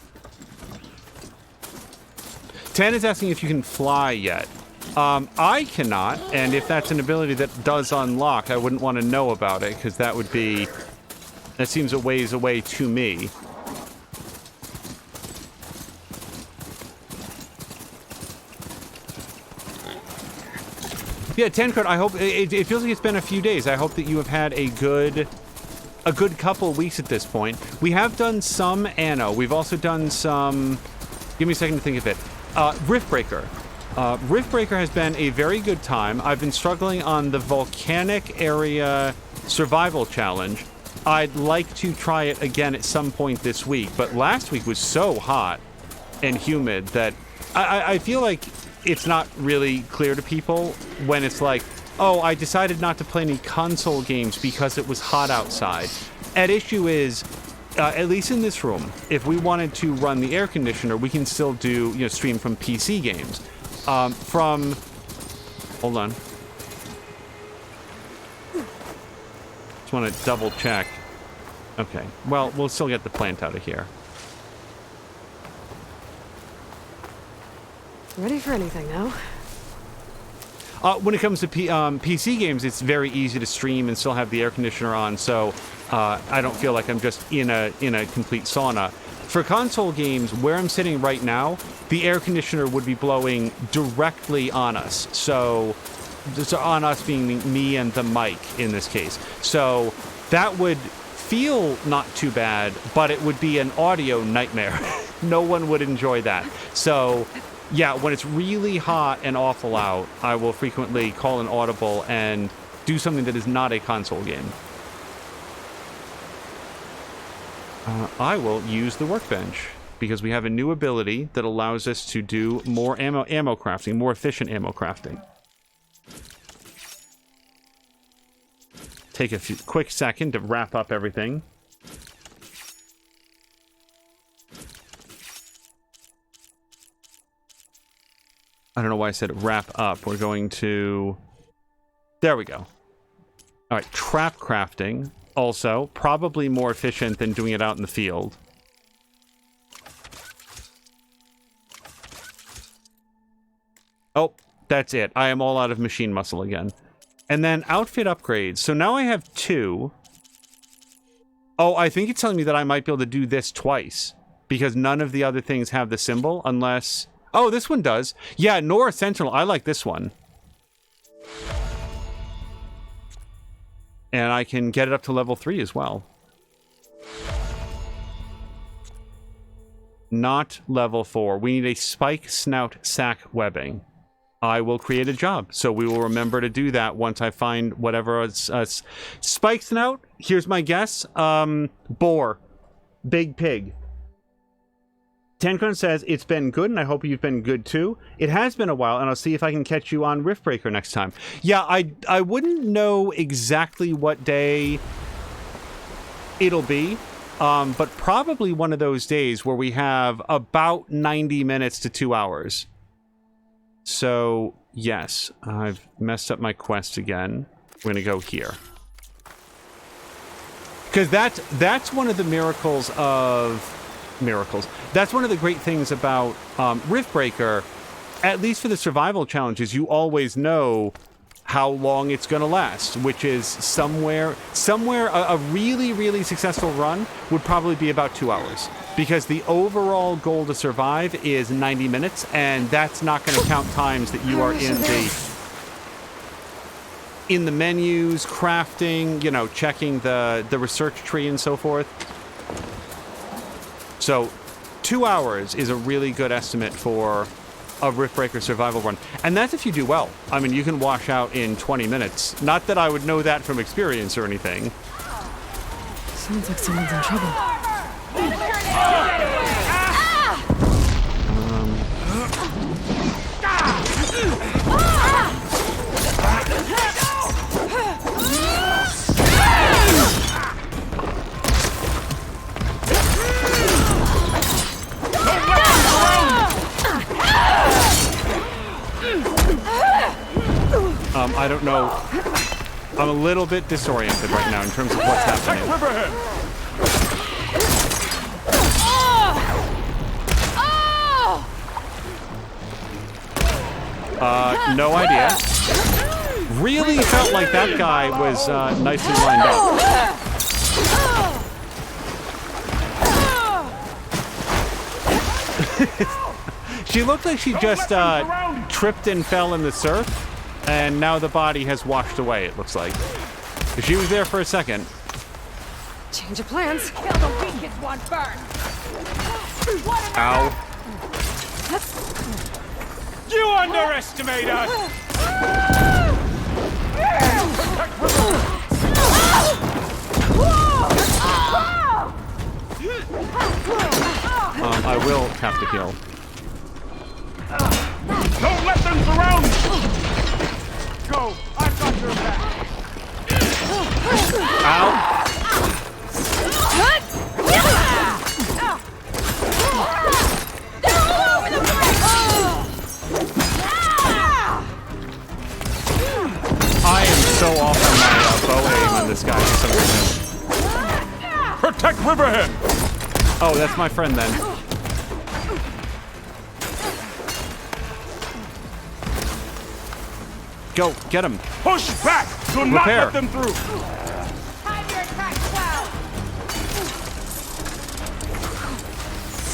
10 is asking if you can fly yet. I cannot, and if that's an ability that does unlock, I wouldn't want to know about it, because that seems a ways away to me. Yeah, 10 card, I hope, it feels like it's been a few days. I hope that you have had a good couple weeks at this point. We have done some Anno. We've also done some, give me a second to think of it, Riftbreaker. Riftbreaker has been a very good time. I've been struggling on the volcanic area survival challenge. I'd like to try it again at some point this week, but last week was so hot and humid that I feel like it's not really clear to people when it's like, oh, I decided not to play any console games because it was hot outside. At issue is, at least in this room, if we wanted to run the air conditioner, we can still do, stream from PC games. Hold on. Just want to double check. Okay, well, we'll still get the plant out of here. Ready for anything now? When it comes to PC games, it's very easy to stream and still have the air conditioner on, so I don't feel like I'm just in a complete sauna. For console games, where I'm sitting right now, the air conditioner would be blowing directly on us. So on us being me and the mic in this case. So that would feel not too bad, but it would be an audio nightmare. No one would enjoy that. So yeah, when it's really hot and awful out, I will frequently call an audible and do something that is not a console game. I will use the workbench because we have a new ability that allows us to do more ammo crafting, more efficient ammo crafting. Take a quick second to wrap up everything. I don't know why I said wrap up. We're going to... There we go. All right, trap crafting. Also, probably more efficient than doing it out in the field. Oh, that's it. I am all out of machine muscle again. And then outfit upgrades. So now I have 2. Oh, I think it's telling me that I might be able to do this twice. Because none of the other things have the symbol, unless... Oh, this one does. Yeah, Nora Sentinel. I like this one. And I can get it up to level 3 as well. Not level 4. We need a spike snout sack webbing. I will create a job. So we will remember to do that once I find whatever spike snout. Here's my guess. Boar. Big pig. Tancon says, it's been good, and I hope you've been good too. It has been a while, and I'll see if I can catch you on Riftbreaker next time. Yeah, I wouldn't know exactly what day it'll be, but probably one of those days where we have about 90 minutes to 2 hours. So, yes, I've messed up my quest again. We're going to go here. Because that's one of the miracles of... That's one of the great things about Riftbreaker, at least for the survival challenges. You always know how long it's going to last, which is somewhere a really, really successful run would probably be about 2 hours, because the overall goal to survive is 90 minutes, and that's not going to count times that you are in the menus, crafting, you know, checking the research tree and so forth. So 2 hours is a really good estimate for a Riftbreaker survival run. And that's if you do well. I mean, you can wash out in 20 minutes. Not that I would know that from experience or anything. Sounds like someone's in trouble. I don't know. I'm a little bit disoriented right now in terms of what's happening. No idea. Really felt like that guy was nicely lined up. She looked like she just tripped and fell in the surf. And now the body has washed away, it looks like. She was there for a second. Change of plans. Kill the weakest one first. Ow. You underestimate us! I will have to kill. Don't let them surround you! Go! I've got your back! Ow! They're all over the place! I am so off on my bow aim on this guy for some reason. Protect Riverhead! Oh, that's my friend then. Go, get him. Push back! Do not Repair. let them through! Time your attacks well!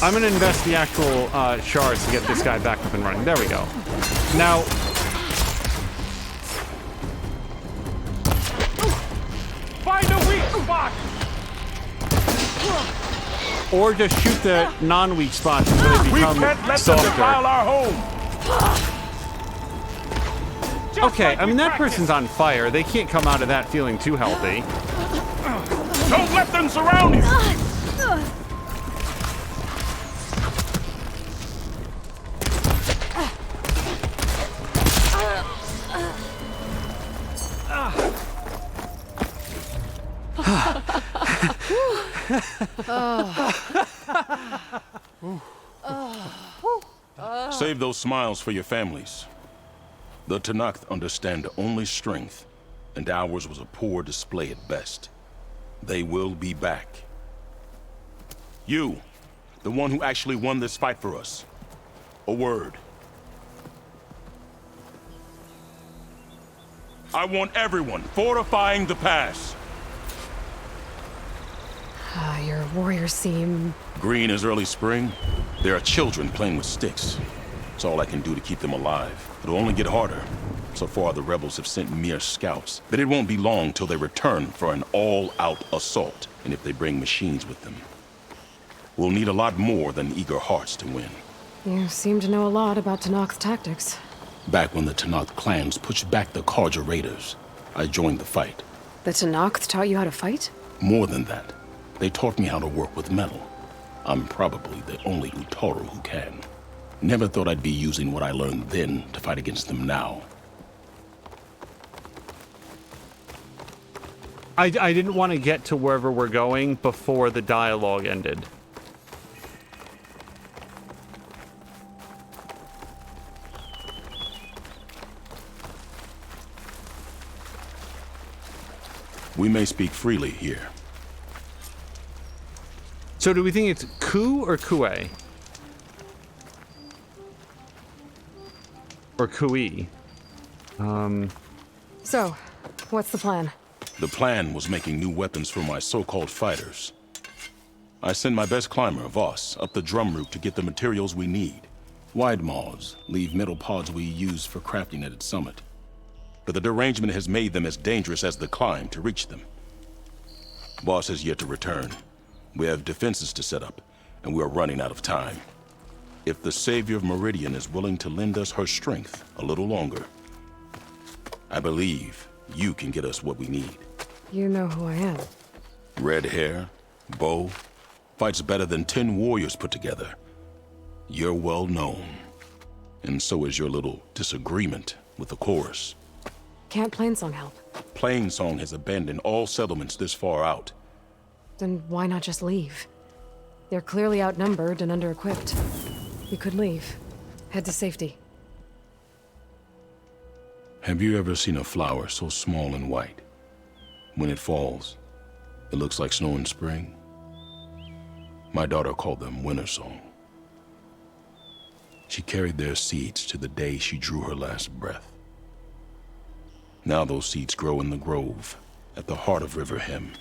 I'm going to invest the actual shards to get this guy back up and running. There we go. Now... Find a weak spot! Or just shoot the non-weak spots until they We become can't let them defile softer. our home! Okay, I mean, that person's on fire. They can't come out of that feeling too healthy. Don't let them surround you! Save those smiles for your families. The Tenakth understand only strength, and ours was a poor display at best. They will be back. You, the one who actually won this fight for us. A word. I want everyone fortifying the pass. Your warriors seem... Green as early spring. There are children playing with sticks. It's all I can do to keep them alive. It'll only get harder. So far, the rebels have sent mere scouts, but it won't be long till they return for an all-out assault, and if they bring machines with them. We'll need a lot more than eager hearts to win. You seem to know a lot about Tenakth's tactics. Back when the Tenakth clans pushed back the Karja raiders, I joined the fight. The Tenakth taught you how to fight? More than that, they taught me how to work with metal. I'm probably the only Utaru who can. Never thought I'd be using what I learned then to fight against them now. I didn't want to get to wherever we're going before the dialogue ended. We may speak freely here. So do we think it's Ku or Kue? Or Kui? So, what's the plan? The plan was making new weapons for my so-called fighters. I send my best climber, Voss, up the drum route to get the materials we need. Widemaws leave metal pods we use for crafting at its summit. But the derangement has made them as dangerous as the climb to reach them. Voss has yet to return. We have defenses to set up, and we are running out of time. If the Savior of Meridian is willing to lend us her strength a little longer, I believe you can get us what we need. You know who I am. Red hair, bow, fights better than 10 warriors put together. You're well known. And so is your little disagreement with the chorus. Can't Plainsong help? Plainsong has abandoned all settlements this far out. Then why not just leave? They're clearly outnumbered and under-equipped. You could leave. Head to safety. Have you ever seen a flower so small and white? When it falls, it looks like snow in spring. My daughter called them winter song. She carried their seeds to the day she drew her last breath. Now those seeds grow in the grove at the heart of River Hem,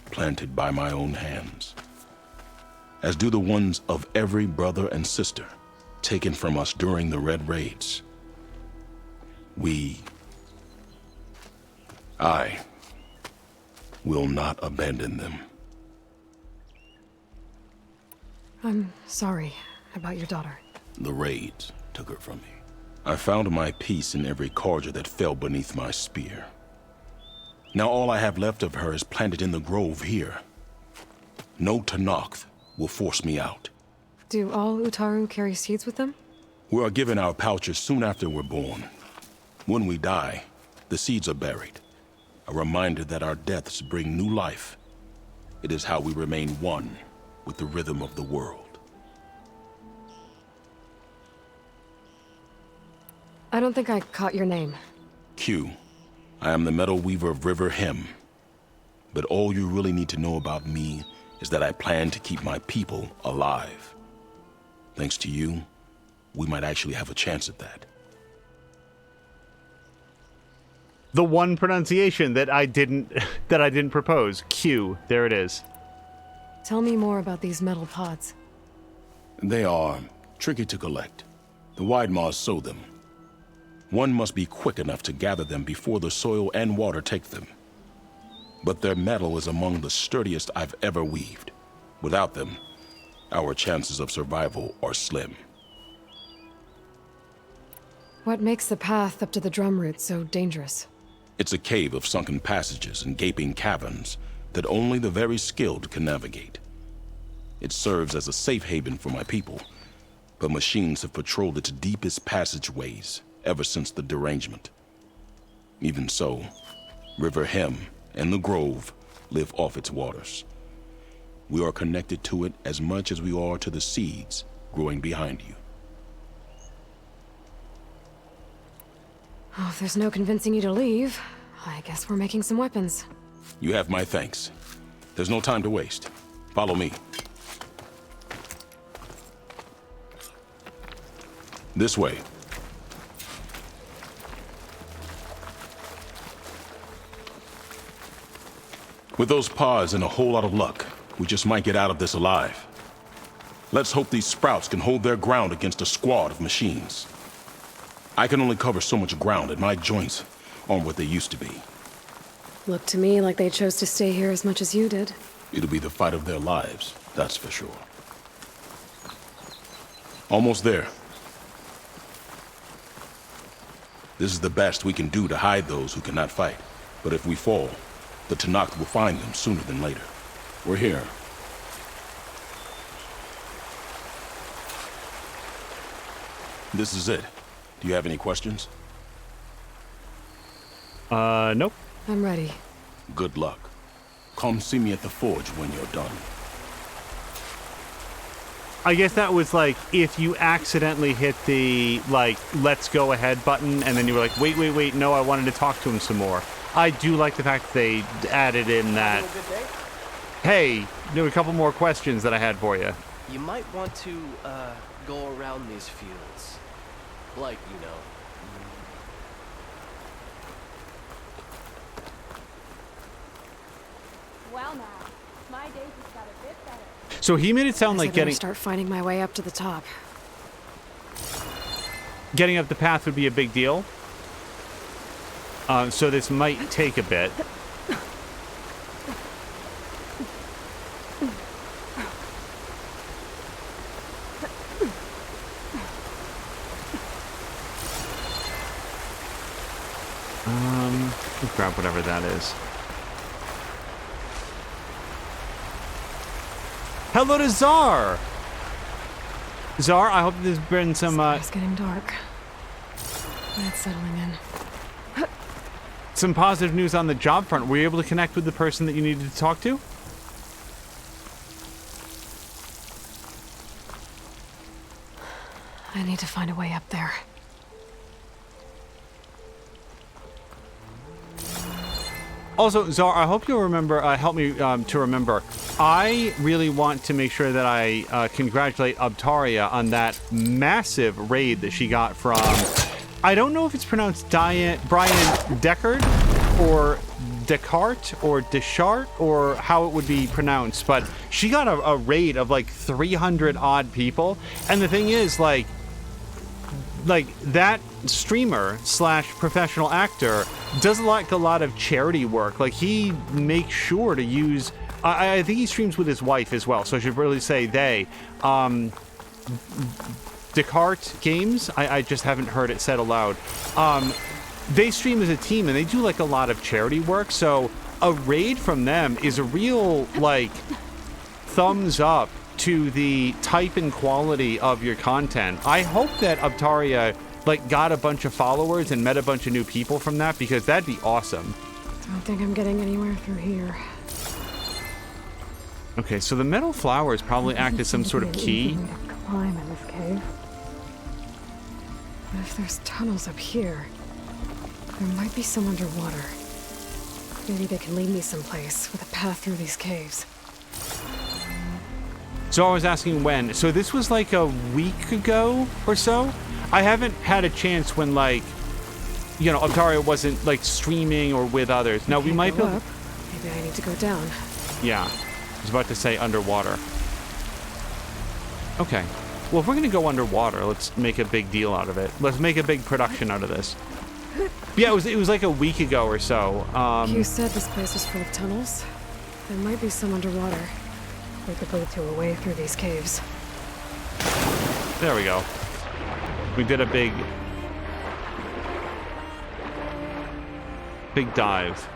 planted by my own hands, as do the ones of every brother and sister taken from us during the Red Raids. I will not abandon them. I'm sorry about your daughter. The raids took her from me. I found my peace in every Karja that fell beneath my spear. Now all I have left of her is planted in the grove here. No Tenakth will force me out. Do all Utaru carry seeds with them? We are given our pouches soon after we're born. When we die, the seeds are buried. A reminder that our deaths bring new life. It is how we remain one with the rhythm of the world. I don't think I caught your name. Q. I am the metal weaver of River Hem. But all you really need to know about me is that I plan to keep my people alive. Thanks to you, we might actually have a chance at that. The one pronunciation that I didn't propose. Q. There it is. Tell me more about these metal pods. They are tricky to collect. The Widemaws sow them. One must be quick enough to gather them before the soil and water take them. But their metal is among the sturdiest I've ever weaved. Without them, our chances of survival are slim. What makes the path up to the drum route so dangerous? It's a cave of sunken passages and gaping caverns that only the very skilled can navigate. It serves as a safe haven for my people, but machines have patrolled its deepest passageways ever since the derangement. Even so, River Hem and the Grove live off its waters. We are connected to it as much as we are to the seeds growing behind you. Oh, if there's no convincing you to leave, I guess we're making some weapons. You have my thanks. There's no time to waste. Follow me. This way. With those pods and a whole lot of luck, we just might get out of this alive. Let's hope these sprouts can hold their ground against a squad of machines. I can only cover so much ground, and my joints aren't what they used to be. Looked to me like they chose to stay here as much as you did. It'll be the fight of their lives, that's for sure. Almost there. This is the best we can do to hide those who cannot fight. But if we fall, the Tenakth will find them sooner than later. We're here. This is it. Do you have any questions? Nope. I'm ready. Good luck. Come see me at the forge when you're done. I guess that was like if you accidentally hit the, like, let's go ahead button, and then you were like, wait, no, I wanted to talk to him some more. I do like the fact that they added in that, hey, there were a couple more questions that I had for you. You might want to, go around these fields. Like, you know. Well now, my day just got a bit better. So he made it sound Guess I like better start finding my way up to the top. getting up the path would be a big deal. So this might take a bit. Let's grab whatever that is. Hello to Czar! Czar, I hope there's been some, It's getting dark. It's settling in. some positive news on the job front. Were you able to connect with the person that you needed to talk to? I need to find a way up there. Also, Czar, I hope you'll remember, help me to remember, I really want to make sure that I congratulate Abtaria on that massive raid that she got from, I don't know if it's pronounced Brian Deckard, or Descartes, or Deschart, or how it would be pronounced, but she got a raid of like 300 odd people, and the thing is, like that streamer slash professional actor does a lot of charity work. Like, he makes sure to use, I think he streams with his wife as well, so I should really say they. Descartes Games, I just haven't heard it said aloud. They stream as a team, and they do like a lot of charity work, so a raid from them is a real, like, thumbs up to the type and quality of your content. I hope that Abtaria, like, got a bunch of followers and met a bunch of new people from that, because that'd be awesome. Don't think I'm getting anywhere through here. Okay, so the metal flowers probably act as some sort of key. Climb in this cave. But if there's tunnels up here, there might be some underwater. Maybe they can lead me someplace with a path through these caves. So I was asking when. So this was like a week ago or so? I haven't had a chance when, like, you know, Abtaria wasn't, like, streaming or with others. Now, we might be able... Up. Maybe I need to go down. Yeah. I was about to say underwater. Okay. Well, if we're going to go underwater, let's make a big deal out of it. Let's make a big production out of this. Yeah, it was like a week ago or so. You said this place was full of tunnels. There might be some underwater. We could lead to a way through these caves. There we go. We did a big dive.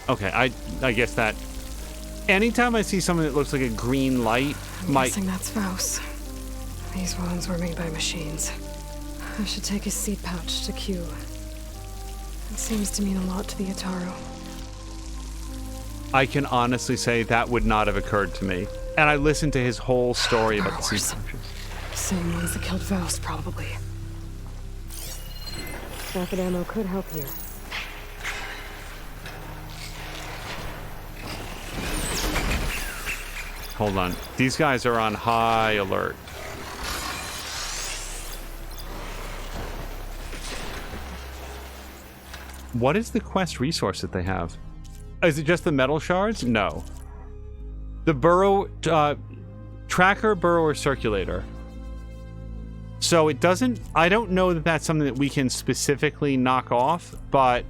Okay, I guess that Anytime I see something that looks like a green light, I'm guessing that's Faust. These wounds were made by machines. I should take his seed pouch to Q. It seems to mean a lot to the Ataru. I can honestly say that would not have occurred to me. And I listened to his whole story about the seed pouches. Same ones that killed Faust, probably. Rapid ammo could help here. Hold on. These guys are on high alert. What is the quest resource that they have? Is it just the metal shards? No. The burrow... tracker, burrower, circulator. So it doesn't... I don't know that that's something that we can specifically knock off, but...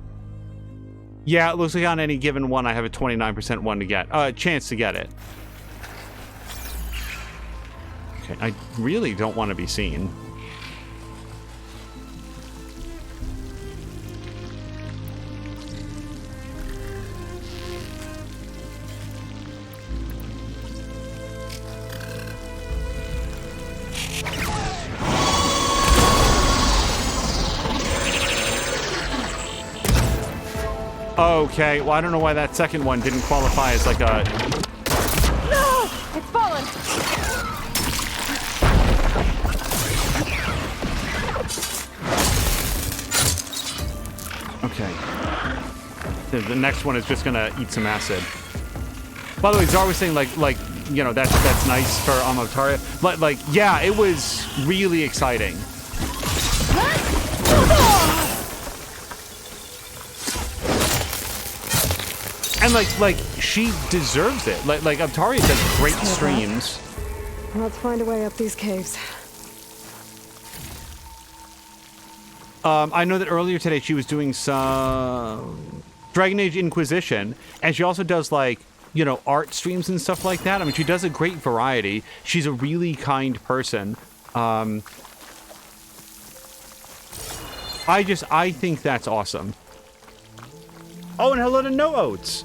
Yeah, it looks like on any given one I have a 29% one to get. Chance to get it. Okay, I really don't want to be seen. Okay, well, I don't know why that second one didn't qualify as like a... No! It's fallen! Okay. The next one is just gonna eat some acid. By the way, Zar was saying like you know, that's nice for Amataria. But like, yeah, it was really exciting. And like she deserves it. Like Amataria does great streams. Let's find a way up these caves. I know that earlier today she was doing some Dragon Age Inquisition, and she also does like, you know, art streams and stuff like that. I mean, she does a great variety. She's a really kind person. I think that's awesome. Oh, and hello to No Oats.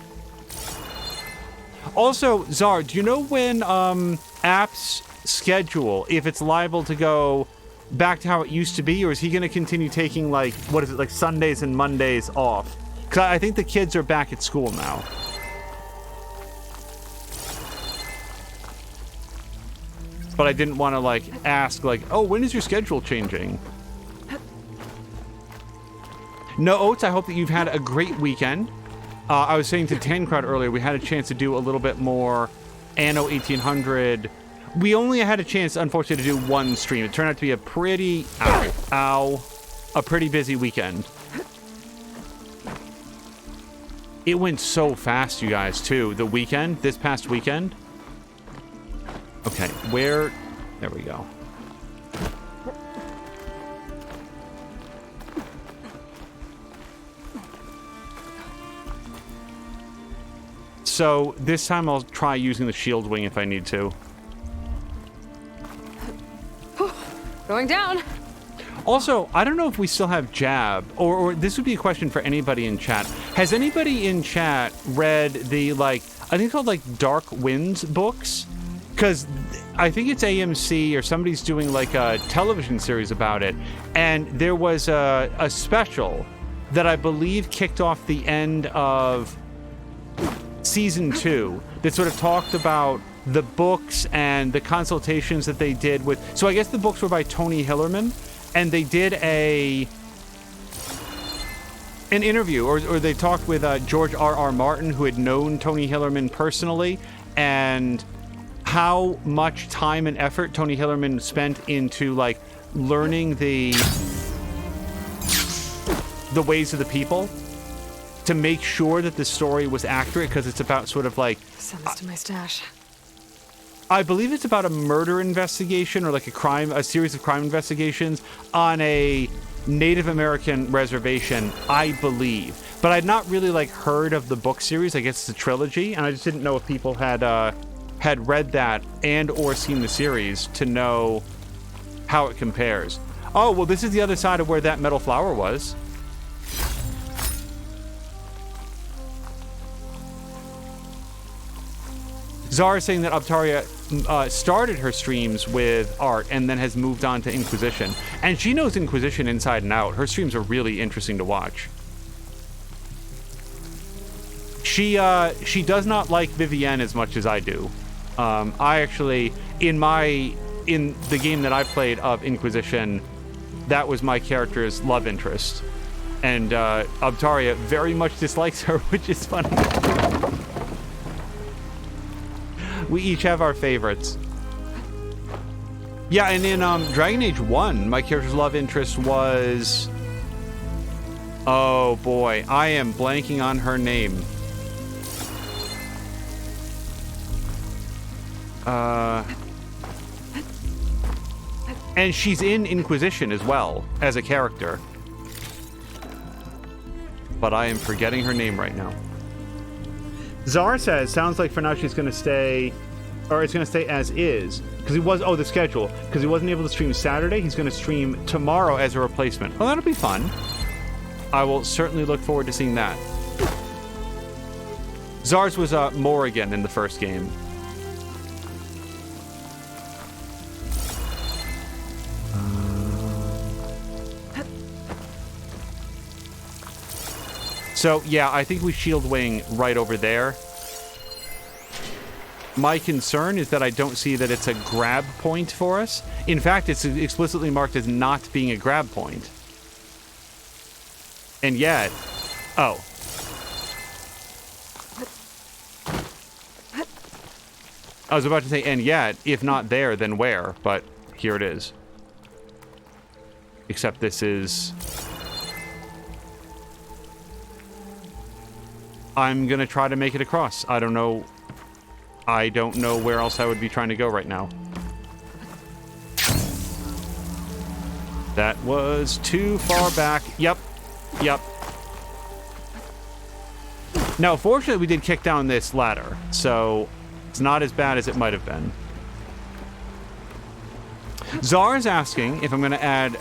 Also, Zar, do you know when apps schedule, if it's liable to go back to how it used to be, or is he going to continue taking, like, what is it, like Sundays and Mondays off? Because I think the kids are back at school now. But I didn't want to, like, ask, like, oh, when is your schedule changing? No Oats, I hope that you've had a great weekend. I was saying to Tancrowd earlier, we had a chance to do a little bit more Anno 1800. We only had a chance, unfortunately, to do one stream. It turned out to be a pretty... a pretty busy weekend. It went so fast, you guys, too. The weekend, this past weekend. Okay, where... There we go. So, this time I'll try using the shield wing if I need to. Going down. Also, I don't know if we still have Jab, or this would be a question for anybody in chat. Has anybody in chat read the, like, I think it's called, like, Dark Winds books? Because I think it's AMC or somebody's doing, like, a television series about it. And there was a special that I believe kicked off the end of Season 2 that sort of talked about the books and the consultations that they did with... So I guess the books were by Tony Hillerman, and they did an interview, or they talked with George R.R. Martin, who had known Tony Hillerman personally, and how much time and effort Tony Hillerman spent into, like, learning the ways of the people to make sure that the story was accurate, because it's about sort of like... Send this to my stash. I believe it's about a murder investigation, or like a series of crime investigations on a Native American reservation, I believe. But I'd not really like heard of the book series. I guess it's a trilogy, and I just didn't know if people had read that and or seen the series to know how it compares. Oh, well, this is the other side of where that metal flower was. Zara saying that Abtaria started her streams with art and then has moved on to Inquisition. And she knows Inquisition inside and out. Her streams are really interesting to watch. She does not like Vivienne as much as I do. I actually, in the game that I played of Inquisition, that was my character's love interest. And Abtaria very much dislikes her, which is funny. We each have our favorites. Yeah, and in Dragon Age 1, my character's love interest was... Oh boy, I am blanking on her name. And she's in Inquisition as well, as a character. But I am forgetting her name right now. Zara says, sounds like for now she's going to stay, or it's going to stay as is. Because he was, the schedule. Because he wasn't able to stream Saturday, he's going to stream tomorrow as a replacement. Oh, that'll be fun. I will certainly look forward to seeing that. Zara's was Morrigan in the first game. So, yeah, I think we shield wing right over there. My concern is that I don't see that it's a grab point for us. In fact, it's explicitly marked as not being a grab point. And yet... Oh. I was about to say, and yet, if not there, then where? But here it is. Except this is... I'm gonna try to make it across. I don't know where else I would be trying to go right now. That was too far back. Yep. Now, fortunately, we did kick down this ladder, so it's not as bad as it might have been. Zara's asking if I'm going to add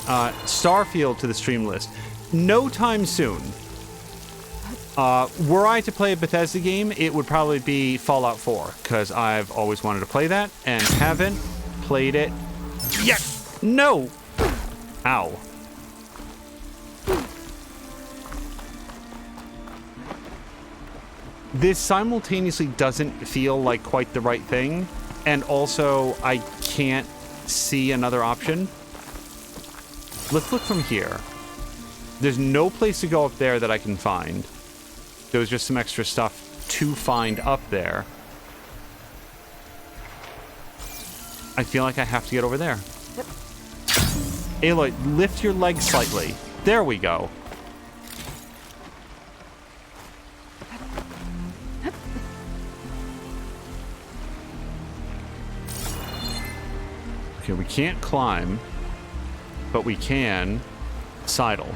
Starfield to the stream list. No time soon. Were I to play a Bethesda game, it would probably be Fallout 4, because I've always wanted to play that, and haven't played it yet. No! Ow. This simultaneously doesn't feel like quite the right thing, and also I can't see another option. Let's look from here. There's no place to go up there that I can find. There was just some extra stuff to find up there. I feel like I have to get over there. Aloy, lift your leg slightly. There we go. Okay, we can't climb, but we can sidle.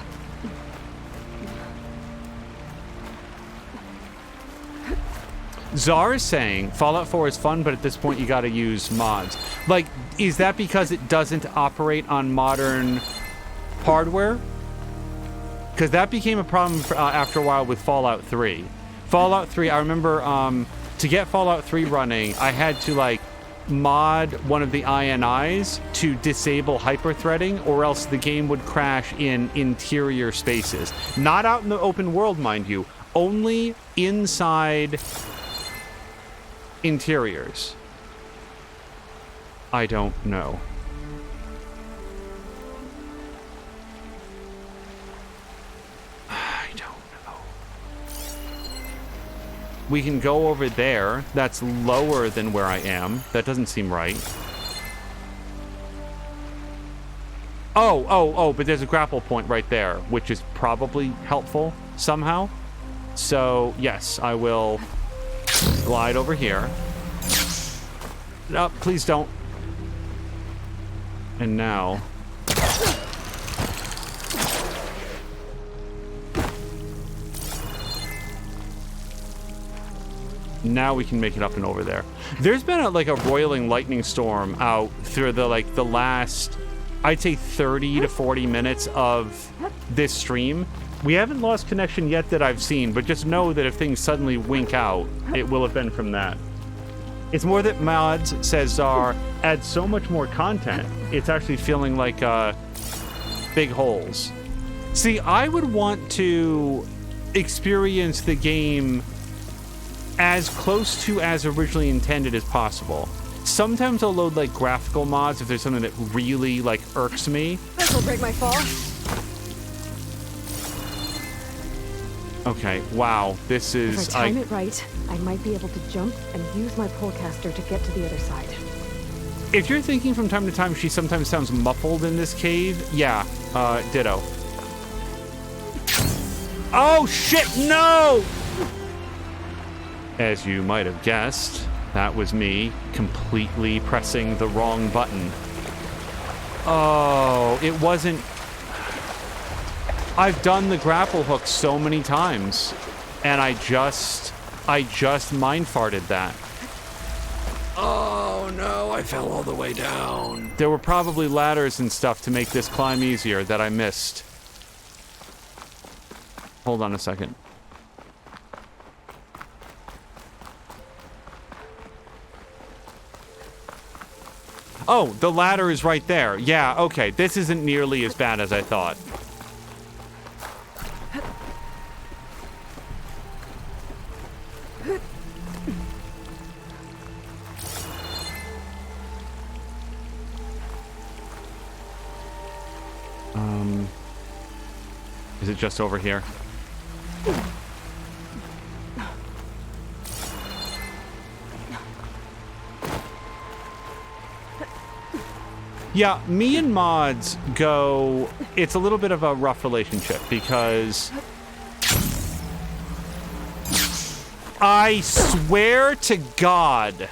Zara is saying Fallout 4 is fun, but at this point you gotta use mods. Like, is that because it doesn't operate on modern hardware? Because that became a problem after a while with Fallout 3. Fallout 3, I remember to get Fallout 3 running, I had to like mod one of the INIs to disable hyperthreading, or else the game would crash in interior spaces. Not out in the open world, mind you, only inside interiors. I don't know. I don't know. We can go over there. That's lower than where I am. That doesn't seem right. Oh, but there's a grapple point right there, which is probably helpful somehow. So, yes, I will glide over here. No, please don't. And now... Now we can make it up and over there. There's been like a roiling lightning storm out through the last, I'd say 30 to 40 minutes of this stream. We haven't lost connection yet that I've seen, but just know that if things suddenly wink out, it will have been from that. It's more that mods, says Czar, add so much more content, it's actually feeling like big holes. See, I would want to experience the game as close to as originally intended as possible. Sometimes I'll load like graphical mods if there's something that really like irks me. This'll break my fall. Okay, wow, this is... If I time it right, I might be able to jump and use my polecaster to get to the other side. If you're thinking from time to time she sometimes sounds muffled in this cave, yeah, ditto. Oh shit, no! As you might have guessed, that was me completely pressing the wrong button. Oh, it wasn't... I've done the grapple hook so many times, and I just mind farted that. Oh no, I fell all the way down. There were probably ladders and stuff to make this climb easier that I missed. Hold on a second. Oh, the ladder is right there. Yeah, okay. This isn't nearly as bad as I thought. Is it just over here? Yeah, me and mods go... It's a little bit of a rough relationship because... I swear to God...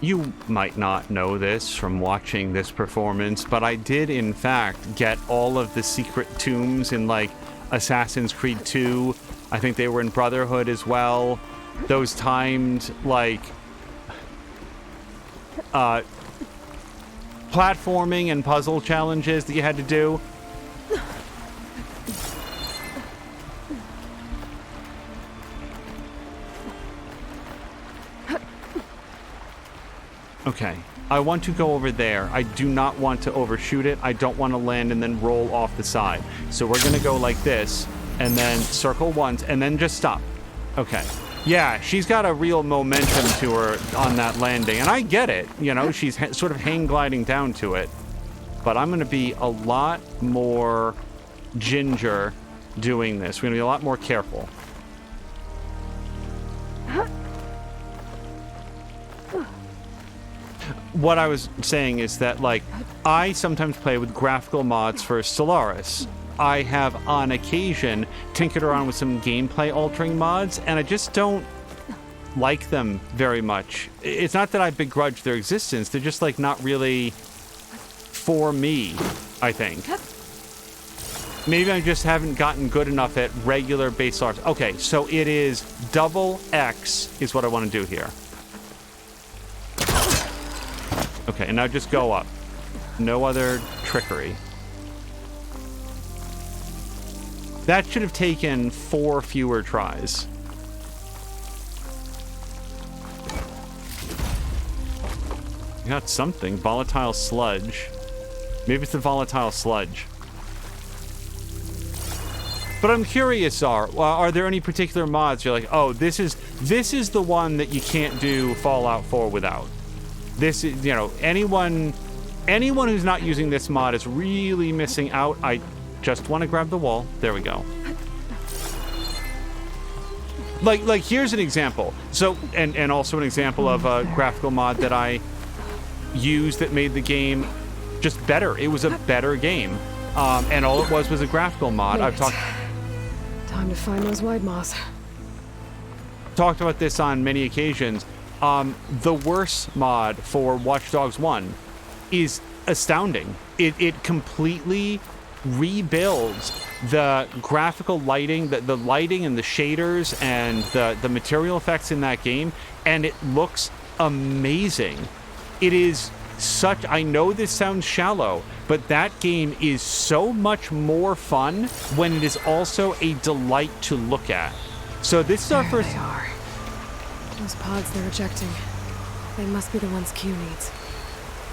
You might not know this from watching this performance, but I did, in fact, get all of the secret tombs in, like, Assassin's Creed 2. I think they were in Brotherhood as well. Those timed, like, platforming and puzzle challenges that you had to do. Okay, I want to go over there. I do not want to overshoot it. I don't want to land and then roll off the side. So we're going to go like this, and then circle once, and then just stop. Okay. Yeah, she's got a real momentum to her on that landing, and I get it. You know, she's sort of hang gliding down to it. But I'm going to be a lot more ginger doing this. We're going to be a lot more careful. What I was saying is that, like, I sometimes play with graphical mods for Stellaris. I have, on occasion, tinkered around with some gameplay altering mods, and I just don't like them very much. It's not that I begrudge their existence, they're just, like, not really for me, I think. Maybe I just haven't gotten good enough at regular base arts. Okay, so it is double X is what I want to do here. Okay, and now just go up. No other trickery. That should have taken 4 fewer tries. You got something. Volatile sludge. Maybe it's the volatile sludge. But I'm curious, are there any particular mods you're like, oh, this is the one that you can't do Fallout 4 without? This is, you know, anyone who's not using this mod is really missing out. I just want to grab the wall. There we go. Like here's an example. So, and also an example of a graphical mod that I used that made the game just better. It was a better game. And all it was a graphical mod. I've talked... Time to find those Widemaws. Talked about this on many occasions. The worst mod for Watch Dogs 1 is astounding. It completely rebuilds the graphical lighting, the lighting and the shaders and the material effects in that game, and it looks amazing. It is such... I know this sounds shallow, but that game is so much more fun when it is also a delight to look at. So this is our first... There they are. Those pods they're ejecting. They must be the ones Q needs.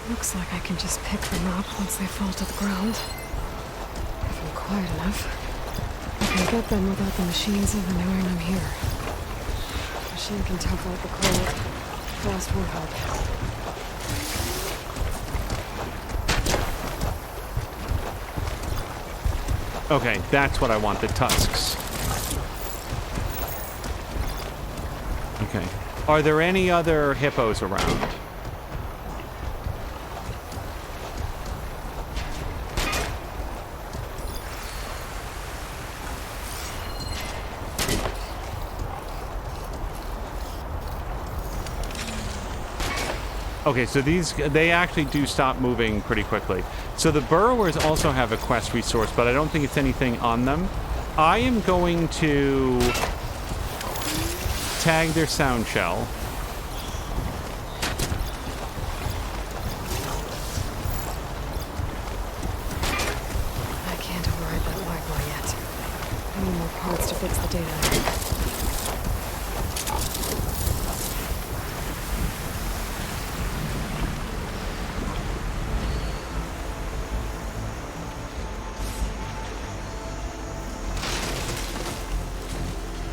Looks like I can just pick them up once they fall to the ground. If I'm quiet enough, I can get them without the machines ever knowing I'm here. Machine can tough out the cold. Fast will help. Okay, that's what I want, the tusks. Okay. Are there any other hippos around? Okay, so they actually do stop moving pretty quickly. So the burrowers also have a quest resource, but I don't think it's anything on them. I am going to tag their sound shell. I can't override that Widemaw yet. I need more parts to fix the data.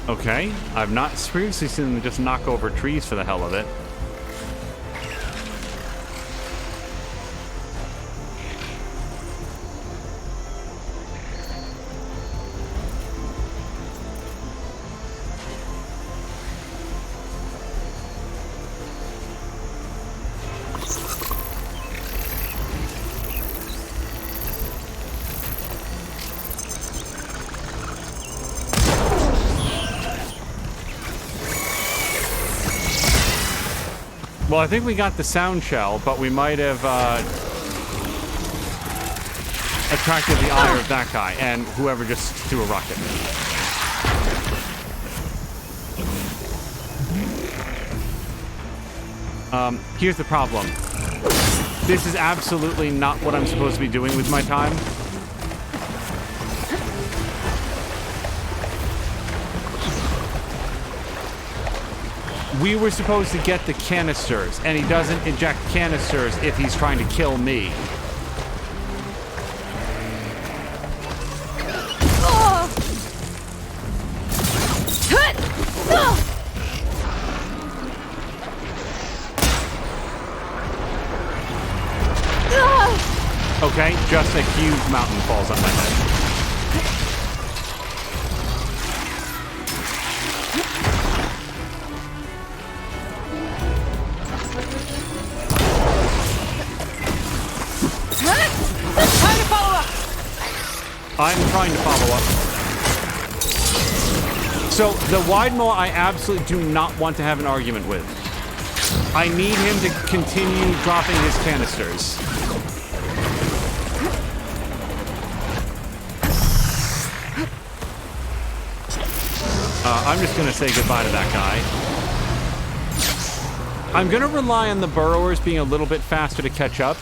Okay, I've not previously seen them just knock over trees for the hell of it. Well, I think we got the sound shell, but we might have attracted the ire of that guy and whoever just threw a rocket. Here's the problem. This is absolutely not what I'm supposed to be doing with my time. We were supposed to get the canisters, and he doesn't eject canisters if he's trying to kill me. Okay, just a huge mountain falls on my head. I'm trying to follow up. So, the Widemaw I absolutely do not want to have an argument with. I need him to continue dropping his canisters. I'm just going to say goodbye to that guy. I'm going to rely on the burrowers being a little bit faster to catch up.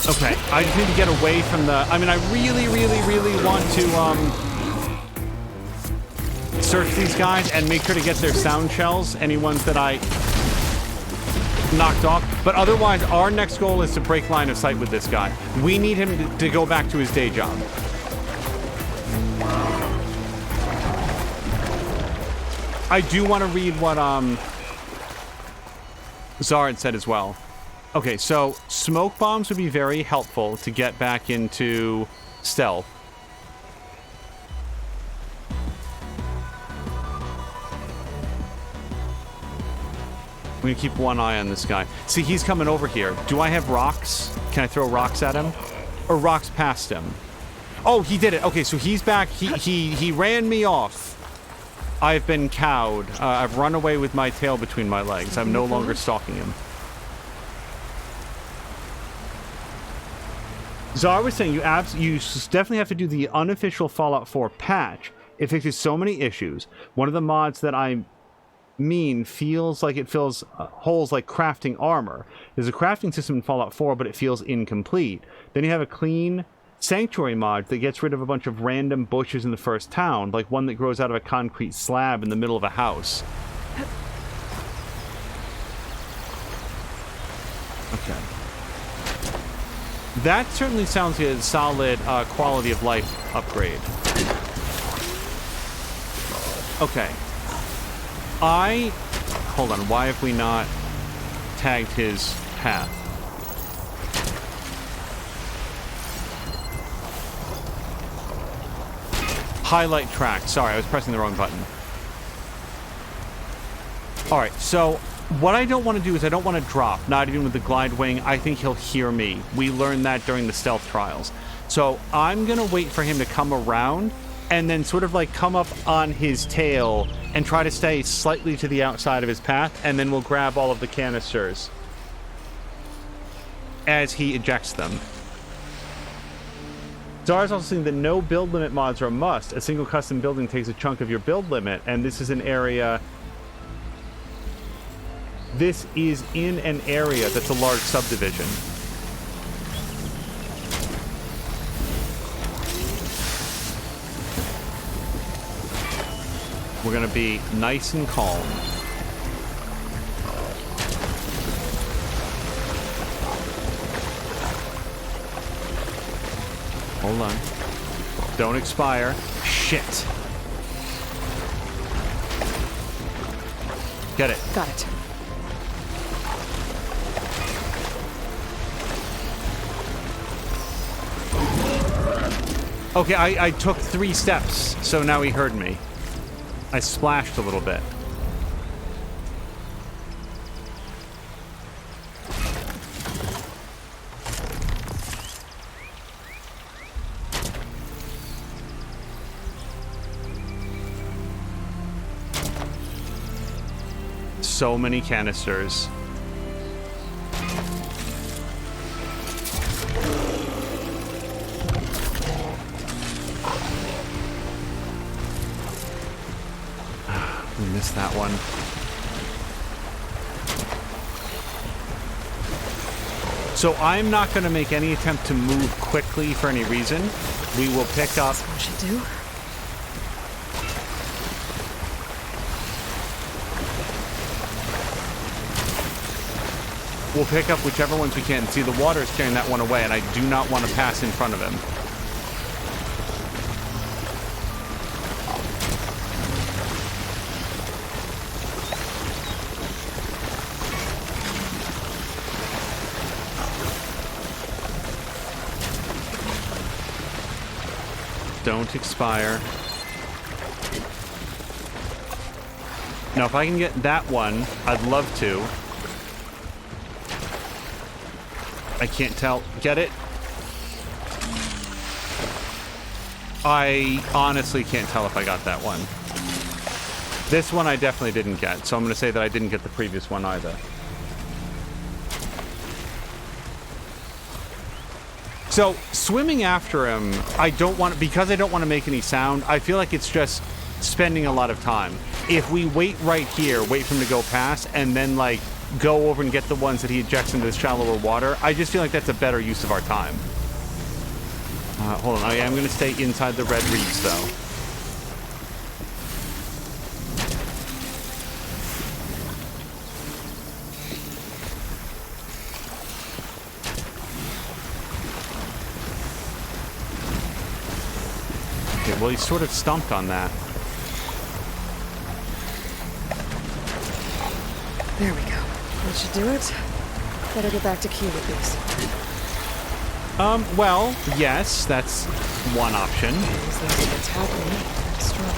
Okay, I just need to get away from the... I mean, I really, really, really want to search these guys and make sure to get their sound shells, any ones that I knocked off. But otherwise, our next goal is to break line of sight with this guy. We need him to go back to his day job. I do want to read what Zard said as well. Okay, so smoke bombs would be very helpful to get back into stealth. I'm gonna keep one eye on this guy. See, he's coming over here. Do I have rocks? Can I throw rocks at him? Or rocks past him? Oh, he did it. Okay, so he's back. He ran me off. I've been cowed. I've run away with my tail between my legs. I'm no longer stalking him. So I was saying you definitely have to do the unofficial Fallout 4 patch. It fixes so many issues. One of the mods that I feels like it fills holes like crafting armor. There's a crafting system in Fallout 4, but it feels incomplete. Then you have a clean sanctuary mod that gets rid of a bunch of random bushes in the first town, like one that grows out of a concrete slab in the middle of a house. Okay. That certainly sounds like a solid quality of life upgrade. Okay. Hold on, why have we not tagged his path? Highlight track. Sorry, I was pressing the wrong button. Alright, so what I don't want to do is I don't want to drop, not even with the glide wing. I think he'll hear me. We learned that during the stealth trials. So I'm going to wait for him to come around and then sort of like come up on his tail and try to stay slightly to the outside of his path, and then we'll grab all of the canisters as he ejects them. Zara's also saying that no build limit mods are a must. A single custom building takes a chunk of your build limit, and this is an area... This is in an area that's a large subdivision. We're gonna be nice and calm. Hold on. Don't expire. Shit. Get it. Got it. Okay, I took 3 steps, so now he heard me. I splashed a little bit. So many canisters. We missed that one. So I'm not going to make any attempt to move quickly for any reason. We will pick up... That's what we should do. We'll pick up whichever ones we can. See, the water is carrying that one away, and I do not want to pass in front of him. Don't expire. Now, if I can get that one, I'd love to. I can't tell. Get it? I honestly can't tell if I got that one. This one I definitely didn't get, so I'm going to say that I didn't get the previous one either. So, swimming after him, I don't want to, because I don't want to make any sound, I feel like it's just spending a lot of time. If we wait right here, wait for him to go past, and then, like, go over and get the ones that he ejects into the shallower water, I just feel like that's a better use of our time. Hold on, I am going to stay inside the red reeds, though. Okay, well, he sort of stumped on that. There we go. That should do it. Better get back to Q with these. Well, yes, that's one option. Use those to attack me. Strong.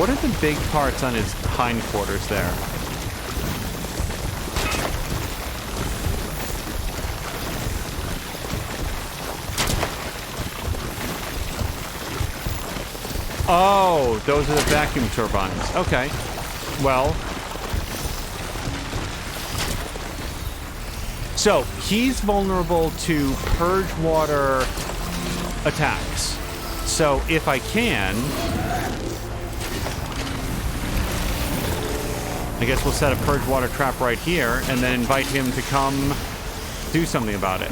What are the big parts on his hindquarters there? Oh, those are the vacuum turbines. Okay. Well. So, he's vulnerable to purge water attacks. So, if I can... I guess we'll set a purge water trap right here and then invite him to come do something about it.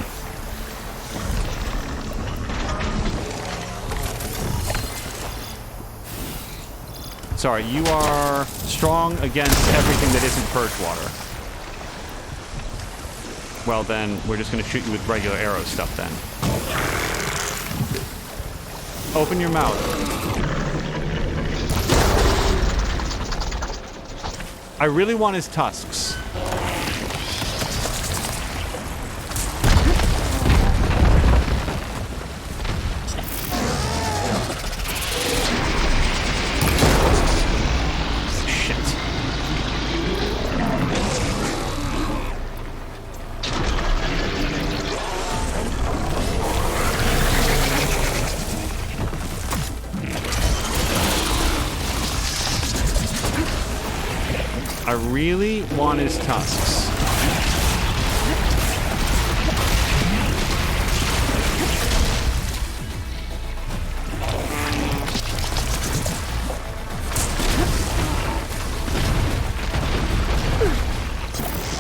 Sorry, you are strong against everything that isn't purge water. Well, then, we're just going to shoot you with regular arrow stuff, then. Open your mouth. I really want his tusks. I really want his tusks.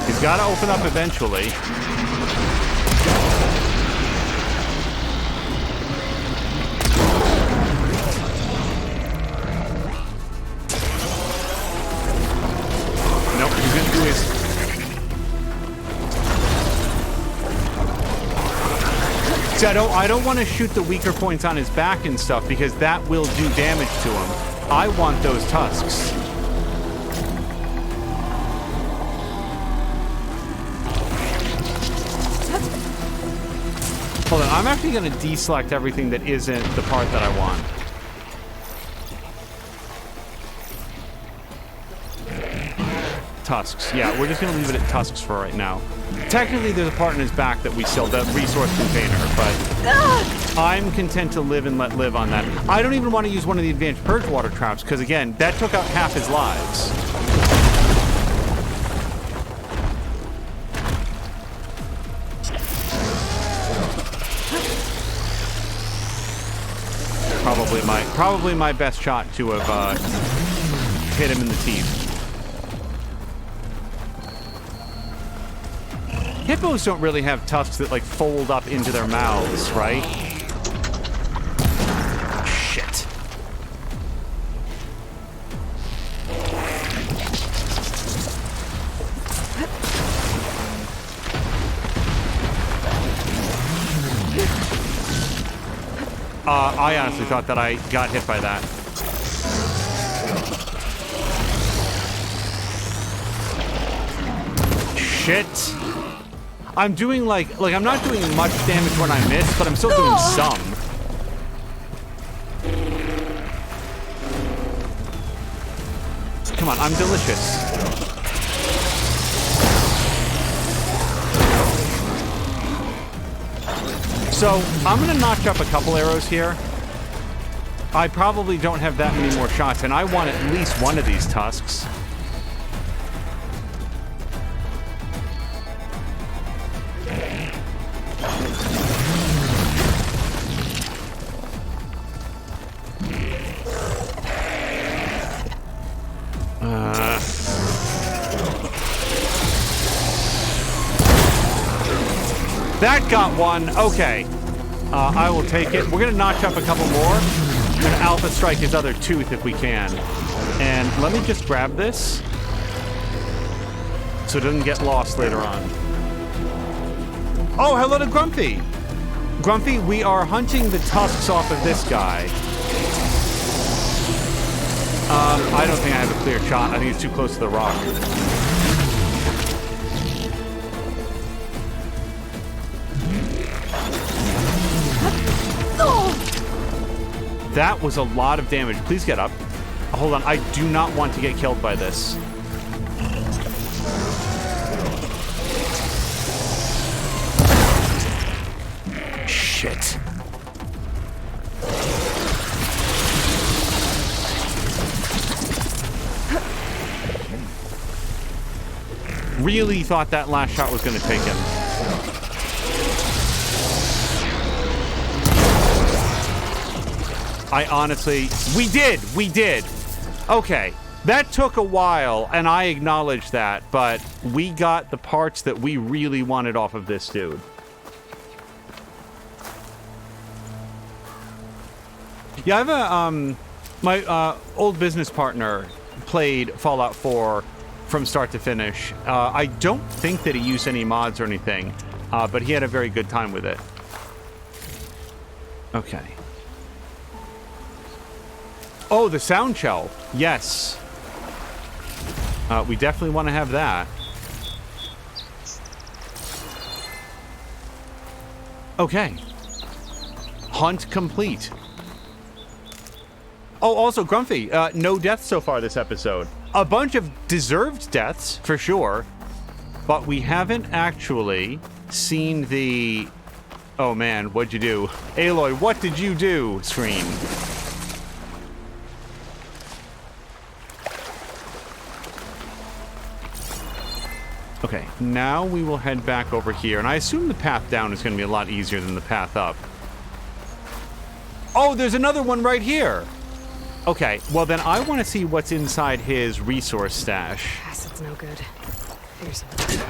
He's got to open up eventually. See, I don't want to shoot the weaker points on his back and stuff because that will do damage to him. I want those tusks. Hold on, I'm actually going to deselect everything that isn't the part that I want. Tusks. Yeah, we're just going to leave it at tusks for right now. Technically, there's a part in his back that we sell, the resource container, but I'm content to live and let live on that. I don't even want to use one of the advanced purge water traps, because again, that took out half his lives. Probably my best shot to have hit him in the teeth. Hippos don't really have tusks that, like, fold up into their mouths, right? Shit. I honestly thought that I got hit by that. Shit. I'm doing like I'm not doing much damage when I miss, but I'm still doing some. Come on, I'm delicious. So, I'm gonna notch up a couple arrows here. I probably don't have that many more shots, and I want at least one of these tusks. That got one. Okay. I will take it. We're going to notch up a couple more. We're going to alpha strike his other tooth if we can. And let me just grab this so it doesn't get lost later on. Oh, hello to Grumpy. Grumpy, we are hunting the tusks off of this guy. I don't think I have a clear shot. I think it's too close to the rock. That was a lot of damage. Please get up. hold on. I do not want to get killed by this. Shit. Really thought that last shot was going to take him. I honestly... We did! Okay, that took a while, and I acknowledge that, but we got the parts that we really wanted off of this dude. Yeah, I have a, my old business partner played Fallout 4 from start to finish. I don't think that he used any mods or anything, but he had a very good time with it. Okay. Oh, the sound shell. Yes. We definitely want to have that. Okay. Hunt complete. Oh, also, Grumpy, no deaths so far this episode. A bunch of deserved deaths, for sure, but we haven't actually seen the... Oh man, what'd you do? Aloy, what did you do? Screen. Okay, now we will head back over here, and I assume the path down is going to be a lot easier than the path up. Oh, there's another one right here! Okay, well then I want to see what's inside his resource stash. Acid's no good. Figure something out.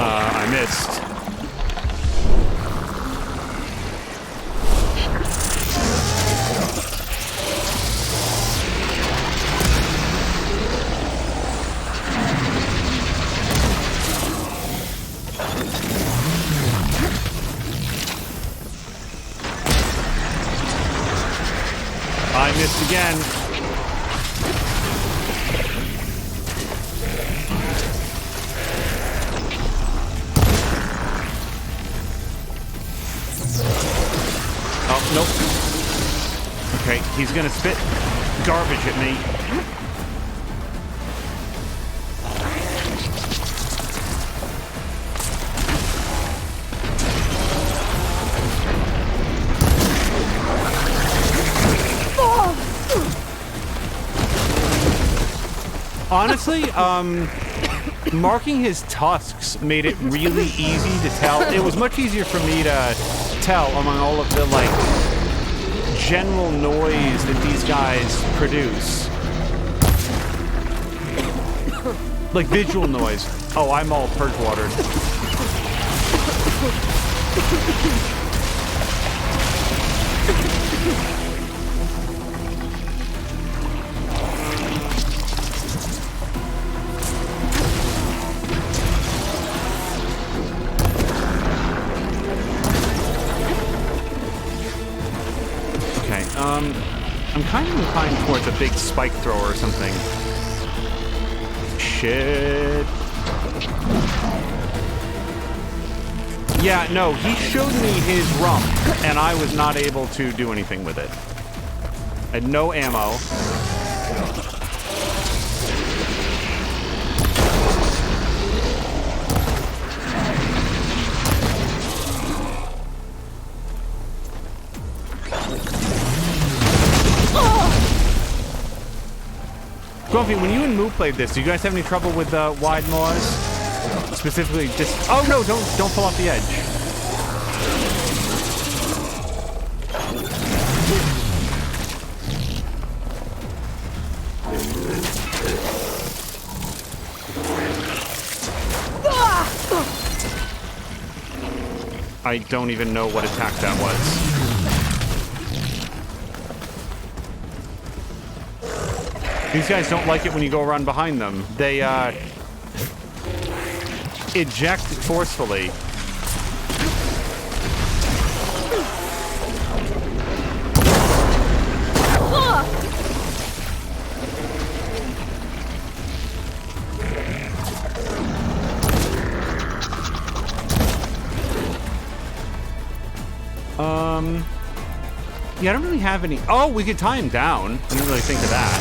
I missed. I missed again. Oh, nope. Okay, he's gonna spit garbage at me. Honestly, marking his tusks made it really easy to tell. It was much easier for me to tell among all of the, like, general noise that these guys produce. Like, visual noise. Oh, I'm all purge watered. I'm kind of inclined towards a big spike thrower or something. Shit. Yeah, no, he showed me his rump, and I was not able to do anything with it. I had no ammo. Grumpy, when you and Moo played this, do you guys have any trouble with Widemaws? Specifically, just... Oh, no, don't fall off the edge. I don't even know what attack that was. These guys don't like it when you go around behind them. They, eject forcefully. Yeah, I don't really have any... Oh, we could tie him down. I didn't really think of that.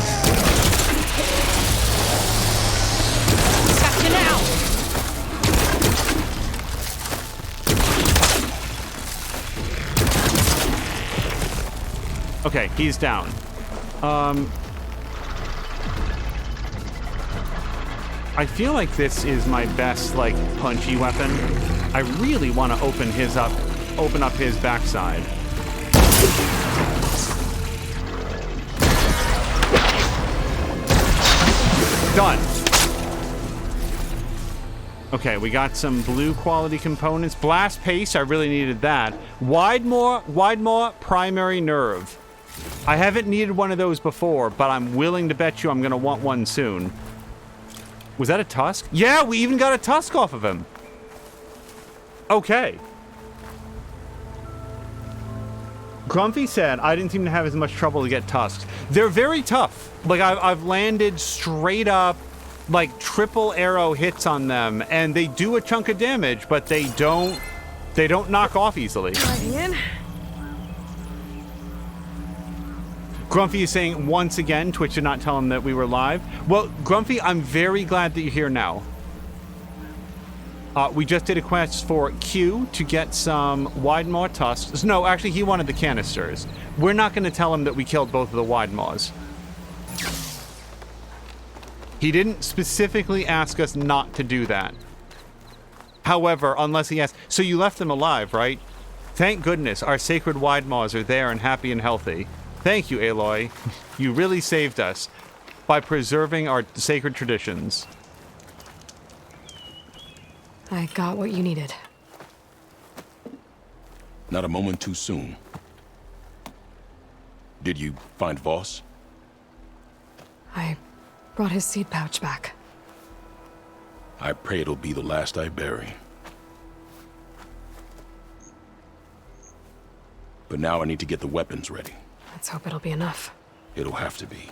Got you now! Okay, he's down. I feel like this is my best, like, punchy weapon. I really want to open up his backside. Done. Okay, we got some blue quality components. Blast pace, I really needed that. Widemaws primary nerve. I haven't needed one of those before, but I'm willing to bet you I'm gonna want one soon. Was that a tusk? Yeah, we even got a tusk off of him. Okay. Grumpy said, I didn't seem to have as much trouble to get tusks. They're very tough. Like, I've landed straight up, like, triple arrow hits on them, and they do a chunk of damage, but they don't knock off easily. Grumpy is saying, once again, Twitch did not tell him that we were live. Well, Grumpy, I'm very glad that you're here now. We just did a quest for Q to get some Widemaws tusks. No, actually, he wanted the canisters. We're not going to tell him that we killed both of the Widemaws. He didn't specifically ask us not to do that. However, unless he asked... So you left them alive, right? Thank goodness our sacred Widemaws are there and happy and healthy. Thank you, Aloy. You really saved us by preserving our sacred traditions. I got what you needed. Not a moment too soon. Did you find Voss? I brought his seed pouch back. I pray it'll be the last I bury. But now I need to get the weapons ready. Let's hope it'll be enough. It'll have to be.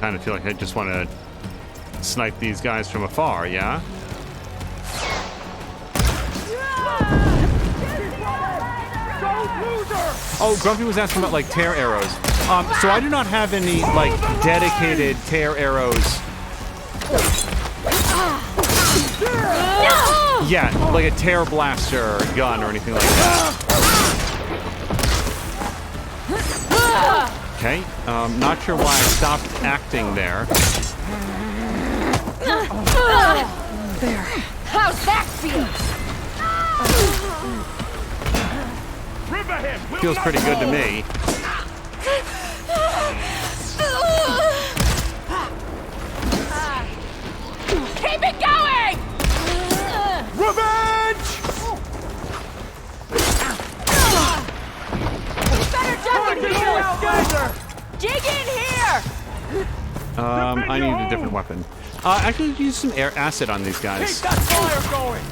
Kind of feel like I just want to snipe these guys from afar, yeah? Oh, Grumpy was asking about, like, tear arrows. So I do not have any, like, dedicated tear arrows. Yeah, like a tear blaster gun or anything like that. Okay, not sure why I stopped acting there. There. How's that feel? Feels pretty good to me. Keep it going! Revenge! Better duck in here! Dig in here! I need a different weapon. Actually, use some air acid on these guys. Keep that fire going!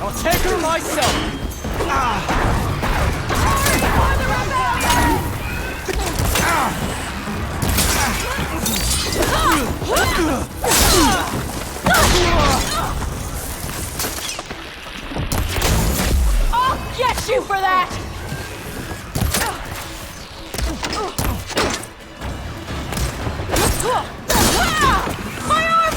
I'll take her myself! I'll get you for that! My arm!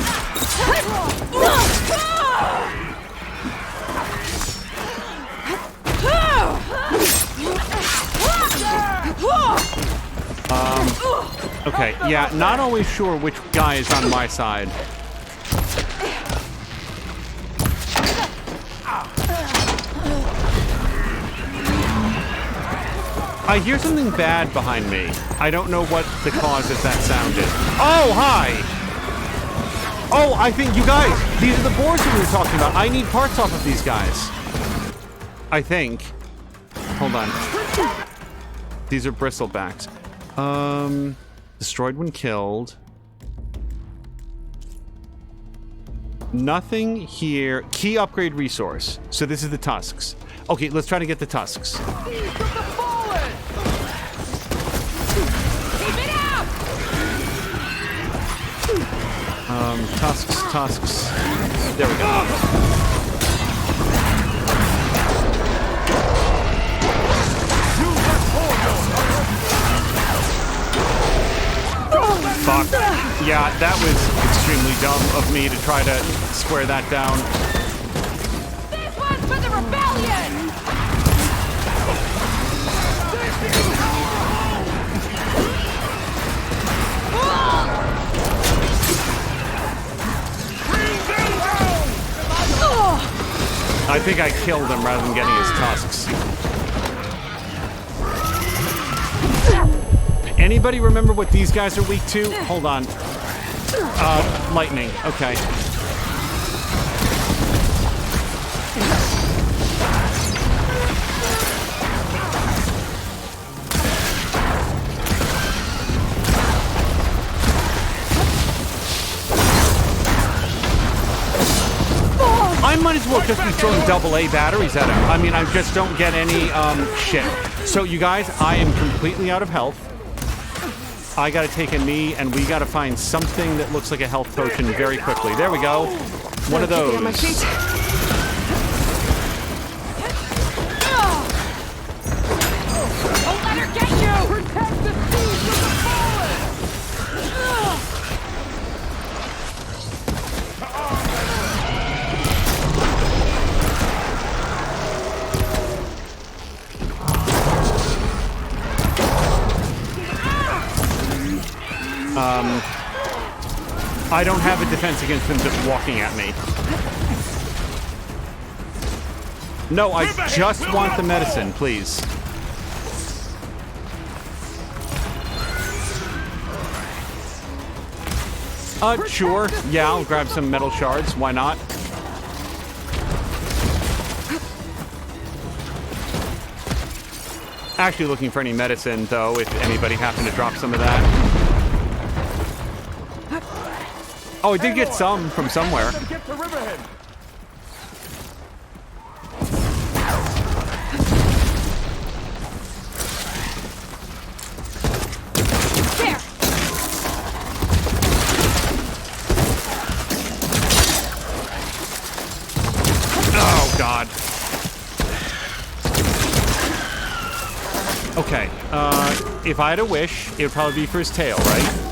Okay, yeah, not always sure which guy is on my side. I hear something bad behind me. I don't know what the cause of that sound is. Oh, hi! Oh, I think, you guys, these are the boards that we were talking about. I need parts off of these guys. I think. Hold on. These are bristlebacks. Destroyed when killed. Nothing here. Key upgrade resource. So this is the tusks. Okay, let's try to get the tusks. Tusks. There we go. Fuck. Yeah, that was extremely dumb of me to try to square that down. This one's for the rebellion! I think I killed him rather than getting his tusks. Anybody remember what these guys are weak to? Hold on. Lightning. Okay. I might as well just be throwing AA batteries at him. I mean, I just don't get any, shit. So, you guys, I am completely out of health. I gotta take a knee, and we gotta find something that looks like a health potion very quickly. There we go. One of those. On my feet. Don't let her get you! Protect the seeds from the fallen! I don't have a defense against them just walking at me. No, I just want the medicine, please. Sure. Yeah, I'll grab some metal shards. Why not? Actually looking for any medicine, though, if anybody happened to drop some of that. Oh, I did get some from somewhere. Get to Riverhead. There! Oh, God. Okay, if I had a wish, it would probably be for his tail, right?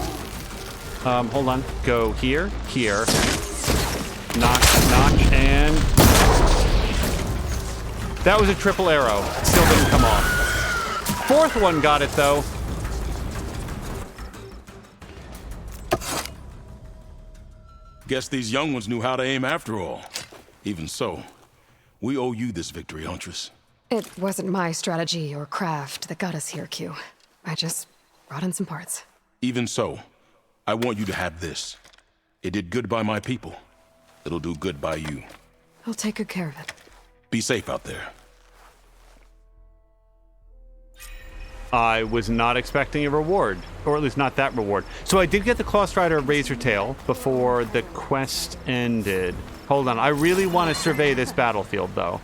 Hold on. Go here, here. Notch, and... That was a triple arrow. Still didn't come off. Fourth one got it, though. Guess these young ones knew how to aim after all. Even so, we owe you this victory, Huntress. It wasn't my strategy or craft that got us here, Q. I just brought in some parts. Even so, I want you to have this. It did good by my people. It'll do good by you. I'll take good care of it. Be safe out there. I was not expecting a reward, or at least not that reward. So I did get the Claw Strider Razor Tail before the quest ended. Hold on, I really want to survey this battlefield, though.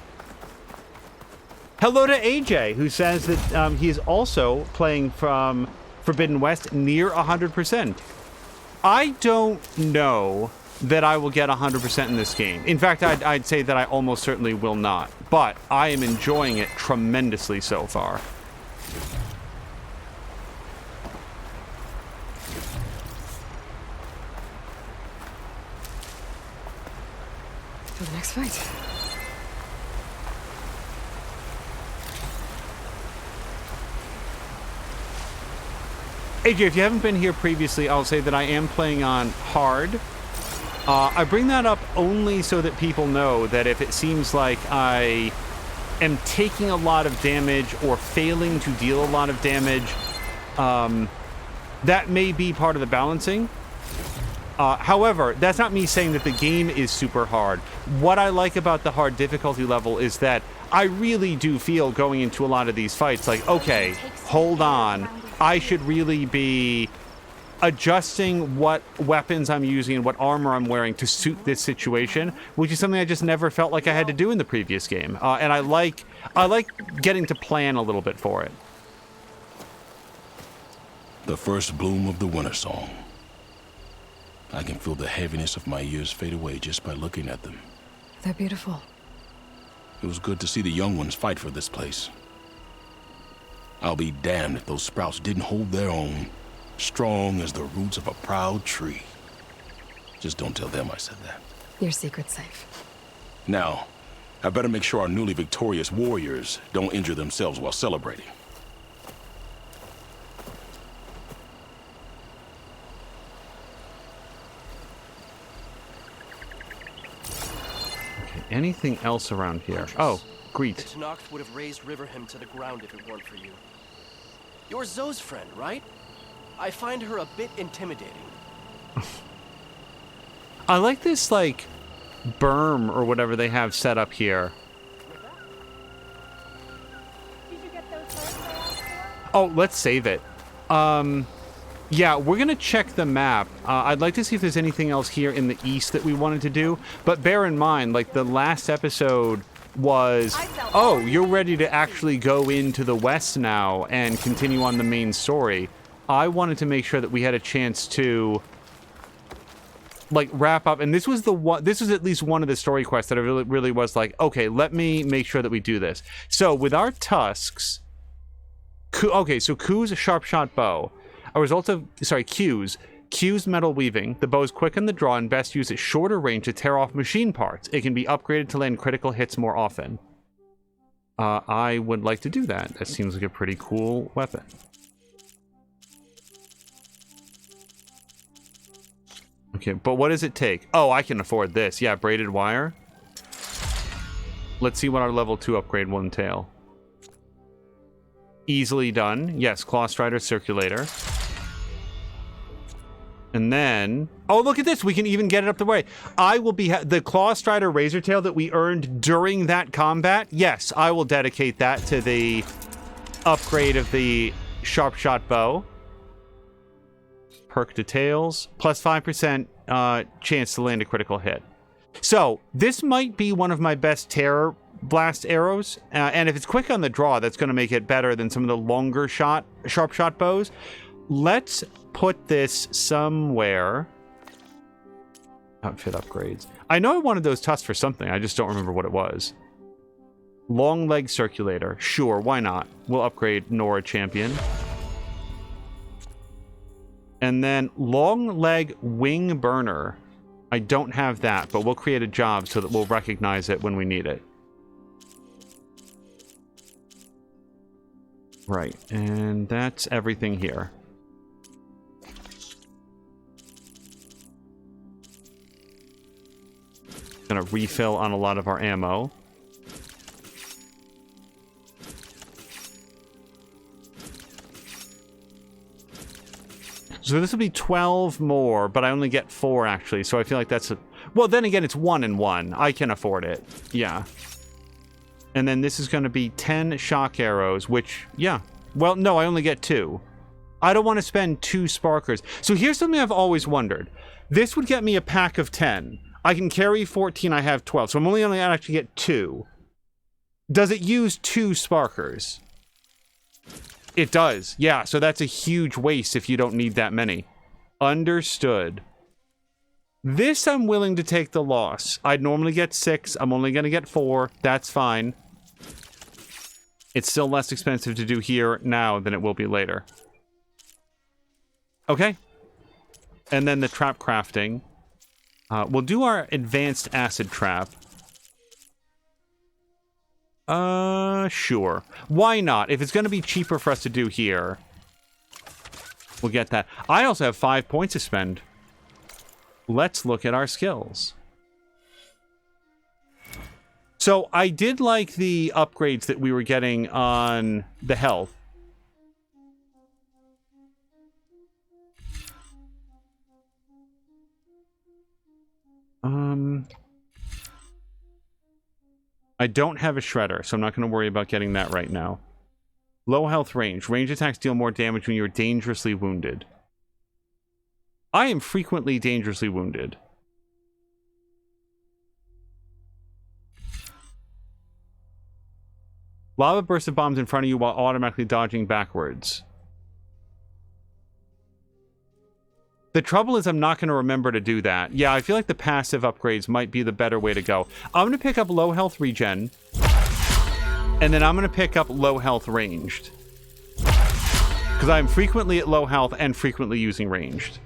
Hello to AJ, who says that he is also playing from Forbidden West near 100%. I don't know that I will get 100% in this game. In fact, I'd say that I almost certainly will not. But I am enjoying it tremendously so far. For the next fight. AJ, if you haven't been here previously, I'll say that I am playing on hard. I bring that up only so that people know that if it seems like I am taking a lot of damage or failing to deal a lot of damage, that may be part of the balancing. However, that's not me saying that the game is super hard. What I like about the hard difficulty level is that I really do feel going into a lot of these fights like, okay, hold on. I should really be adjusting what weapons I'm using and what armor I'm wearing to suit this situation, which is something I just never felt like I had to do in the previous game. And I like getting to plan a little bit for it. The first bloom of the winter song. I can feel the heaviness of my years fade away just by looking at them. They're beautiful. It was good to see the young ones fight for this place. I'll be damned if those sprouts didn't hold their own, strong as the roots of a proud tree. Just don't tell them I said that. Your secret's safe. Now, I better make sure our newly victorious warriors don't injure themselves while celebrating. Anything else around here? Oh, greet. The Tenakth would have razed Riverham to the ground if it weren't for you. You're Zoe's friend, right? I find her a bit intimidating. I like this, like, berm or whatever they have set up here. Did you get those birds I asked for? Oh, let's save it. Yeah, we're going to check the map. I'd like to see if there's anything else here in the east that we wanted to do. But bear in mind, like, the last episode was, oh, you're ready to actually go into the west now and continue on the main story. I wanted to make sure that we had a chance to, like, wrap up. And this was at least one of the story quests that I really was like, okay, let me make sure that we do this. So with our tusks, okay, so Q's sharp shot bow. A result of, Q's metal weaving. The bow is quick on the draw and best used at shorter range to tear off machine parts. It can be upgraded to land critical hits more often. I would like to do that. That seems like a pretty cool weapon. Okay, but what does it take? Oh, I can afford this. Yeah, braided wire. Let's see what our level 2 upgrade will entail. Easily done. Yes, Claw Strider Circulator. And then, oh, look at this. We can even get it up the way. I will be, the Claw Strider Razor Tail that we earned during that combat. Yes, I will dedicate that to the upgrade of the Sharp Shot Bow. Perk details. Plus 5% chance to land a critical hit. So, this might be one of my best Terror Blast arrows. And if it's quick on the draw, that's going to make it better than some of the longer sharp shot bows. Let's put this somewhere. Outfit upgrades. I know I wanted those tusks for something. I just don't remember what it was. Long leg circulator. Sure, why not? We'll upgrade Nora Champion. And then long leg wing burner. I don't have that, but we'll create a job so that we'll recognize it when we need it. Right, and that's everything here. Gonna refill on a lot of our ammo. So this will be 12 more, but I only get 4 actually, so I feel like that's a... Well, then again, it's 1 and 1. I can afford it. Yeah. And then this is going to be 10 shock arrows, which, yeah. Well, no, I only get 2. I don't want to spend 2 sparkers. So here's something I've always wondered. This would get me a pack of 10. I can carry 14, I have 12. So I'm only going to actually get 2. Does it use 2 sparkers? It does. Yeah, so that's a huge waste if you don't need that many. Understood. This I'm willing to take the loss. I'd normally get 6. I'm only going to get 4. That's fine. It's still less expensive to do here now than it will be later. Okay. And then the trap crafting. We'll do our advanced acid trap. Sure. Why not? If it's going to be cheaper for us to do here, we'll get that. I also have 5 points to spend. Let's look at our skills. So I did like the upgrades that we were getting on the health. I don't have a shredder, so I'm not going to worry about getting that right now. Low health range. Range attacks deal more damage when you're dangerously wounded. I am frequently dangerously wounded. Lava bursts of bombs in front of you while automatically dodging backwards. The trouble is I'm not going to remember to do that. Yeah, I feel like the passive upgrades might be the better way to go. I'm going to pick up low health regen. And then I'm going to pick up low health ranged. Because I'm frequently at low health and frequently using ranged.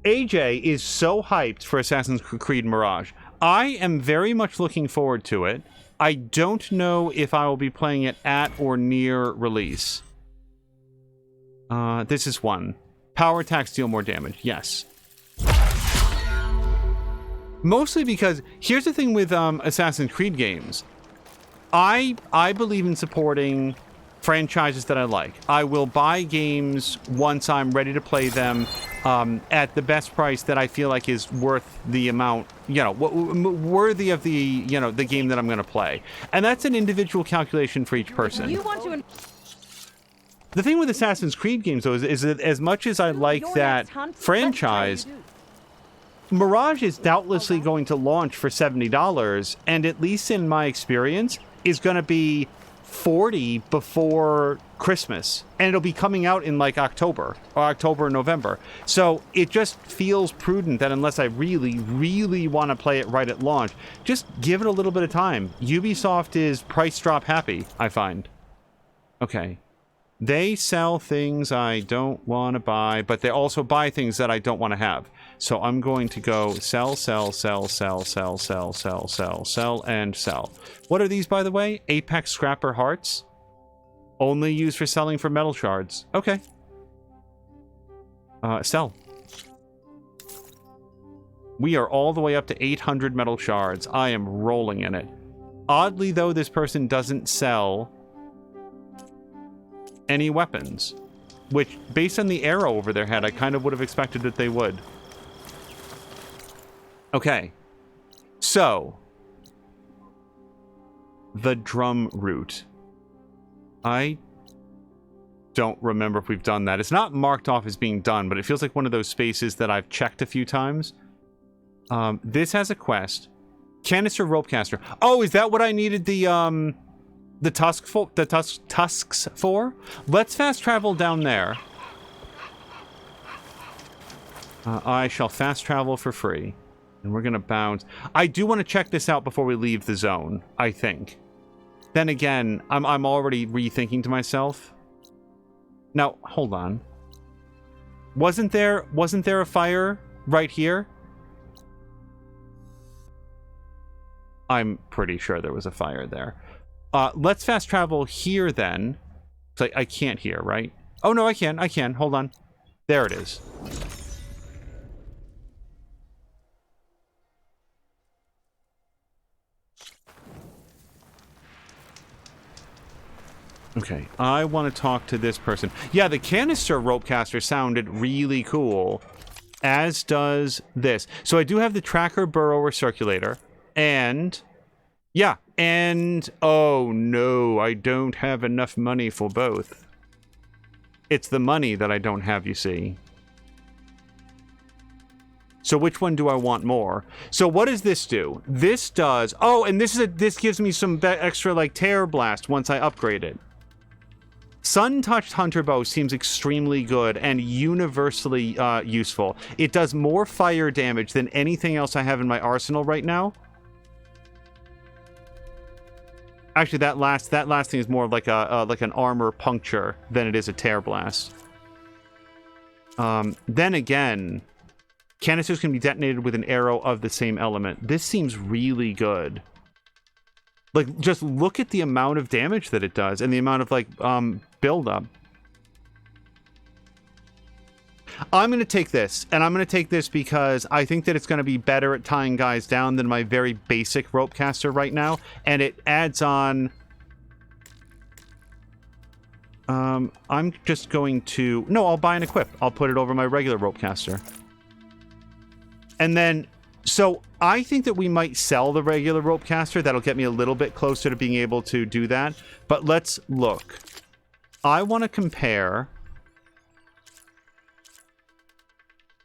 AJ is so hyped for Assassin's Creed Mirage. I am very much looking forward to it. I don't know if I will be playing it at or near release. This is one. Power attacks deal more damage. Yes. Mostly because, here's the thing with Assassin's Creed games. I believe in supporting franchises that I like. I will buy games once I'm ready to play them at the best price that I feel like is worth the amount, you know, worthy of the, you know, the game that I'm going to play. And that's an individual calculation for each person. You want to... The thing with Assassin's Creed games, though, is that as much as I like that franchise, Mirage is doubtlessly going to launch for $70, and at least in my experience, is going to be $40 before Christmas. And it'll be coming out in, like, October or November. So it just feels prudent that unless I really, really want to play it right at launch, just give it a little bit of time. Ubisoft is price drop happy, I find. Okay. They sell things I don't want to buy, but they also buy things that I don't want to have. So I'm going to go sell, sell, sell, sell, sell, sell, sell, sell, sell, and sell. What are these, by the way? Apex Scrapper Hearts? Only used for selling for metal shards. Okay. Sell. We are all the way up to 800 metal shards. I am rolling in it. Oddly, though, this person doesn't sell any weapons, which, based on the arrow over their head, I kind of would have expected that they would. Okay. So, the drum route. I don't remember if we've done that. It's not marked off as being done, but it feels like one of those spaces that I've checked a few times. This has a quest. Canister Ropecaster. Oh, is that what I needed the tusks for? Let's fast travel down there. I shall fast travel for free. And we're gonna bounce. I do want to check this out before we leave the zone, I think. Then again, I'm already rethinking to myself. Now, hold on. Wasn't there a fire right here? I'm pretty sure there was a fire there. Let's fast travel here then. So I can't hear, right? Oh no, I can. Hold on. There it is. Okay, I want to talk to this person. Yeah, the canister ropecaster sounded really cool, as does this. So I do have the tracker burrower circulator, and yeah, and oh no, I don't have enough money for both. It's the money that I don't have, you see. So which one do I want more? So what does this do? This does, oh, and this gives me some extra like tear blast once I upgrade it. Sun-touched hunter bow seems extremely good and universally useful. It does more fire damage than anything else I have in my arsenal right now. Actually, that last thing is more like an armor puncture than it is a tear blast. Then again, canisters can be detonated with an arrow of the same element. This seems really good. Like, just look at the amount of damage that it does and the amount of, like, build-up. I'm going to take this, and I'm going to take this because I think that it's going to be better at tying guys down than my very basic rope caster right now, and it adds on... I'm just going to... No, I'll buy and equip. I'll put it over my regular rope caster. And then... So, I think that we might sell the regular rope caster. That'll get me a little bit closer to being able to do that. But let's look. I want to compare...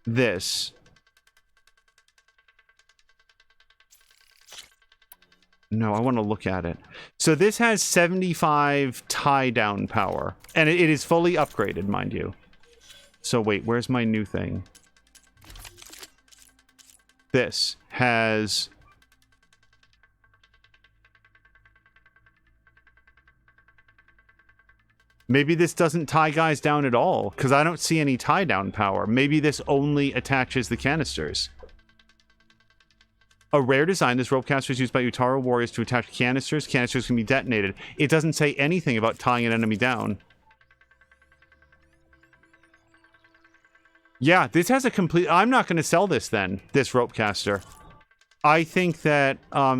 this. No, I want to look at it. So this has 75 tie down power. And it is fully upgraded, mind you. So wait, where's my new thing? This has... Maybe this doesn't tie guys down at all, because I don't see any tie down power. Maybe this only attaches the canisters. A rare design, this rope caster is used by Utaro warriors to attach canisters. Canisters can be detonated. It doesn't say anything about tying an enemy down. Yeah, this has a complete... I'm not going to sell this then, this rope caster. I think that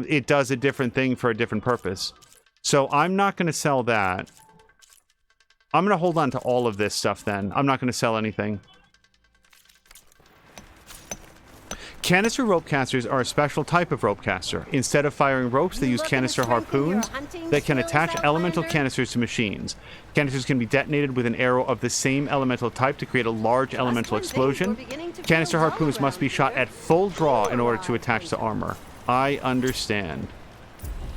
it does a different thing for a different purpose. So I'm not going to sell that. I'm going to hold on to all of this stuff then. I'm not going to sell anything. Canister rope casters are a special type of rope caster. Instead of firing ropes, they use canister harpoons that can attach elemental canisters to machines. Canisters can be detonated with an arrow of the same elemental type to create a large elemental explosion. Canister harpoons must be shot at full draw in order to attach to armor. I understand.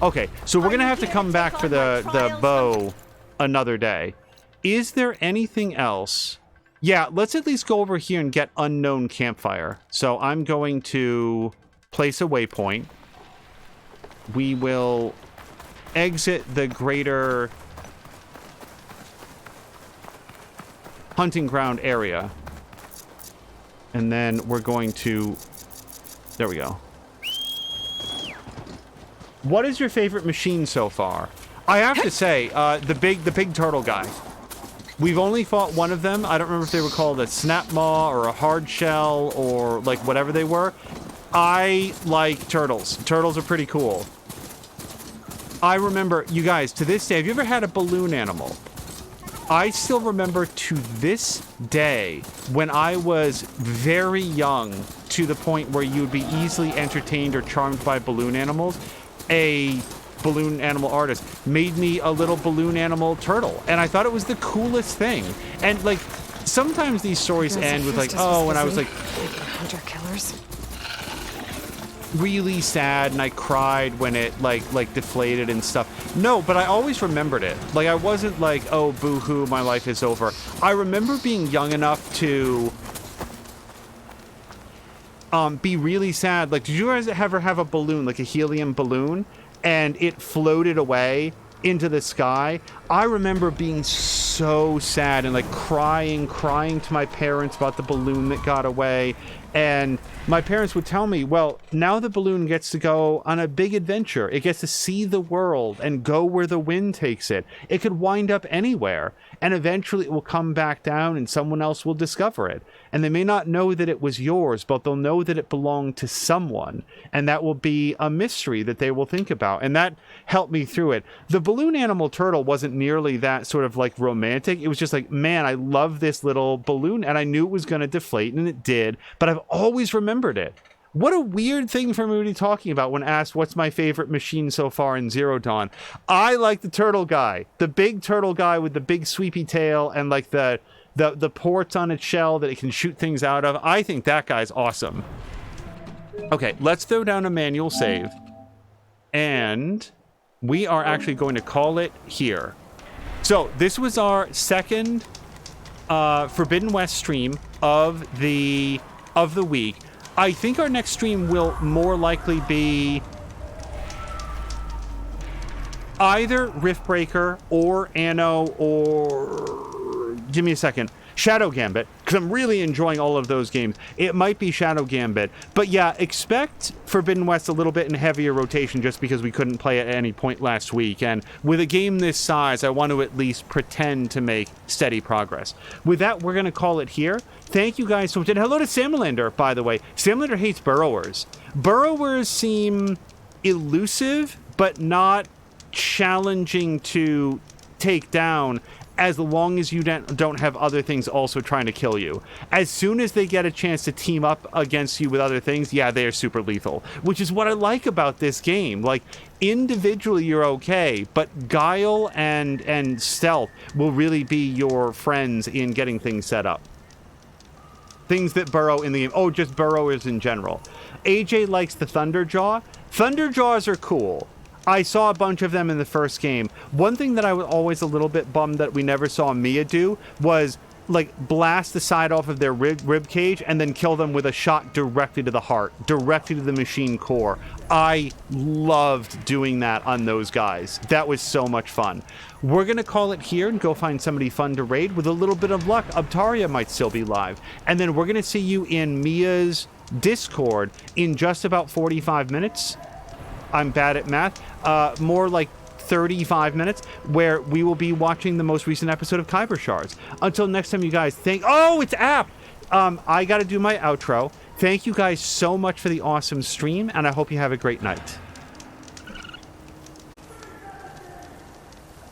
Okay, so we're going to have to come back for the bow another day. Is there anything else? Yeah, let's at least go over here and get unknown campfire. So I'm going to place a waypoint. We will exit the greater hunting ground area. And then we're going to... There we go. What is your favorite machine so far? I have to say, the big turtle guy. We've only fought one of them. I don't remember if they were called a snap maw or a hard shell or like whatever they were. I like turtles. Turtles are pretty cool. I remember, you guys, to this day, have you ever had a balloon animal? I still remember to this day when I was very young to the point where you would be easily entertained or charmed by balloon animals. A balloon animal artist made me a little balloon animal turtle, and I thought it was the coolest thing. And like sometimes these stories end with like, oh, and I was like hunter killers, really sad, and I cried when it like deflated and stuff. No, but I always remembered it. Like I wasn't like, oh, boo-hoo, my life is over. I remember being young enough to be really sad. Like, did you guys ever have a balloon, like a helium balloon, and it floated away into the sky? I remember being so sad and like crying to my parents about the balloon that got away. And my parents would tell me, well, now the balloon gets to go on a big adventure. It gets to see the world and go where the wind takes it. It could wind up anywhere, and eventually it will come back down and someone else will discover it. And they may not know that it was yours, but they'll know that it belonged to someone. And that will be a mystery that they will think about. And that helped me through it. The balloon animal turtle wasn't nearly that sort of like romantic. It was just like, man, I love this little balloon, and I knew it was going to deflate, and it did, but I've always remembered it. What a weird thing for me to be talking about when asked what's my favorite machine so far in Zero Dawn. I like the turtle guy, the big turtle guy with the big sweepy tail and like the ports on its shell that it can shoot things out of. I think that guy's awesome. Okay, let's throw down a manual save, and we are actually going to call it here. So this was our second Forbidden West stream of the week. I think our next stream will more likely be either Riftbreaker or Anno or... Give me a second. Shadow Gambit, because I'm really enjoying all of those games. It might be Shadow Gambit. But yeah, expect Forbidden West a little bit in heavier rotation just because we couldn't play it at any point last week. And with a game this size, I want to at least pretend to make steady progress. With that, we're going to call it here. thank you guys so much. And hello to Samlander, by the way. Samlander hates burrowers. Burrowers seem elusive, but not challenging to take down as long as you don't have other things also trying to kill you. As soon as they get a chance to team up against you with other things, yeah, they are super lethal, which is what I like about this game. Like, individually you're okay, but guile and stealth will really be your friends in getting things set up. Things that burrow in the game. Oh, just burrowers in general. AJ likes the Thunderjaw. Thunderjaws are cool. I saw a bunch of them in the first game. One thing that I was always a little bit bummed that we never saw Mia do was, like, blast the side off of their rib cage and then kill them with a shot directly to the heart, directly to the machine core. I loved doing that on those guys. That was so much fun. We're going to call it here and go find somebody fun to raid. With a little bit of luck, Abtaria might still be live. And then we're going to see you in Mia's Discord in just about 45 minutes. I'm bad at math. More like 35 minutes, where we will be watching the most recent episode of Kyber Shards. Until next time, you guys, oh, it's app! I gotta do my outro. Thank you guys so much for the awesome stream, and I hope you have a great night.